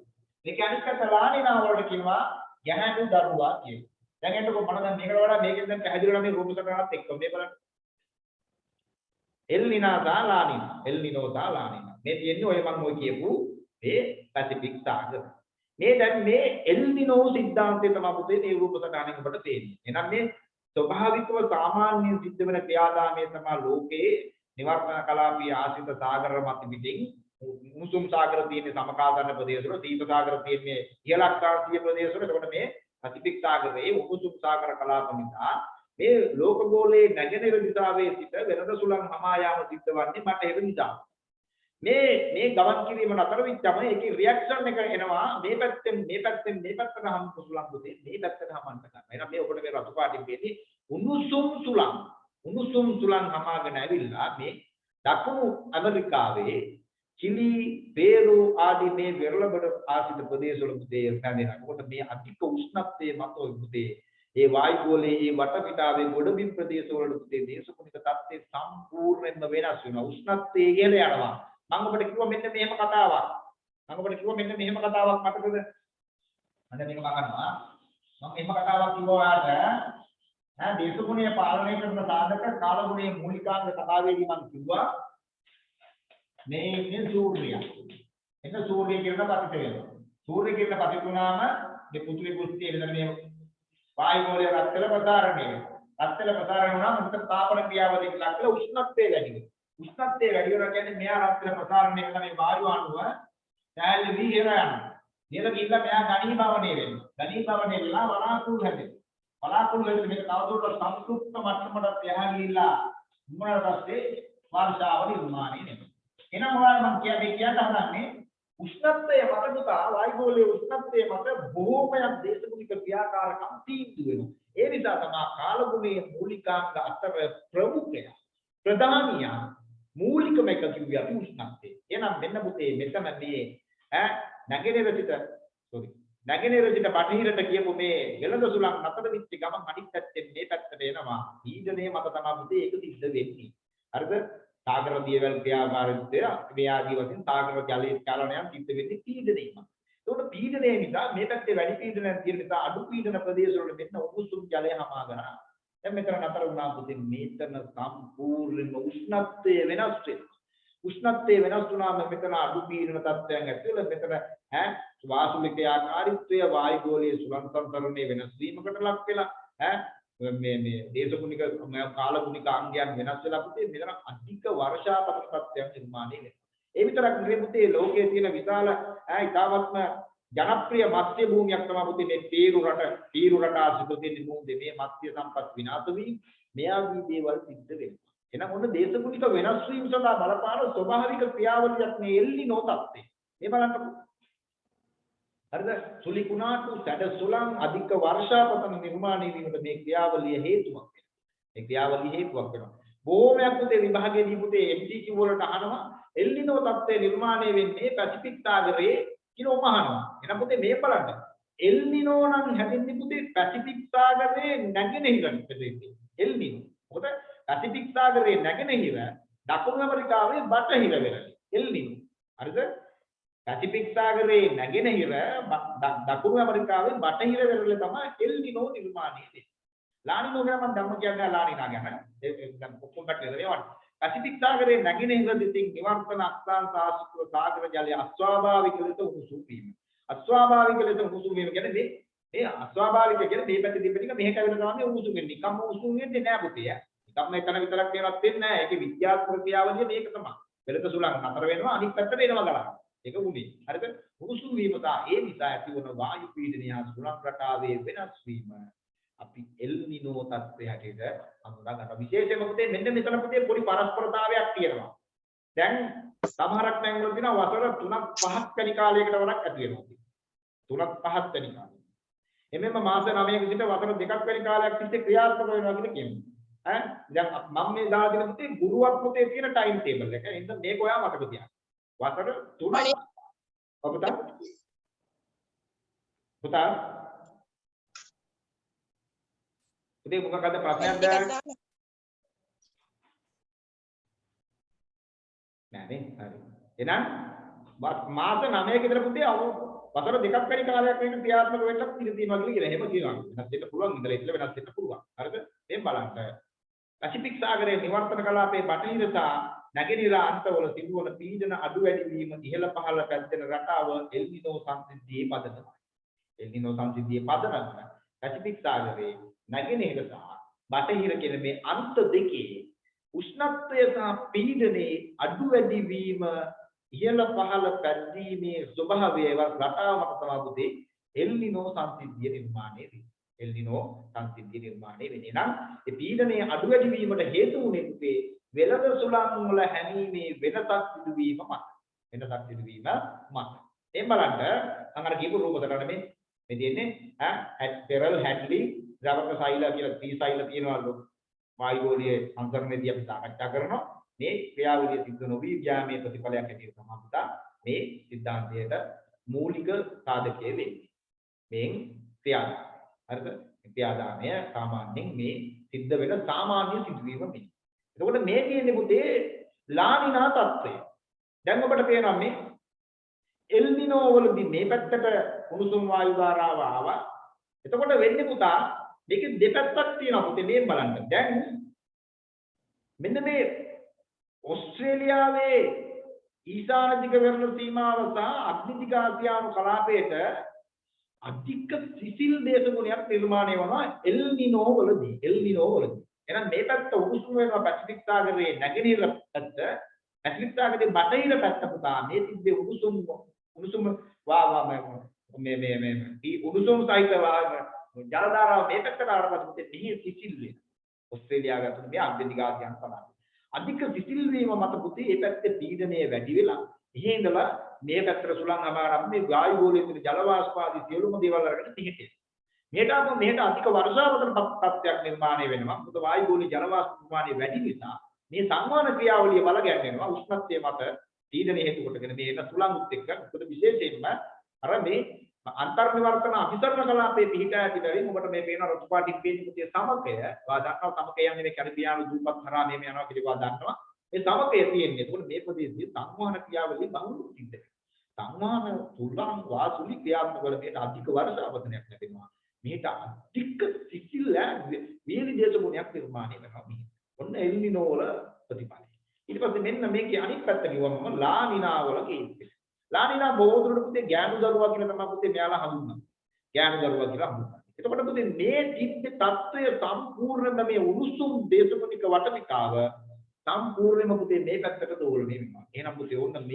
මේක අනිත් පැත්ත ලානිනා වලට කියනවා ගැහැණු දරුවා කියලා දැන් එන්නකො මම දැන් මේකට වඩා මේකෙන් දැන් පැහැදිලිව මේ රූප සටහනත් එක්ක මේ බලන්න එල්නිනා සහ ලානිනා එල්නිනෝ සහ ලානිනා මේ තියෙන්නේ ඔය මම ඔය කියපු මේ පැසිෆික් සාගර මේ දැන් මේ එල්නිනෝ සිද්ධාන්තය තමයි පුතේ මේ රූප සටහනෙන් ඔබට තේරෙන්නේ එහෙනම් මේ ස්වභාවිකව සාමාන්‍යයෙන් සිද්ධ වෙන ක්‍රියාදාමයේ තමයි ලෝකයේ නිවර්තන කලාපීය ආශ්‍රිත සාගර මත පිටින් උණුසුම් සාගර තියෙන සමකාසන්න ප්‍රදේශවල දීප සාගර තියෙන්නේ ඉහළ අක්ෂාංශීය ප්‍රදේශවල එතකොට මේ පැසිෆික් සාගරයේ උණුසුම් සාගර කලාප නිසා මේ ලෝක ගෝලයේ නැගෙනහිර දිශාවේ සිට වෙනද සුළං හමා යාම සිද්ධ වන්නේ බටහිර දිශාව මේ ගමන් කිරීම නතර වෙච්චම ඒකේ රියැක්ෂන් එක එනවා මේ පැත්තෙන් මේ පැත්තට හම් සුළං පුතේ මේ පැත්තට හමන්න ගන්න. එහෙනම් මේ ඔබට මේ රතු පාටින් වෙන්නේ උණුසුම් සුළං හමාගෙන ඇවිල්ලා මේ දකුණු ඇමරිකාවේ චිලි පේරු ආදී මේ වෙරළබඩ ආසිත ප්‍රදේශවල පුතේ පැමිණෙනවා. මොකද මේ අධික උෂ්ණත්වයේ මත පුතේ ඒ වායුගෝලයේ ඒ වටපිටාවේ ගොඩබිම් ප්‍රදේශවල පුතේ දේශගුණික තත්ත්වය සම්පූර්ණයෙන්ම වෙනස් වෙනවා. උෂ්ණත්වය ඉහළ යනවා. මම ඔබට කිව්වා මෙන්න මෙහෙම කතාවක්. මතකද? අද මේක මගන්නවා. මම එහෙම කතාවක් කිව්වා ඔයාලට. දේශගුණීය පාලනය කරන සාධක කාලගුණීය මූලිකාංග කතාවේදී මම කිව්වා මේ ඉන්නේ සූර්යයා. එන්න සූර්ය කියන පතිත වෙනවා. සූර්ය කියන පතිත වුණාම මේ පෘථිවි පෘෂ්ඨයේ වෙන මේ වායුගෝලයේ රත්තරන් ප්‍රසාරණය වෙනවා. රත්තරන් ප්‍රසාරණය වුණාම උත්තර තාපන ක්‍රියාවලියක ලක්කල උෂ්ණත්වය වැඩි වෙනවා. උෂ්ණත්වය වැඩි වෙනවා කියන්නේ මෙයා රත්තරන් ප්‍රසාරණය කරන මේ වායු අණුව දැල්ලි වී යනවා. නේද කියලා මෙයා ඝනීභවණය වෙනවා. ඝනීභවණය වෙලා වලාකුළු හැදෙනවා. වලාකුළු හැදෙන මේක තවදුරටත් සංකෘප්ත මට්ටමකට යහා ගිහිල්ලා මුණට පස්සේ වර්ෂාව නිර්මාණය වෙනවා. එහෙනම් ඔයාලා මම කියන්නේ උෂ්ණත්වය මත පුතා වායුගෝලයේ උෂ්ණත්වය මත බොහෝමයක් දේශගුණික ක්‍රියාකාරකම් තීන්දුව වෙනවා. ඒ නිසා තමයි කාලගුණයේ මූලිකාංග අතර ප්‍රමුඛය ප්‍රධානිය මූලිකම එක කිව්වේ අපි උෂ්ණත්වය. එහෙනම් මෙන්න පුතේ මෙතන මේ නැගෙනහිර සිට බටහිරට කියපු මේ වෙළඳ සුළං නතර වෙච්ච ගමන් අනිත් පැත්තෙන් මේ පැත්තට එනවා. ඊදනේ මත තමයි පුතේ ඒක සිද්ධ වෙන්නේ. හරිද? සාගර දියවැල් ක්‍රියාකාරීත්වය මේ ආදී වශයෙන් සාගර ජලයේ චලනයන් සිද්ධ වෙන්නේ පීඩනයයි. ඒකට පීඩනය නිසා මේ පැත්තේ වැඩි පීඩනයක් තියෙන නිසා අඩු පීඩන ප්‍රදේශ වල මෙන්න උණුසුම් ජලය හමාගෙන දැන් මෙතන නතර වුණා පුතේ මේතන සම්පූර්ණ උෂ්ණත්වය වෙනස් වෙනවා. උෂ්ණත්වය වෙනස් වුණාම මෙතන අඩු පීඩන තත්ත්වයන් ඇති වෙලා මෙතන වාසුලික ආකාරීත්වය වායුගෝලයේ සුළං සංතරණයේ වෙනස් වීමකට ලක් වෙලා මේ දේශගුණික කාලගුණික අංගයන් වෙනස් වෙලා පුතේ මෙතන අධික වර්ෂාපත තත්ත්වයන් නිර්මාණය වෙනවා. ඒ විතරක් නෙවෙයි පුතේ ලෝකයේ තියෙන විශාල ඉතාමත්ම ජනප්‍රිය මත්ස්‍ය භූමියක් තමයි පුතේ මේ තීරු රට ආශ්‍රිත තියෙන භූමියේ මේ මත්ස්‍ය සම්පත් විනාශ වීම මෙයාගේ දේවල් සිද්ධ වෙනවා. එහෙනම් ඔන්න දේශගුණික වෙනස් වීම සඳහා බලපාන ස්වභාවික ක්‍රියාවලියක් මේ එල්නිනෝ තත්ත්වය. මේ බලන්නකො. හරිද? සුලි කුණාටු සැඩ සුළං අධික වර්ෂාපතන නිර්මාණය වීමට මේ ක්‍රියාවලිය හේතුවක් වෙනවා. බොහෝමයක් පුතේ විභාගයේදී පුතේ MCQ වලට අහනවා එල්නිනෝ තත්ත්වය නිර්මාණය වෙන්නේ පැසිෆික් සාගරයේ කියලා අහනවා. එහෙනම් පුතේ මේ බලන්න. එල්නිනෝ නම් හැදෙන්නේ පුතේ පැසිෆික් සාගරයේ නැගෙනහිරට ප්‍රදේශයේ. එල්නිනෝ. මොකද පැසිෆික් සාගරයේ නැගෙනහිර දකුණු ඇමරිකාවේ බටහිර වෙරළ. එල්නිනෝ. හරිද? පැසිෆික් සාගරයේ නැගෙනහිර දකුණු ඇමරිකාවේ බටහිර වෙරළ තමයි එල්නිනෝ නිර්මාණය වෙන්නේ. ලානිනෝ ගැන මම ධම්ම කියන්නේ ලානිනා ගැන. දැන් ඔක්කොම පැත්තේ ඒවා. පැසිෆික් සාගරයේ නැගෙනහිර දිසින් නිවර්තන අක්ෂාංශ ආශ්‍රිතව සාගර ජලයේ අස්වාභාවික ලෙස උණුසුම් වීම. අස්වාභාවික ලෙස උණුසුම් වීම කියන්නේ මේ අස්වාභාවික කියන්නේ මේ පැත්තේ තිබෙන එක මෙහෙට ඇවිල්ලා තමයි උණුසුම් වෙන්නේ. නිකම්ම උණුසුම් වෙන්නේ නෑ පුතේ. නිකම්ම එතන විතරක් ඒවත් වෙන්නේ නෑ. ඒකේ විද්‍යාත්මක ක්‍රියාවලිය මේක තමයි. වෙළඳ සුළං නතර වෙනවා අනිත් පැත්තට එනවා ගලන. ඒක උනේ. හරිද? උණුසුම් වීම ඒ නිසා ඇතිවන වායු පීඩනය සුළං රටාවේ වෙනස් වීම අපි එල්නිනෝ තත්ත්වය හැටියට හඳුනා ගන්නවා. විශේෂයෙන්ම පුතේ මෙන්න මෙතන පුතේ පොඩි පරස්පරතාවයක් තියෙනවා. දැන් සමහරක් තැන්වල තියෙනවා වසර 3ක් 5ක් වැනි කාලයකට වරක් ඇති වෙනවා. 3ක් 5ක් වැනි කාලය. එමෙන්න මාස 9ක සිට වසර 2ක් වැනි කාලයක් තිස්සේ ක්‍රියාත්මක වෙනවා කියලා කියනවා. දැන් මම මේ දාලා දෙන පුතේ ගුරුවක් පුතේ තියෙන ටයිම් ටේබල් එක. එහෙනම් මේක ඔයා මතක තියාගන්න. වසර 3ක් පුතා උදේ මොකක්ද ප්‍රශ්නයක් දැන් නෑනේ හරි එහෙනම් මාස 9ක විතර පුතේ වසර 2ක් වැනි කාලයක් වෙන ක්‍රියාත්මක වෙන්න ඉඩ තියෙනවා කියලා එහෙම කියනවා වෙනස් වෙන්න පුළුවන් ඉඳලා ඉතල වෙනස් වෙන්න පුළුවන් හරිද දැන් බලන්න පැසිෆික් සාගරයේ නිවර්තන කලාපයේ බටහිර සහ නැගෙනහිර අන්තවල තිබුණ පීඩන අඩු වැඩි වීම ඉහළ පහළ පැද්දෙන රටාව එල්නිනෝ සංසිද්ධියේ පදනම පැසිෆික් සාගරයේ නැගෙනහිර සහ බටහිර කියන මේ අන්ත දෙකේ උෂ්ණත්වය සහ පීඩනයේ අඩු වැඩි වීම ඉහළ පහළ පැද්දීමේ ස්වභාවය රටාව මත තමයි පුතේ එල්නිනෝ සංසිද්ධිය නිර්මාණය වෙන්නේ. එල්නිනෝ සංසිද්ධිය නිර්මාණය වෙන්නේ නම් ඒ පීඩනයේ අඩු වැඩි වීමට හේතු වුනේ පුතේ වෙළඳ සුළං වල හැමීමේ වෙනසක් සිදුවීම මත. එම් බලන්න අර කියපු රූප දෙකට මේ තියෙන්නේ පෙරල් හැඩ්ලි ද්‍රවක සෛල කියලා ත්‍රි සෛල තියෙනවා වායුගෝලීය සංකරණයේදී අපි සාකච්ඡා කරනවා මේ ක්‍රියාවලිය සිද්ධ නොවි යාමේ ප්‍රතිඵලයක් ඇටියට තමයි පුතා මේ સિદ્ધාන්තයට මූලික සාධකය වෙන්නේ. මේන් ක්‍රියාව. හරිද? ක්‍රියාදාමය සාමාන්‍යයෙන් මේ සිද්ධ වෙන සාමාන්‍ය සිදුවීම මේ. එතකොට මේ කියන්නේ පුතේ ලානිනා තත්ත්වය. දැන් ඔබට පේනවා මේ එල් නිනෝ වලදී මේ පැත්තට උණුසුම් වායු ධාරාව ආවා. එතකොට වෙන්නේ පුතා මේකේ දෙපැත්තක් තියෙනවා පුතේ මේ බලන්න. දැන් මෙන්න මේ ඕස්ට්‍රේලියාවේ ඊශානදික වෙරළ සීමාව සහ අග්නිදිග ආසියානු කලාපයට අධික සිසිල් දේශගුණයක් නිර්මාණය වෙනවා එල් නිනෝ වලදී. එහෙනම් මේ පැත්ත උණුසුම් වෙනවා පැසිෆික් සාගරයේ නැගෙනහිර පැත්ත, පැසිෆික් සාගරයේ බටහිර පැත්ත පුතා මේ තිබ්බේ උණුසුම් මේ උණුසුම් සහිත ජල ධාරාව මේ පැත්තට ආවට පස්සේ මෙහි සිසිල් වෙනවා. ඕස්ට්‍රේලියාව ඇතුළේ මේ අග්නිදිග ආසියානු කලාපය අධික සිසිල් වීම මත පුතේ මේ පැත්තේ පීඩනය වැඩි වෙලා එහි ඉඳලා මේ පැත්තට සුළං අමාරම් මේ වායු ගෝලයේ තියෙන ජල වාෂ්ප ආදී සියලුම දේවල් අරගෙන මෙහෙට එනවා. මෙහෙට අධික වර්ෂාවතන තත්ත්වයක් නිර්මාණය වෙනවා. මොකද වායු ගෝලයේ ජල වාෂ්ප ප්‍රමාණය වැඩි නිසා මේ සංවහන ක්‍රියාවලිය බල ගැන්වෙනවා. උෂ්ණත්වයේ මත පීඩනය හේතු කොටගෙන මේ එන සුළංුත් එක්ක මොකද විශේෂයෙන්ම අර මේ අන්තර්නිවර්තන අභිසරණ කලාපයේ පිහිටා ඇති බැවින් ඔබට මේ පේන රතු පාටින් පේන පුතේ සමකය වා දන්නවා සමකය යන්නේ මේ කැරිබියානු දූපත් හරහා මේ යනවා කියලා දන්නවා. මේ සමකය තියෙන්නේ. ඒකෝට මේ ප්‍රදේශයේ සංවහන ක්‍රියාවලිය බහුල සිද්ධ වෙනවා. සංවහන තුලං වාසුලි ක්‍රියාත්මක වල මේට අධික වර්ෂාපතනයක් ලැබෙනවා. මේට අධික සිසිල් වීලි දේශගුණයක් නිර්මාණය වෙනවා. ඔන්න එල් නිනෝ වල ප්‍රතිඵලය. ඊට පස්සේ මෙන්න මේකේ අනිත් පැත්ත කිව්වම ලා නිනා වල කේන්ද්‍රය. ලානිනා බොහෝ දුරට පුතේ ගෑනු දරුවා කියලා තමයි පුතේ මෙයාලා හඳුන්වන්නේ. ගෑනු දරුවා කියලා හඳුන්වන්නේ. එතකොට පුතේ මේ තිබ්බේ தত্ত্বය සම්පූර්ණයෙන්ම මේ උණුසුම් දේශගුණික වටපිටාව සම්පූර්ණයෙන්ම පුතේ මේ පැත්තට දෝලණය වෙනවා. එහෙනම් පුතේ ඕන්න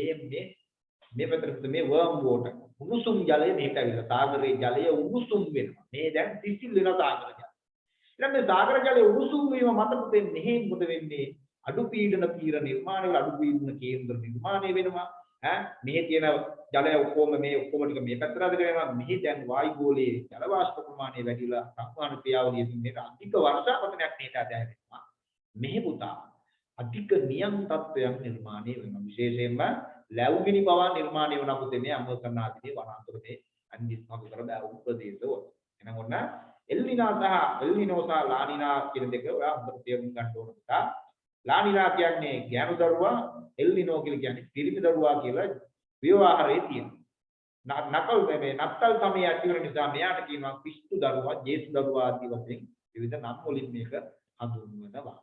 මේ පැත්තට මේ වර්ම් වෝටර් උණුසුම් ජලය මෙහෙට ඇවිල්ලා සාගරයේ ජලය උණුසුම් වෙනවා. මේ දැන් සිසිල් වෙන සාගර ජලය. එහෙනම් මේ සාගර ජලය උණුසුම් වීම මත පුතේ මෙහෙන් මොකද වෙන්නේ? අඩු පීඩන තීර නිර්මාණය වෙලා අඩු පීඩන කේන්ද්‍ර නිර්මාණය වෙනවා. මෙහි තියෙන ජලය ඔක්කොම ටික මේ පැත්තට අදගෙන යනවා. මෙහි දැන් වායු ගෝලයේ ජල වාෂ්ප ප්‍රමාණය වැඩිලා සංවහන ක්‍රියාවලියකින් මේක අධික වර්ෂාපතනයක් මේට ඇදහැරෙනවා. මෙහි පුතා අධික නියම් තත්ත්වයක් නිර්මාණය වෙනවා. විශේෂයෙන්ම ලැබුගිනි පවා නිර්මාණය වෙන පුතේ මේ අමතන ආදී වනාන්තරයේ අනිස්මක කර බැවුම් ප්‍රදේශවල. එහෙනම් ඔන්න එල් නිනෝ සහ ලා නිනා කියන දෙක ඔයා හොඳට තේරුම් ගන්න ඕන පුතා. ලා නිනා කියන්නේ ගෑනු දරුවා, එල් නිනෝ කියන්නේ පිරිමි දරුවා කියලා ව්‍යවහාරයේ තියෙනවා. නත්තල් සමය ඇති වෙන නිසා මෙයාට කියනවා පිස්සු දරුවා, ජේසු දරුවා ආදී වශයෙන් විවිධ නම් වලින් මේක හඳුන්වනවා.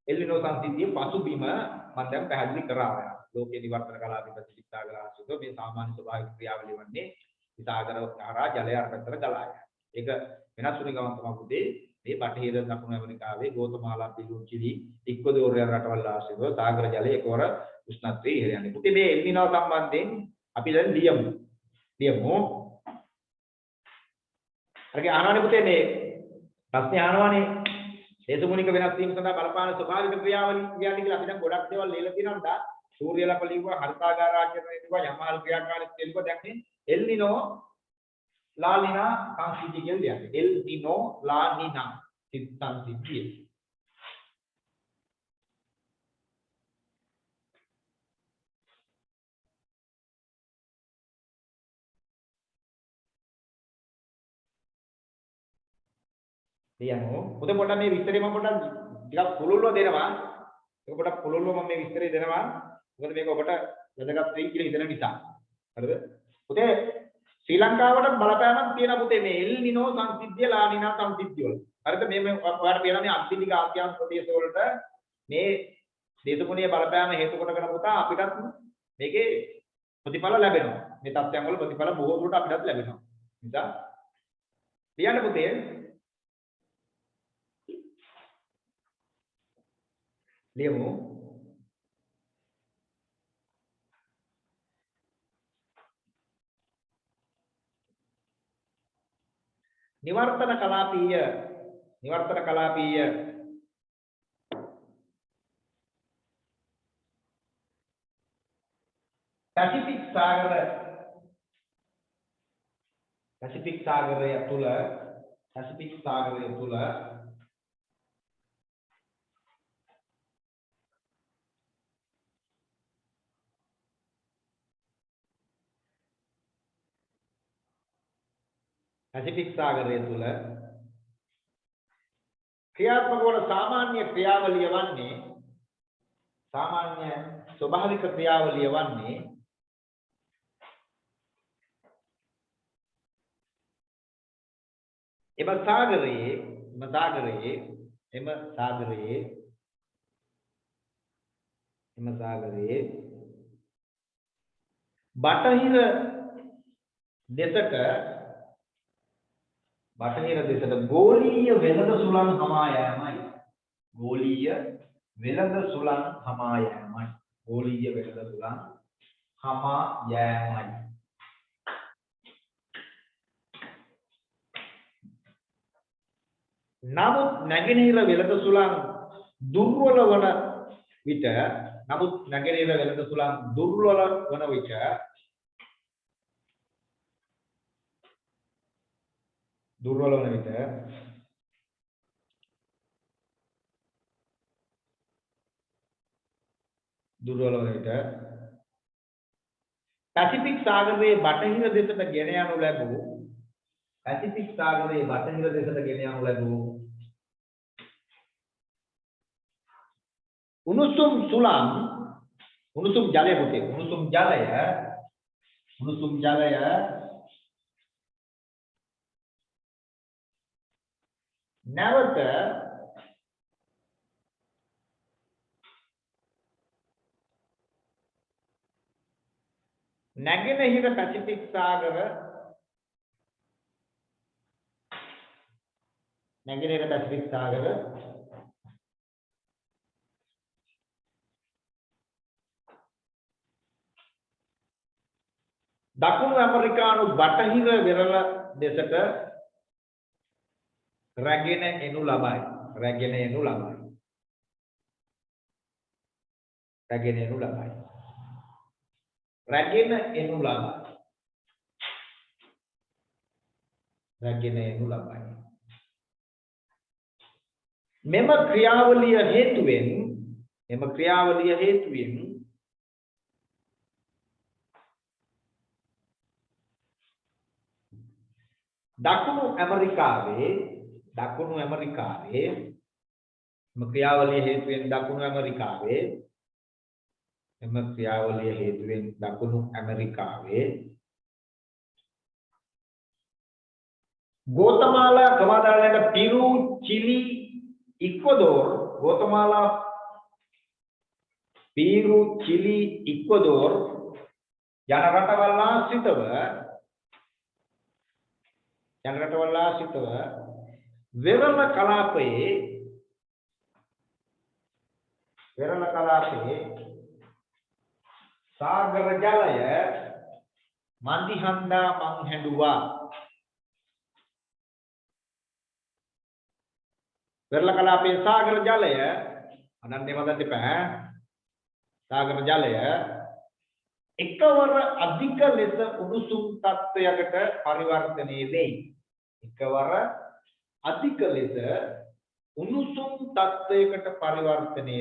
එල් නිනෝ සංසිද්ධියේ පසුබිම මම දැන් පැහැදිලි කරා. ලෝකයේ නිවර්තන කලාපේ ප්‍රතිචිත්තා ගලාසුක මේ සාමාන්‍ය ස්වභාවික ක්‍රියාවලිය වන්නේ විසාගර හරහා ජලය අර පැත්තට ගලා යනවා. ඒක වෙනස් වෙන ගමන් තමයි පුතේ මේ බටහිර දකුණු ඇමරිකාවේ ගෝතමාලා පිළුම් චිලි ඉක්වදෝරිය රටවල් ආශ්‍රිතව සාගර ජලය එකවර උෂ්ණත්වයේ ඉහළ යන්නේ. පුතේ මේ එල් නිනෝ සම්බන්ධයෙන් අපි දැන් ලියමු. අරගේ අහනවානේ පුතේ මේ ප්‍රශ්නේ අහනවානේ දේශගුණික වෙනස් වීම සඳහා බලපාන ස්වභාවික ක්‍රියාවලිය කියන්නේ කියලා අපි දැන් ගොඩක් දේවල් ලියලා තියෙනවා. සූර්යලප ලිව්වා, හරිතාගාර ආචරණය ලිව්වා, යමහල් ක්‍රියාකාරීත්වය ලිව්වා. දැන් මේ එල් නිනෝ ලා නිනා සංසිද්ධිය කියලා ලියන්නේ. එල් නිනෝ ලා නිනා සංසිද්ධිය. ලියමු. පොතේ පොඩ්ඩක් මේ විස්තරය මම පොඩ්ඩක් ටිකක් පුළුල්ව දෙනවා. ඒක පොඩ්ඩක් පුළුල්ව මම මේ විස්තරය දෙනවා. මොකද මේක ඔබට වැදගත් වෙයි කියලා හිතන නිසා. හරිද? පුතේ ශ්‍රී ලංකාවට බලපෑමක් තියෙන පුතේ මේ එල් නිනෝ සංසිද්ධිය ලා නිනා සංසිද්ධිය වල. හරිද? මේ ඔයාලට පේනවා මේ අන්තිමික ආසියානු ප්‍රදේශ වලට මේ දේශගුණීය බලපෑම හේතු කොටගෙන පුතා අපිටත් මේකේ ප්‍රතිඵල ලැබෙනවා. මේ තත්ත්වයන් වල ප්‍රතිඵල බොහෝ දුරට අපිටත් ලැබෙනවා. නිසා ලියන්න පුතේ ලියමු. නිවර්තන කලාපීය පැසිෆික් සාගරය තුල පැසිෆික් සාගරය තුල ක්‍රියාත්මක වන සාමාන්‍ය ක්‍රියාවලිය වන්නේ සාමාන්‍ය ස්වභාවික ක්‍රියාවලිය වන්නේ එම සාගරයේ බටහිර දෙසට ගෝලීය වෙළඳ සුළං හමා යෑමයි. නමුත් නැගෙනහිර වෙළඳ සුළං දුර්වල වන විට පැසිෆික් සාගරයේ බටහිර දෙසට ගෙන යනු ලැබූ උණුසුම් ජලය නැවත නැගෙනහිර පැසිෆික් සාගර දකුණු ඇමරිකානු බටහිර වෙරළ දෙසට රැගෙන එනු ලබයි. මෙම ක්‍රියාවලිය හේතුවෙන් දකුණු ඇමරිකාවේ ගෝතමාලා කමාදාලයට පිරු චිලි ඉක්වදෝර් යන රටවල් ආශ්‍රිතව වෙරළ කලාපයේ සාගර ජලය මන්දිහන්දා මං හැඬුවා. වෙරළ කලාපයේ සාගර ජලය අනන්‍ය මතත් එපා. සාගර ජලය එකවර අධික ලෙස උණුසුම් තත්වයකට පරිවර්තනය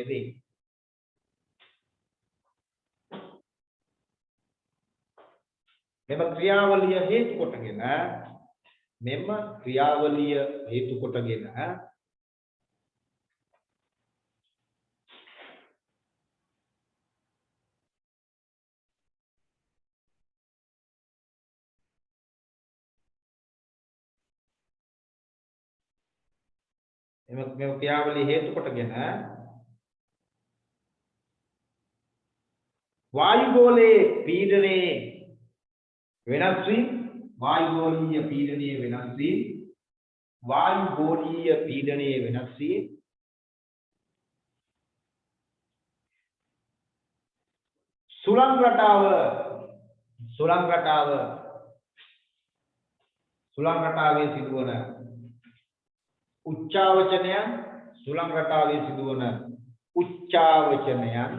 වෙයි. මෙම ක්‍රියාවලිය හේතු කොටගෙන වායුගෝලයේ පීඩනයේ වෙනස් වීම සුළං රටාවේ සිදුවන උච්චාවචනයන්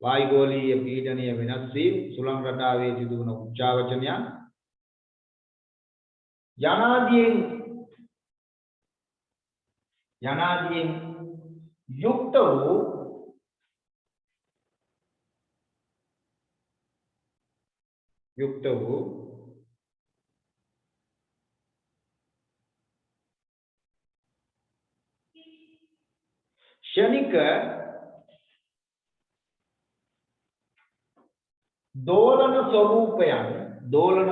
වායුගෝලීය පීඩනය වෙනස් වීම සුළං රටාවේ සිදුවන උච්චාවචනයන් යනාදීන් යුක්ත වූ යුක්ත වූ ක්ෂණික දෝලන ස්වરૂපයන්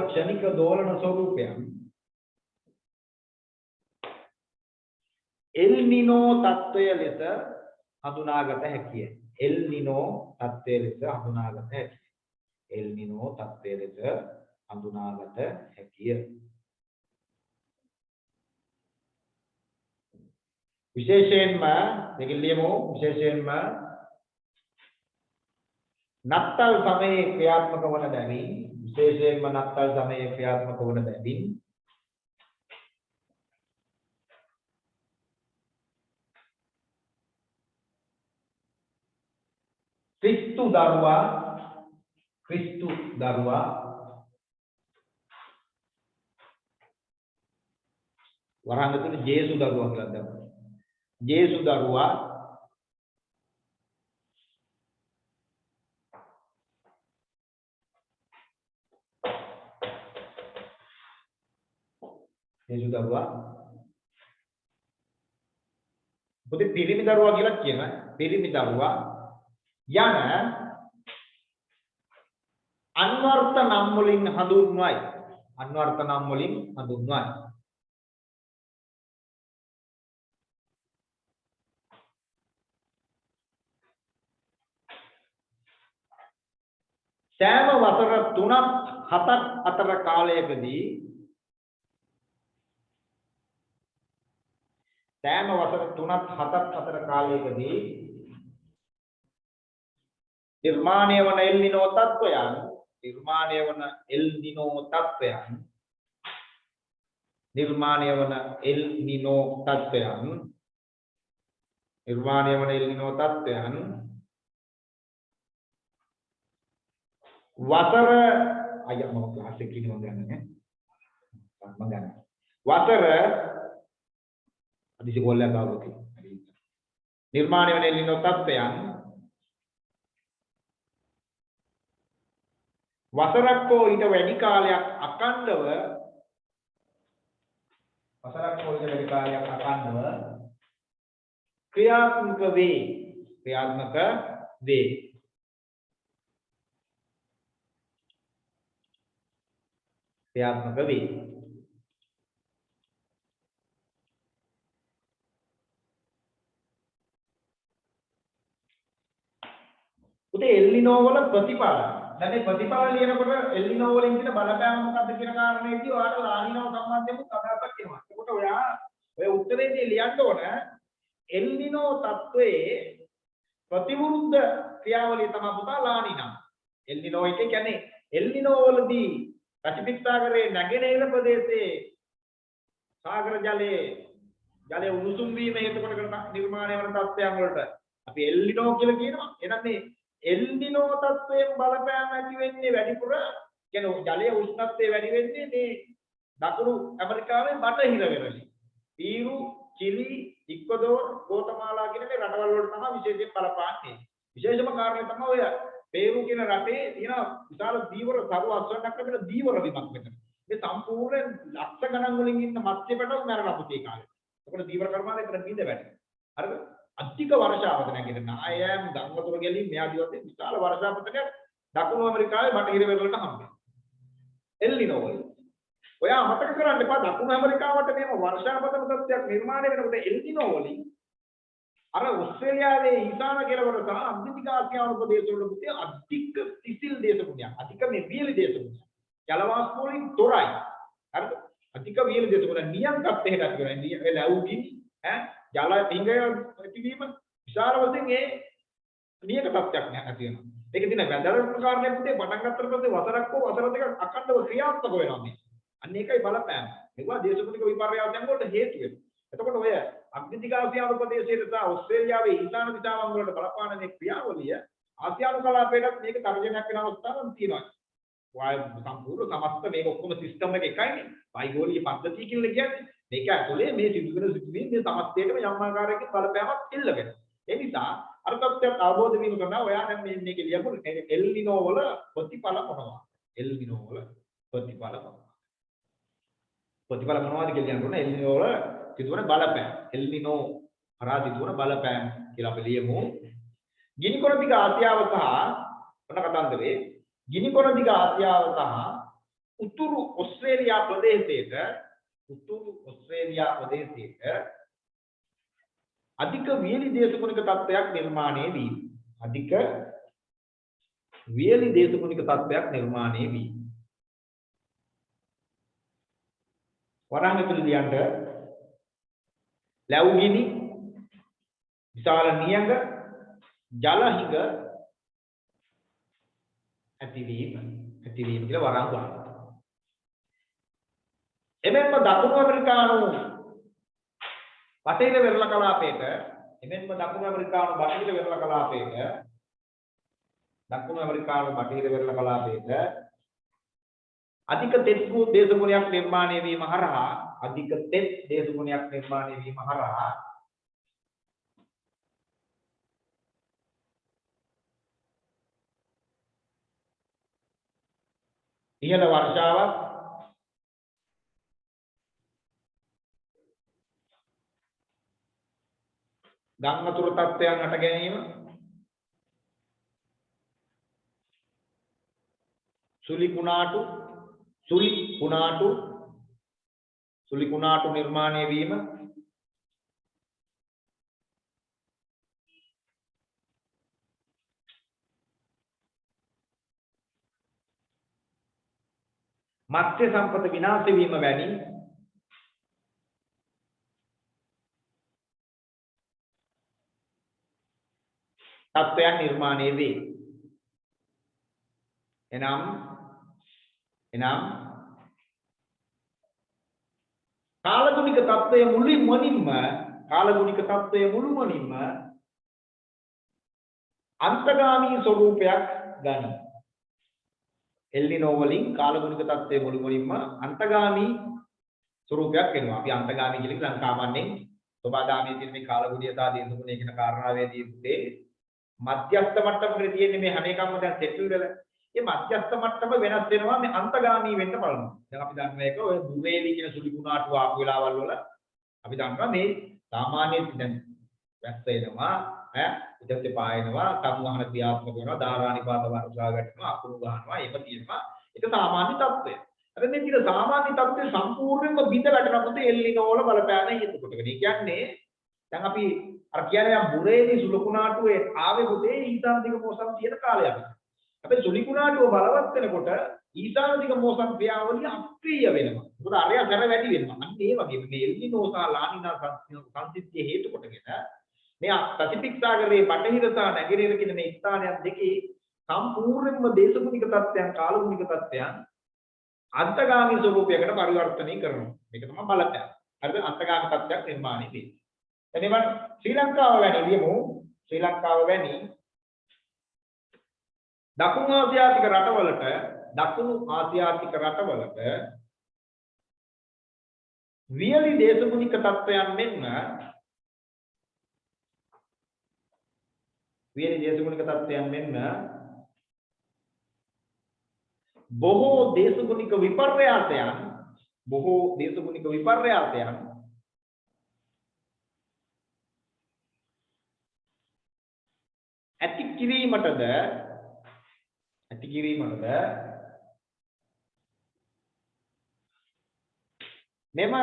ක්ෂණික දෝලන ස්වરૂපයන් එල් නිනෝ තත්වය ලෙස හඳුනාගත හැකිය. එල් නිනෝ තත්වය ලෙස හඳුනාගත හැකිය. එල් නිනෝ තත්වය ලෙස හඳුනාගත හැකිය. විශේෂයෙන්ම දෙකලියමෝ විශේෂයෙන්ම නත්තල් සමයේ ක්‍රියාත්මක වන බැවින් විශේෂයෙන්ම නත්තල් සමයේ ක්‍රියාත්මක වන බැවින් ක්‍රිස්තු දරුවා වරහන් තුන ජේසු දරුවා කියලා දැම්මා. ජේසු දරුවා පොතේ පිරිමි දරුවා කියලා කියනවා. පිරිමි දරුවා යන අන්වර්ථ නම් වලින් හඳුන්වයි. අන්වර්ථ නම් වලින් හඳුන්වයි. සෑම වසර 3-7ක් අතර කාලයකදී නිර්මාණය වන එල් නිනෝ තත්වයන් වසර අයියා මම ක්ලාස් එකේ ඉන්න මම ගන්නනේ මම ගන්න වසර අදිසි ගෝලයක් ආවොත් නිර්මාණය වන එල් නිනෝ තත්වයන් වසරක් හෝ ඊට වැඩි කාලයක් අඛණ්ඩව ක්‍රියාත්මක වේ. උදේ එල් නිනෝ වල ප්‍රතිඵල දැන් මේ ප්‍රතිඵල ලියනකොට එල් නිනෝ වලින් කියන බලපෑම මොකක්ද කියන කාරණේදී ඔයාලට ලානිනෝ සම්බන්ධයෙන් අදහසක් එනවා. ඒකට ඔයා ඔය උත්තරේදී ලියන්න ඕන එල් නිනෝ තත්වයේ ප්‍රතිවිරුද්ධ ක්‍රියාවලිය තමයි පුතා ලානිනා. එල් නිනෝ එක කියන්නේ එල් නිනෝ වලදී පැසිෆික් සාගරයේ නැගෙනහිර ප්‍රදේශයේ සාගර ජලයේ උණුසුම් වීම හේතු කොටගෙන නිර්මාණය වන තත්ත්වයන් වලට අපි එල් නිනෝ කියලා කියනවා. එහෙනම් මේ එල් නිනෝ තත්වයෙන් බලපෑම ඇති වෙන්නේ වැඩිපුර කියන්නේ ජලයේ උෂ්ණත්වය වැඩි වෙන්නේ මේ දකුණු ඇමරිකාවේ බටහිර වෙරළේ. පීරු, චිලි, ඉක්වඩෝර්, ගෝතමාලා කියන මේ රටවල් වලට තමයි විශේෂයෙන් බලපාන්නේ. විශේෂම කාරණේ තමයි ඔය පීරු කියන රටේ තියෙන විශාල දීවර සරු අස්වැන්නක් ලැබෙන දීවර බිමක් මෙතන. මේ සම්පූර්ණ ලක්ෂ ගණන් වලින් ඉන්න මත්ස්‍ය පැටවු මැරලා පුතේ කාලේ. ඒකට දීවර කර්මාන්තය එතන බින්ද වැඩි. හරිද? අධික වර්ෂාපතනයක් කියන නායම් ගංගාතුර ගැලීම් මේ ආදී වශයෙන් විශාල වර්ෂාපතනයක් දකුණු ඇමරිකාවේ බටහිර වෙරළට හම්බෙනවා. එල් නිනෝ වල. ඔයා මතක කරගන්න එපා දකුණු ඇමරිකාවට මේව වර්ෂාපතන තත්ත්වයක් නිර්මාණය වෙනකොට එල් නිනෝ වලින් අර ඕස්ට්‍රේලියාවේ ඊශාන කෙළවර සහ අන්තිමික ආසියානු ප්‍රදේශවල පුතේ අධික සිසිල් දේශගුණයක්. අධික මේ වියලි දේශගුණයක්. ජලවාෂ්ප වලින් තොරයි. හරිද? අධික වියලි දේශගුණ නියංකත් එහෙට කියනවා. ඒ ලැබුගිනි ජල ඩිංගය ඇතිවීම විශාල වශයෙන් ඒ නියක තත්ත්වයක් නැති වෙනවා. මේක දින වැදගත් කාරණයක් පුතේ පටන් ගන්නතර පස්සේ වසරක් හෝ වසර දෙකක් අඛණ්ඩව ක්‍රියාත්මක වෙනවා මේ. අන්න ඒකයි බලපෑම. මේවා දේශගුණික විපර්යාසයන් වලට හේතු වෙනවා. එතකොට ඔය අග්නිදිග ආසියානු ප්‍රදේශයේ සහ ඕස්ට්‍රේලියාවේ ඊශාන දිශාවන් වලට බලපාන මේ ක්‍රියාවලිය ආසියානු කලාපයටත් මේක තර්ජනයක් වෙන අවස්ථාවක් තියෙනවා. වායු සම්පූර්ණ සමස්ත මේක ඔක්කොම සිස්ටම් එක එකයිනේ. වෛගෝලීය පද්ධතිය කියලා කියන්නේ මේක ඇතුලේ මේ සිදුවෙන සිදුවීම් මේ සමස්තයකම යම් ආකාරයකින් බලපෑමක් එල්ල වෙනවා. ඒ නිසා අර තත්ත්වයට අවබෝධ වීම කරනවා ඔයා දැන් මේක ලියපු එල් නිනෝ වල ප්‍රතිඵල මොනවා? එල් නිනෝ වල ප්‍රතිඵල මොනවද කියලා කියනකොට එල් නිනෝ වල සිදුවන බලපෑම් එල් නිනෝ හරහා සිදුවන බලපෑම් කියලා අපි ලියමු. ගිනි කොන දිග ආසියාව සහ මොන කතන්දරේ ගිනි කොන දිග ආසියාව සහ උතුරු ඕස්ට්‍රේලියා ප්‍රදේශයේට අධික වියලි දේශගුණික තත්ත්වයක් නිර්මාණය වී වරහන් ඇතුළේ ලියන්න ලැබුගිනි විශාල නියඟ ජල හිඟ ඇතිවීම කියලා වරහන් ගන්නවා. එමෙන්ම දකුණු ඇමරිකානු බටහිර වෙරළ කලාපයක අධික තෙත් දේශගුණයක් නිර්මාණය වීම හරහා ඉහළ වර්ෂාවක් ගම් වතුර තත්ත්වයන් හට ගැනීම සුලි කුණාටු නිර්මාණය වීම මත්ස්‍ය සම්පත විනාශ වීම වැනි තත්ත්වයන් නිර්මාණය වේ. එනම් කාලගුණික තත්ත්වය මුළුමනින්ම අන්තගාමී ස්වરૂපයක් ගනී. එල් නිනෝ වලින් කාලගුණික තත්ත්වය මුළුමනින්ම අන්තගාමී ස්වરૂපයක් වෙනවා. අපි අන්තගාමී කියලා සාමාන්‍යයෙන් සබදාමී කියන මේ කාලගුණිය සහ දේශගුණය කියන කාරණාවේදී ඉන්නේ මධ්‍යස්ථ මට්ටමකට තියෙන්නේ මේ හැම එකක්ම දැන් සෙටල් වෙලා. මේ මධ්‍යස්ථ මට්ටම වෙනස් වෙනවා මේ අන්තගාමී වෙන්න බලනවා. දැන් අපි දන්නවා ඒක ඔය දුරේලි කියන සුළි කුණාටු ආපු වෙලාවල් වල අපි දන්නවා මේ සාමාන්‍ය දැන් වැස්ස එනවා ඊට පස්සේ පායනවා සංවහන ක්‍රියාත්මක වෙනවා ධාරානිපාත වර්ෂා ගැටෙනවා අකුණු ගන්නවා ඒක තියෙනවා ඒක සාමාන්‍ය තත්ත්වය. හැබැයි මේ කියන සාමාන්‍ය තත්ත්වය සම්පූර්ණයෙන්ම බිඳ වැටෙනකොට එල් නිනෝ වල බලපෑම හේතු කොටගෙන. ඒ කියන්නේ දැන් අපි අර කියන්නේ යම් බුරේදී සුළු කුණාටුවේ ආවේ පුතේ ඊසානදික මොසම් තියෙන කාලයක්. හැබැයි සුළි කුණාටුව බලවත් වෙනකොට ඊසානදික මොසම් ක්‍රියාවලිය අක්‍රිය වෙනවා. මොකද අරයා දර වැඩි වෙනවා. අන්න ඒ වගේ මේ එල් නිනෝ සහ ලා නිනා සංසිද්ධිය හේතු කොටගෙන මේ පැසිෆික් සාගරයේ බටහිර සහ නැගෙනහිර කියන මේ ස්ථානයන් දෙකේ සම්පූර්ණයෙන්ම දේශගුණික තත්ත්වයන් කාලගුණික තත්ත්වයන් අන්තගාමී ස්වරූපයකට පරිවර්තනය කරනවා. මේක තමයි බලපෑම. හරිද? අන්තගාමී තත්ත්වයක් නිර්මාණය වෙන්නේ. එනිසා ශ්‍රී ලංකාව වැනි දකුණු ආසියාතික රටවලට වියලි දේශගුණික තත්ත්වයන් මෙන්ම බොහෝ දේශගුණික විපර්යාසයන් ඇති කිරීමටද මෙම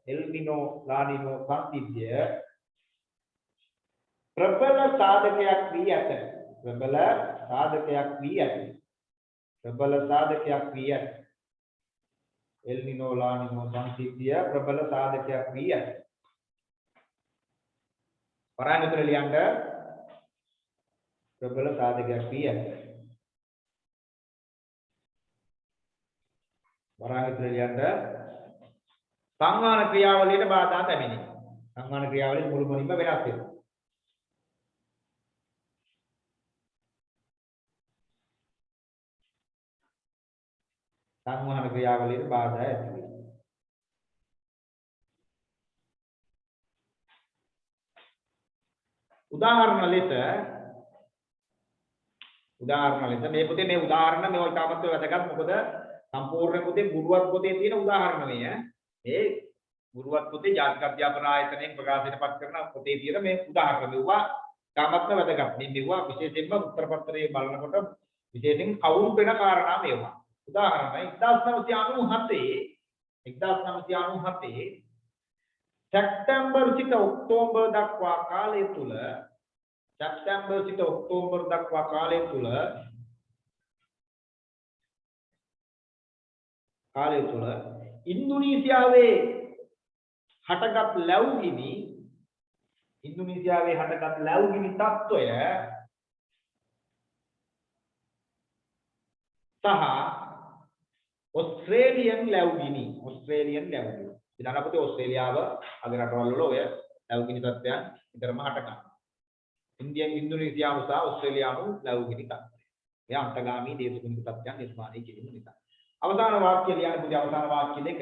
එල් නිනෝ ලා නිනෝ සංසිද්ධිය ප්‍රබල සාධකයක් වී ඇත. එල් නිනෝ ලා නිනෝ සංසිද්ධිය ප්‍රබල සාධකයක් වී ඇත. වරාංගතර ලියන්න ප්‍රබල සාධකයක් වී ඇත. වරාංගතර ලියන්න සංවහන ක්‍රියාවලියට බාධා පැමිණි. සංවහන ක්‍රියාවලිය මුළුමනින්ම වෙනස් වෙනවා. සංවහන ක්‍රියාවලියට බාධා ඇති වෙනවා. උදාහරණ ලෙස මේ පොතේ මේ උදාහරණ මේ ඉතාමත් වැදගත්. මොකද සම්පූර්ණ පොතේ ගුරුවත් පොතේ තියෙන උදාහරණ මේ ගුරුවත් පොතේ ජාතික අධ්‍යාපන ආයතනයෙන් ප්‍රකාශයට පත් කරන පොතේ තියෙන මේ උදාහරණ මෙවුවා ඉතාමත් වැදගත්. මේ මෙවුවා විශේෂයෙන්ම උත්තර පත්‍රයේ බලනකොට විශේෂයෙන් කවුන්ට් වෙන කාරණා මේවා. උදාහරණයි 1997 සැප්තැම්බර් සිට ඔක්තෝබර් දක්වා කාලය තුල ඉන්දුනීසියාවේ හටගත් ලැබුගිනි තත්ත්වය සහ ඔස්ට්‍රේලියන් ලැබුගිනි ඉතින් ඔස්ට්‍රේලියාව අද රටවල් වල ඔය ලැබුගිනි තත්ත්වයන් විතරම හට ගන්නවා. ඉන්දුනීසියාව සහ ඔස්ට්‍රේලියාව ලැබුගිනි තත්ත්වය. මේ අන්තගාමී දේශගුණික තත්ත්වයන් නිර්මාණය කිරීම නිසා. අවසාන වාක්‍ය ලියන්න පුතේ අවසාන වාක්‍ය දෙක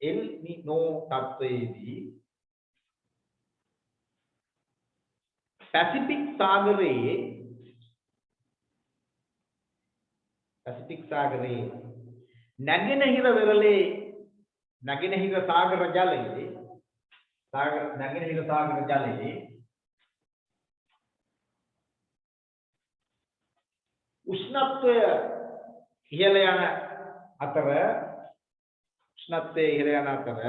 එල් නිනෝ තත්ත්වයේදී පැසිෆික් සාගරයේ නැගෙනහිර සාගර ජලයේ උෂ්ණත්වය ඉහළ යන අතර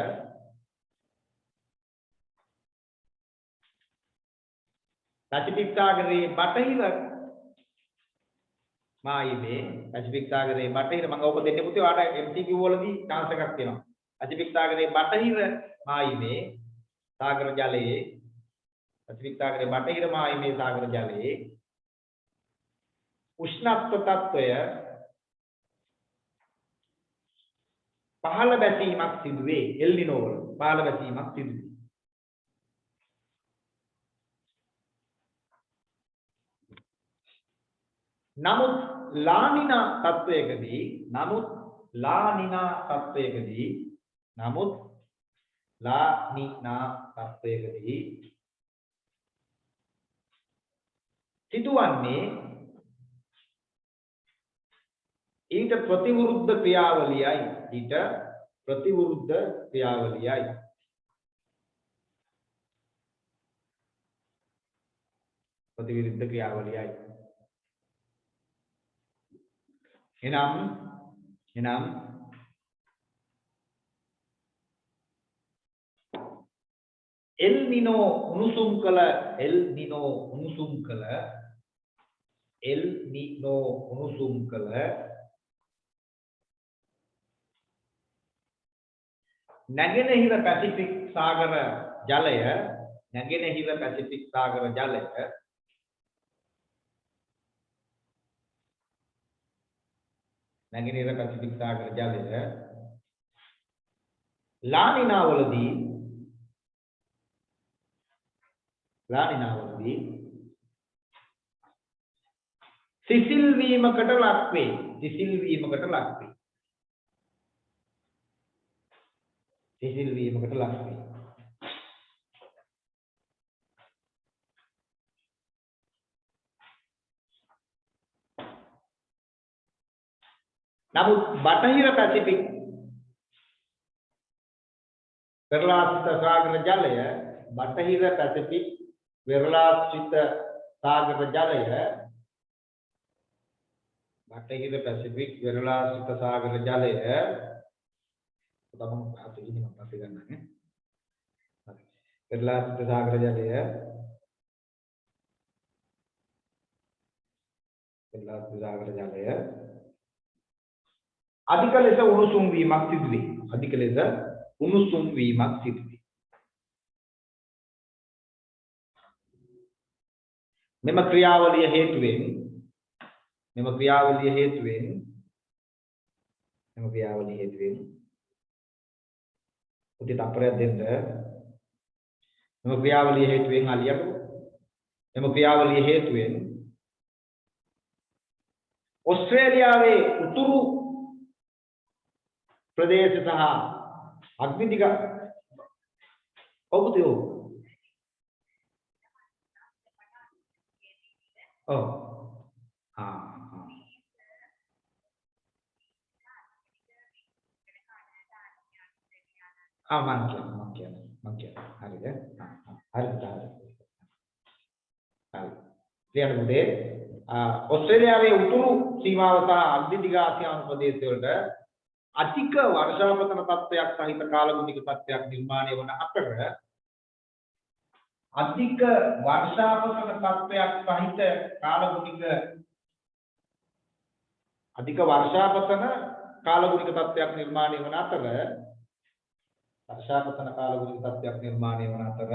පැසිෆික් සාගරයේ බටහිර මම ඔබ දෙන්නේ පුතේ ඔයාලට MCQ වලදී chance එකක් තියෙනවා. පැසිෆික් සාගරයේ බටහිර මායිමේ සාගර ජලයේ උෂ්ණත්ව තත්ත්වය පහළ බැසීමක් සිදුවේ. එල් නිනෝ වල පහළ බැසීමක් සිදුවේ. නමුත් ලානිනා තත්ත්වයකදී සිදුවන්නේ ඊට ප්‍රතිවිරුද්ධ ක්‍රියාවලියයි. එනම් එල් නිනෝ උණුසුම් කළ නැගෙනහිර පැසිෆික් සාගර ජලය ලානිනාවලදී සිසිල් වීමකට ලක් වේ. නමුත් බටහිර පැසිෆික් වෙරළාශ්‍රිත සාගර ජලය තමන් අතකින් මම පස්සේ ගන්නන්නේ. හරි. වෙරළාශ්‍රිත සාගර ජලය අධික ලෙස උණුසුම් වීමක් සිදුවේ. මෙම ක්‍රියාවලිය හේතුවෙන් උදේ තප්පරයක් දෙන්න. මෙම ක්‍රියාවලිය හේතුවෙන් ඔස්ට්‍රේලියාවේ උතුරු ප්‍රදේශ සහ අග්නිදිග ඔව් පුතේ ඔව්. ඔව්. ආ ආ. මං කියන්නේ. හරිද? හරිද? හරි. ලියන්න පුතේ. ඕස්ට්‍රේලියාවේ උතුරු සීමාව සහ අධිදිග ආසියානු ප්‍රදේශවලට අධික වර්ෂාපතන තත්ත්වයක් සහිත කාලගුණික තත්ත්වයක් නිර්මාණය වන අතර අධික වර්ෂාපතන තත්ත්වයක් සහිත කාලගුණික තත්ත්වයක් නිර්මාණය වන අතර වර්ෂාපතන කාලගුණික තත්ත්වයක් නිර්මාණය වන අතර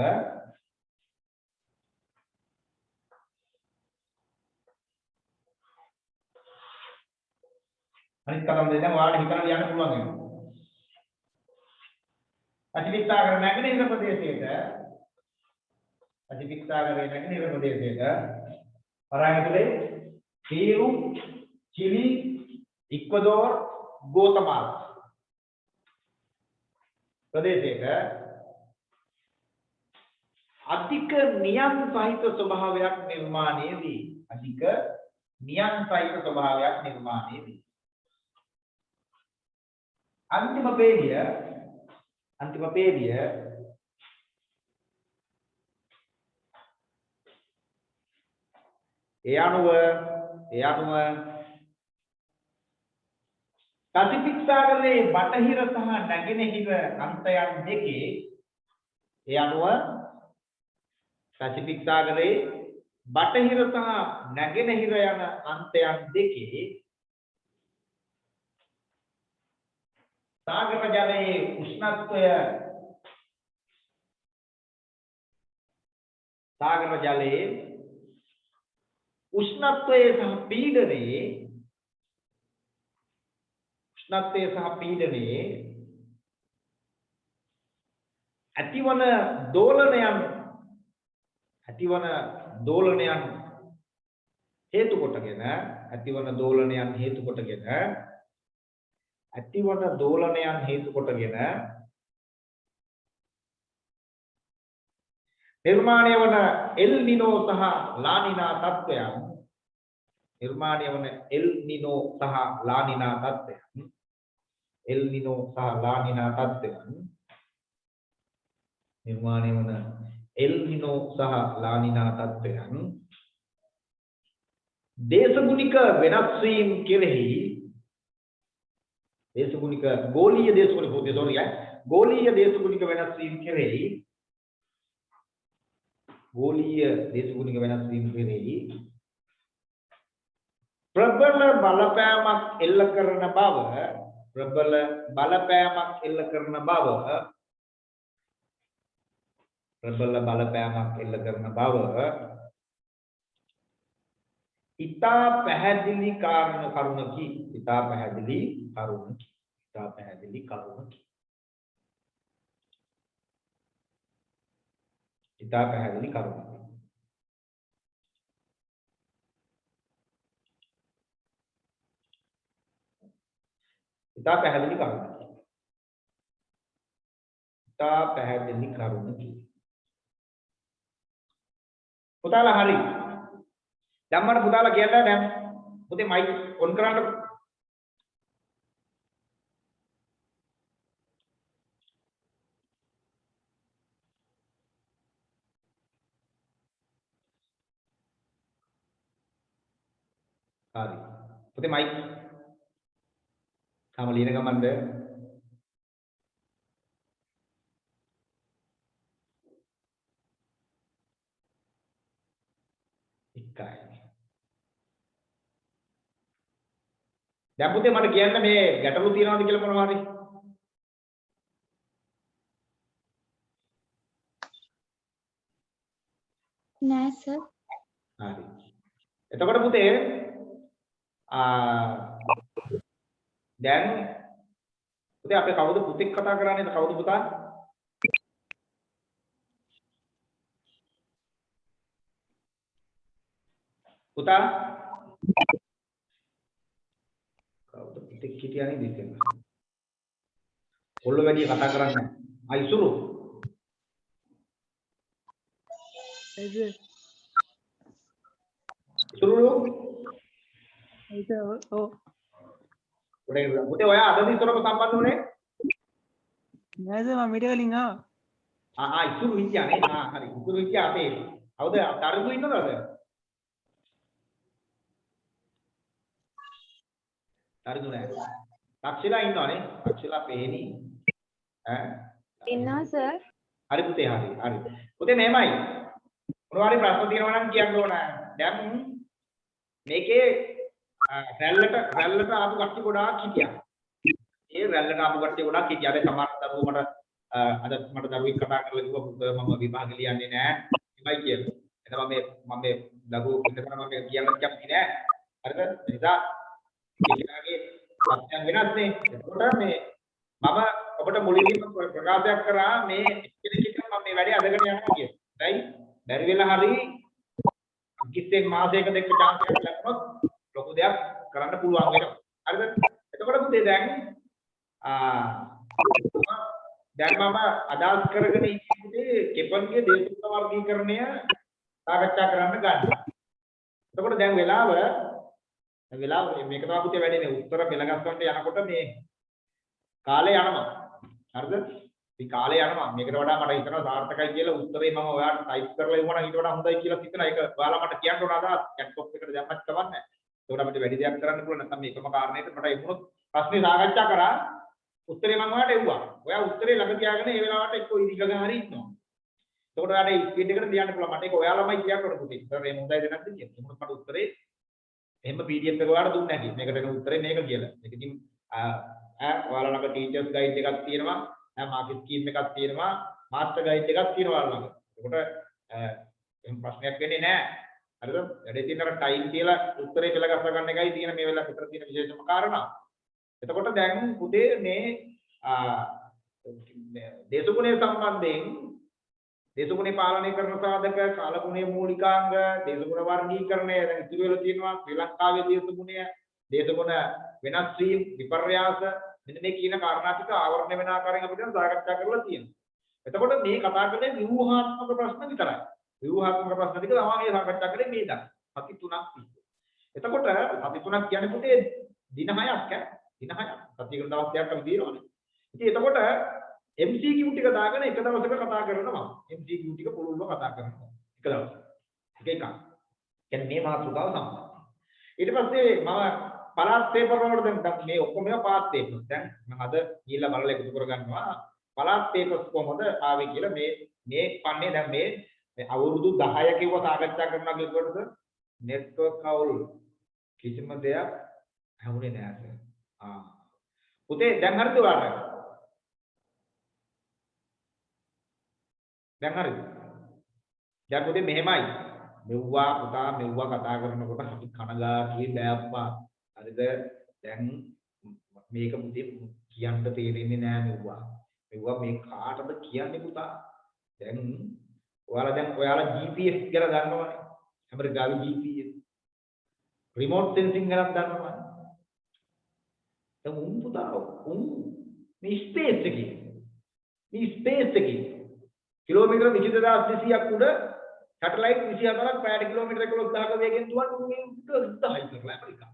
අනිත් කතාව දැන් ඔයාලට හිතලා ලියන්න පුළුවන් වෙනවා. පැසිෆික් සාගර නැගෙනහිර ප්‍රදේශයට පරායනතුලේ පීරු, චිලි, ඉක්වඩෝර්, ගෝතමාලා ප්‍රදේශයක අධික නියම් සහිත ස්වභාවයක් නිර්මාණය වී අන්තිම පේළිය ඒ අනුව පැසිෆික් සාගරයේ බටහිර සහ නැගෙනහිර අන්තයන් දෙකේ පැසිෆික් සාගරයේ බටහිර සහ නැගෙනහිර යන අන්තයන් දෙකේ සාගර ජලයේ උෂ්ණත්වය සහ පීඩනයේ ඇතිවන දෝලනයන් හේතු කොටගෙන නිර්මාණය වන එල් නිනෝ සහ ලානිනා තත්ත්වයන් දේශගුණික වෙනස් වීම කෙරෙහි ගෝලීය දේශගුණික වෙනස් වීම කෙරෙහි ප්‍රබල බලපෑමක් එල්ල කරන බව ඉතා පැහැදිලි කරුණකි. පුතාලා හරි. දැන් මට පුතාලා කියන්න දැන් පුතේ මයික් ඔන් කරන්න. හරි. පුතේ මයික් තාම ලියන ගමන්ද දැන් පුතේ මට කියන්න මේ ගැටලු තියනවාද කියලා මොනවා හරි. නෑ සර්. හරි. එතකොට පුතේ දැන් පුතේ අපේ කවුද පුතෙක් කතා කරන්නේ? කවුද පුතා? පුතා කවුද පුතෙක් හිටියානේ දෙකෙන්. කොල්ල වැඩි කතා කරන්නේ. ඉසුරු. ඉතුරු ඔව් පුතේ ඔයා අද ඉස්සරම සම්බන්ධ වුණේ? නෑ සර් මම ඊට කලින් ආවා ඉතුරු හිටියානේ. හරි. ඉතුරු හිටියා අපේ. හවුද? තරුදු ඉන්නවද? තරුදු නෑ. ලක්ෂලා ඉන්නවනේ. ලක්ෂලා පේනි. ඈ ඉන්නවා සර්. හරි පුතේ හරි. හරි. පුතේ මෙහෙමයි. මොනවා හරි ප්‍රශ්න තියෙනවා නම් කියන්න ඕන. දැන් මේකේ රැල්ලට ආපු කට්ටිය ගොඩාක් හිටියා. ඒ රැල්ලට ආපු කට්ටිය ගොඩාක් හිටියා. ඒ සමහර දරුවෝ අද මට දරුවෙක් කතා කරලා කිව්වා පුතේ මම විභාගෙ ලියන්නේ නෑ. එමයි කියලා. එතන මම දරුවෝ ඉන්නකම මම කියන්න කැමති නෑ. හරිද? එනිසා ඒකගේ සත්‍යයන් වෙනස් නේ. ඒකට මේ මම ඔබට මුලින්ම ප්‍රකාශයක් කරා මේ එක්කෙනෙක් මම මේ වැඩේ අදගෙන යනවා කියලා. හරි? බැරි වෙලා හරි කිසිෙක් මාසයක දෙක chance එකක් ලැබුණොත් ලොකු දෙයක් කරන්න පුළුවන් වෙනවා. හරිද? එතකොට පුතේ දැන් මම අදහස් කරගෙන ඉන්නේ කෙපන්ගේ දේශපාලන වර්ගීකරණය සාකච්ඡා කරන්න ගන්න. එතකොට දැන් වෙලාව මේක තමයි පුතේ වැඩේ මේ උත්තර පෙළ ගස්සන්න යනකොට මේ කාලේ යනවා. හරිද? මේ කාලේ යනවා. මේකට වඩා මට හිතනවා සාර්ථකයි කියලා උත්තරේ මම ඔයාලට ටයිප් කරලා ඉවුණා ඊට වඩා හොඳයි කියලා හිතනවා. ඒක ඔයාලා මට කියන්න ඕන අදහස් chat box එකට දැම්මත් කවන්නේ. ඒකට අපිට වැඩි දෙයක් කරන්න පුළුවන්. නැත්නම් මේකම කාරණේට මට එමුණොත් ප්‍රශ්නේ සාකච්ඡා කරා උත්තරේ මම ඔයාලට එව්වා. ඔයා උත්තරේ ළඟ තියාගෙන ඒ වෙලාවට එක්ක ඉරිගගෙන හරි ඉන්නවා. ඒකට ඔයාලට ස්පීඩ් එකට ලියන්න පුළුවන්. මට ඒක ඔයාලමයි කියන්න ඕන පුතේ. ඒක මේ හොඳයිද නැද්ද කියලා. එමුණොත් මට උත්තරේ එහෙම PDF එක ඔයාලට දුන්නේ නැහැ. මේකට එන උත්තරේ මේක කියලා. ඒක ඉතින් ඔයාලා ළඟ ටීචර්ස් ගයිඩ් එකක් තියෙනවා. මාකට් ස්කීම් එකක් තියෙනවා. මාස්ටර් ගයිඩ් එකක් තියෙනවා ඔයාලා ළඟ. ඒකට එහෙම ප්‍රශ්නයක් වෙන්නේ නැහැ. හරිද? වැඩේ තියෙන අර ටයිම් කියලා උත්තරේ පෙළ ගස්ස ගන්න එකයි තියෙන මේ වෙලාවට විතර තියෙන විශේෂම කාරණා. එතකොට දැන් පුතේ මේ දේශගුණය සම්බන්ධයෙන් දේශගුණේ පාලනය කරන සාධක, කාලගුණයේ මූලිකාංග, දේශගුණ වර්ගීකරණය දැන් ඉතිරි වෙලා තියෙනවා. ශ්‍රී ලංකාවේ දේශගුණය, දේශගුණ වෙනස් වීම, විපර්යාස මෙන්න මේ කියන කාරණා ටික ආවරණය වෙන ආකාරයෙන් අපිට සාකච්ඡා කරලා තියෙනවා. එතකොට මේ කතා කරන්නේ ව්‍යුහාත්මක ප්‍රශ්න විතරයි. ව්‍යුහාත්මක ප්‍රශ්න ටික තමයි මේ සාකච්ඡා කරන්නේ මේ දා. සති 3ක් තිස්සේ. එතකොට සති 3ක් කියන්නේ පුතේ දින 6ක් ඈ. දින 6ක්. සතියකට දවස් 6ක් අපි දිනවනේ. ඉතින් එතකොට MCQ ටික දාගෙන එක දවසක කතා කරනවා. MCQ ටික පුළුල්ව කතා කරනවා. එක දවසක. එක එකක්. කියන්නේ මේ මාතෘකාව සම්බන්ධයි. ඊට පස්සේ මම පළාත් පේපර් වලට දැන් මේ ඔක්කොම ඒවා පාස් පේපර්ස්. දැන් මම අද ගිහිල්ලා බලලා එකතු කරගන්නවා. පළාත් පේපර්ස් කොහොමද ආවේ කියලා මේ පන්නේ දැන් මේ අවුරුදු 10 කිව්ව සාකච්ඡා කරනවා කියනකොටද network කවුල් කිසිම දෙයක් හමුනේ නැහැ. පුතේ දැන් හරිද ඔයාලට? දැන් හරිද? දැන් පුතේ මෙහෙමයි. මෙව්වා පුතා මෙව්වා කතා කරනකොට අපි කනගාටුයි බෑප්පා. හරිද? දැන් මේක පුතේ කියන්න තේරෙන්නේ නෑ මෙව්වා. මෙව්වා මේ කාටද කියන්නේ පුතා? දැන් ඔයාලා GPS ගැන දන්නවනේ. ඇමරිකාවේ GPS. රිමෝට් සෙන්සිං ගැන දන්නවනේ. දැන් පුතා මේ ස්පේස් එකේ කිලෝමීටර 24200ක් උඩ සැටලයිට් 24ක් පැයට කිලෝමීටර 11000ක වේගෙන් දුවන මේ උඩ 1000යි කරලා ඇමරිකාව.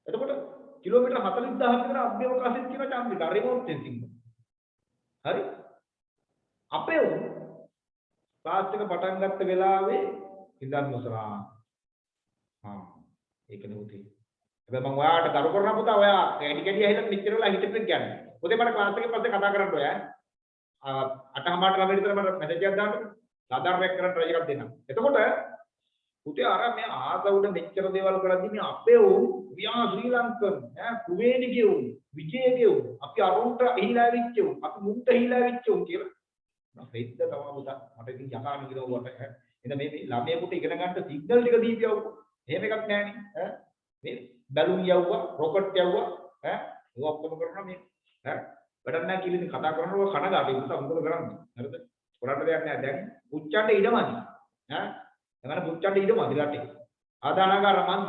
එතකොට කිලෝමීටර 40000ක් විතර අභ්‍යවකාශයේ තියෙන චන්ද්‍රිකා රිමෝට් සෙන්සිං. හරි? අපේ ක්ලාස් එක පටන් ගත්ත වෙලාවේ ඉඳන් මොසරා. ඒකනේ උතේ. හැබැයි මම ඔයාලට කරු කරන පුතා ඔයා කැඩි ඇහිලා මෙච්චර වෙලා හිටපෙත් කියන්නේ. පොතේ මට ක්ලාස් එකේ පස්සේ කතා කරන්න ඔයා. 8:00ට ළමයි විතර මට මැසේජ් එකක් දාන්න. සාධාරණයක් කරන්න try එකක් දෙන්න. එතකොට පුතේ අර මේ ආසවුඩ මෙච්චර දේවල් කරද්දි මේ අපේ වියා ශ්‍රී ලංකන් කුවේණි කියුම් විජේ කියුම් අපි අරුන්ට හිලා වෙච්චෝ අපි මුන්ට හිලා වෙච්චෝ කියලා මම හිත තමයි පුතා මට ඉතින් යකාන කිරවුවට එන මේ ළමයෙකුට ඉගෙන ගන්න සිග්නල් ටික දීපියව එහෙම එකක් නැහැනේ මේ බැලුම් යවුවා රොකට් යවුවා ඒක ඔක්කොම කරනවා මේ වැඩක් නැහැ කියලා ඉතින් කතා කරනකොට කනගාටුයි පුතා මොකද කරන්නේ හරිද කරන්න දෙයක් නැහැ දැන් පුච්චන්න ඉඩමයි එතන පුච්චන්න ඉඩමයි රටේ ආදානකාර මන්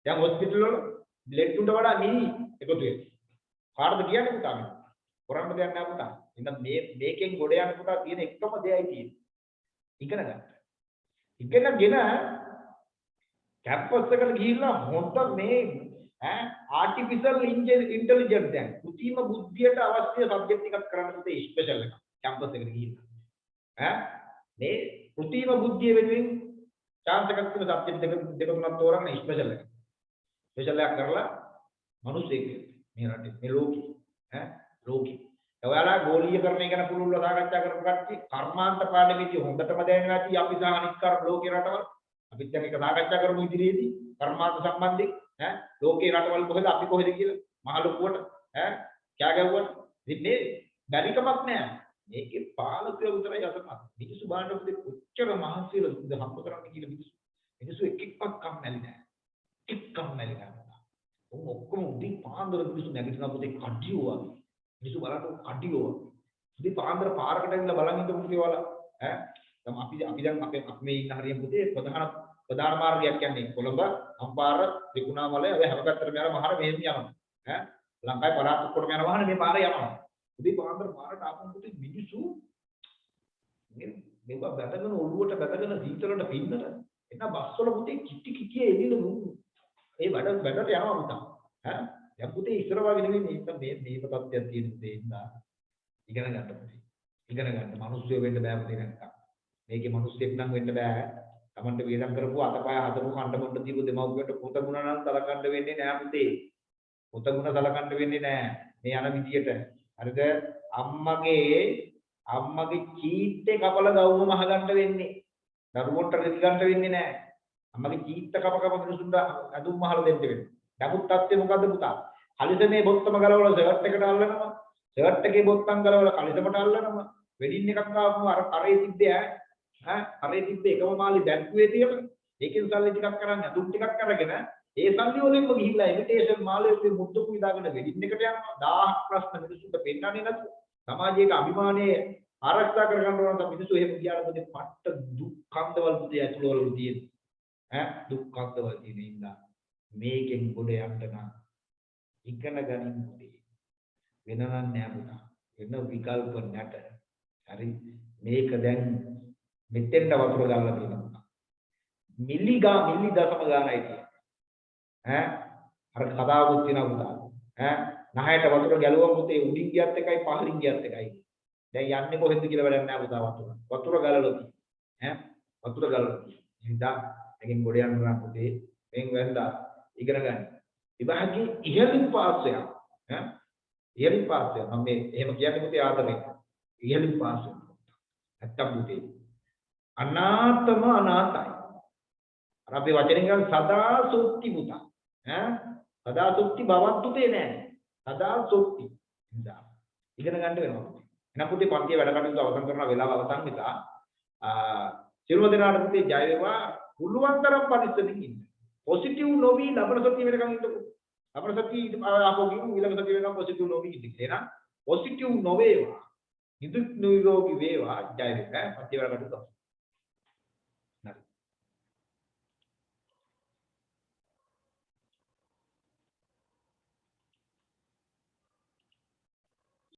දැන් හොස්පිටල් වල බ්ලඩ් උඩ වඩා මිනි එකතු වෙනවා කාටද කියන්නේ පුතා කරන්න දෙයක් නැහැ පුතා එහෙනම් මේකෙන් ගොඩ යන්න පුතා තියෙන එකම දෙයයි තියෙන්නේ ඉගෙන ගන්න. ඉගෙනගෙන කැම්පස් එකට ගිහිල්ලා හොඳ මේ ආටිෆිෂල් ඉන්ටෙලිජන්ස් දැන් කෘත්‍රිම බුද්ධියට අවශ්‍ය සබ්ජෙක්ට් එකක් කරන්න පුතේ ස්පෙෂල් එකක් කැම්පස් එකට ගිහිල්ලා. මේ කෘත්‍රිම බුද්ධිය වෙනුවෙන් chance එකක් තියෙන සබ්ජෙක්ට් දෙක තුනක් තෝරන්න ස්පෙෂල් එකක්. ස්පෙෂල් එකක් කරලා මිනිස්සෙක් මේ රටේ මේ ලෝකේ ලෝකේ. ඔයාලා ගෝලීයකරණය ගැන පුළුල්ව සාකච්ඡා කරපු කට්ටිය කර්මාන්ත පාඩමේදී හොඳටම දැනෙනවා ඇති අපි සහ අනිත් කර්ම ලෝකේ රටවල් අපිත් දැන් එක සාකච්ඡා කරමු ඉදිරියේදී කර්මාන්ත සම්බන්ධයෙන් ලෝකේ රටවල් කොහෙද අපි කොහෙද කියලා මහ ලොකුවට කෑ ගැව්වට ඉන්නේ බැරිකමක් නෑ මේකේ පාලකයෝ විතරයි අසමත් මිනිස්සු බාන්න පුතේ කොච්චර මහන්සියලා සුද්ධ හම්බ කරන්න කියලා මිනිස්සු එක් එක්කක් කම්මැලි නෑ එක් කම්මැලි නෑ ඔක්කොම උදේ පාන්දර මිනිස්සු නැගිටිනවා පුතේ කඩියෝ වගේ මිනිස්සු බලන්න කඩියෝ උදේ පාන්දර පාරකට ඇවිල්ලා බලන් ඉන්න පුතේ ඔයාලා දැන් අපි දැන් අපේ මේ ඉන්න හරියම පුතේ ප්‍රධාන මාර්ගයක් කියන්නේ කොළඹ අම්පාර ත්‍රිකුණාමලය ඔය හැම පැත්තටම යන මහර මෙහෙම යනවා ලංකාවේ පළාත් ඔක්කොටම යන වාහනේ මේ පාරේ යනවා උදේ පාන්දර පාරට ආපු පුතේ මිනිස්සු මේවා බැඳගෙන ඔළුවට බැඳගෙන සීතලට පින්නට එන්න බස් වල පුතේ කිටි කිටි එදින ඒ වැඩට යනවා පුතා දැන් පුතේ ඉස්සර වගේ නෙවෙයි මේක මේක තත්ත්වයක් තියෙන පුතේ ඉඳලා ඉගෙන ගන්න පුතේ ඉගෙන ගන්න මිනිස්සු වෙන්න බෑ පුතේ නැත්තම් මේකේ මිනිස්සෙක් නම් වෙන්න බෑ තමන්ට වේදම් කරපු අතපය හදපු කණ්ඩ මොණ්ඩ දීපු දෙමව්පියන්ට පොත ගුණ නම් සලකන්න වෙන්නේ නෑ පුතේ පොත ගුණ සලකන්න වෙන්නේ නෑ මේ යන විදියට හරිද අම්මගේ චීත්තේ කපල ගවුම මහගන්න වෙන්නේ දරුවන්ට රෙදි ගන්න වෙන්නේ නෑ අම්මගේ චීත්ත කප මිනිසුන්ට අදුම් මහල දෙන්න වෙන්නේ නමුත් තත්ත්වය මොකද්ද පුතා කලිසමේ බොත්තම ගලවලා ෂර්ට් එකට අල්ලනවා ෂර්ට් එකේ බොත්තම් ගලවලා කලිසමට අල්ලනවා වෙඩින් එකක් ආවම අරේ තිබ්බේ අරේ තිබ්බේ එකම මාළි බැංකුවේ තියලා ඒකෙන් සල්ලි ටිකක් කරන් අදුම් ටිකක් අරගෙන ඒ සල්ලි වලින්ම ගිහිල්ලා ඉමිටේෂන් මාළේ මුද්දු කුයිදාගෙන වෙඩින් එකට යනවා 1000 ප්‍රශ්න මිනිසුන්ට පෙන්නන්නේ නැතු සමාජයේ අභිමානයේ ආරක්ෂා කරගන්න ඕන නම් මිනිස්සු එහෙම ගියාට පස්සේ පට්ට දුක් කන්දවල පුතේ ඇතුළවල තියෙන දුක් කන්දවල තියෙන ඉඳලා මේකෙන් ගොඩ යන්න නම් ඉගෙන ගනින් පුතේ වෙනනම් නෑ පුතා වෙන විකල්ප නැත හරි මේක දැන් මෙතෙන්ට වතුර ගාලා තියෙනවා මිලි දශම ගානයි තියෙන්නේ අර කතාවකුත් තියෙනවා පුතා නහයට වතුර ගැලුවම පුතේ උඩින් ගියත් එකයි පහලින් ගියත් එකයි දැන් යන්නේ කොහෙන්ද කියලා වැඩක් නෑ පුතා වතුර ගලලා තියෙන්නේ වතුර ගලලා තියෙන්නේ ඉතින් මේකෙන් ගොඩ යන්න නම් පුතේ මෙන් වැන්දා ඉගෙන ගන්න විභාගයේ ඉහළින් පාස් වෙනවා ඉහළින් පාස් වෙනවා මම මේ එහෙම කියන්නේ පුතේ ආදරේ ඉහළින් පාස් වෙනවා නැත්තම් පුතේ අනාතම අනාතයි අර අපි වචනෙන් කියන සදා සුක්ති පුතා සදා සුක්ති බවක් පුතේ නෑ සදා සුක්ති නිසා ඉගෙන ගන්න වෙනවා පුතේ එහෙනම් පුතේ පන්තියේ වැඩ කටයුතු අවසන් කරන වෙලාව අවසන් නිසා සිරුව දෙනාට පුතේ ජය වේවා පුළුවන් තරම් පරිස්සමින් ඉන්න පොසිටිව් නොවි ලබන සතිය වෙනකන් ඉන්නකො ලබන සතිය ආපහු ගිහුම් ඊළඟ සතිය වෙනකන් පොසිටිව් නොවි ඉන්න කියලා පොසිටිව් නොවේවා නිදුක් නිරෝගී වේවා ජය වේවා පන්තියේ වැඩ කටයුතු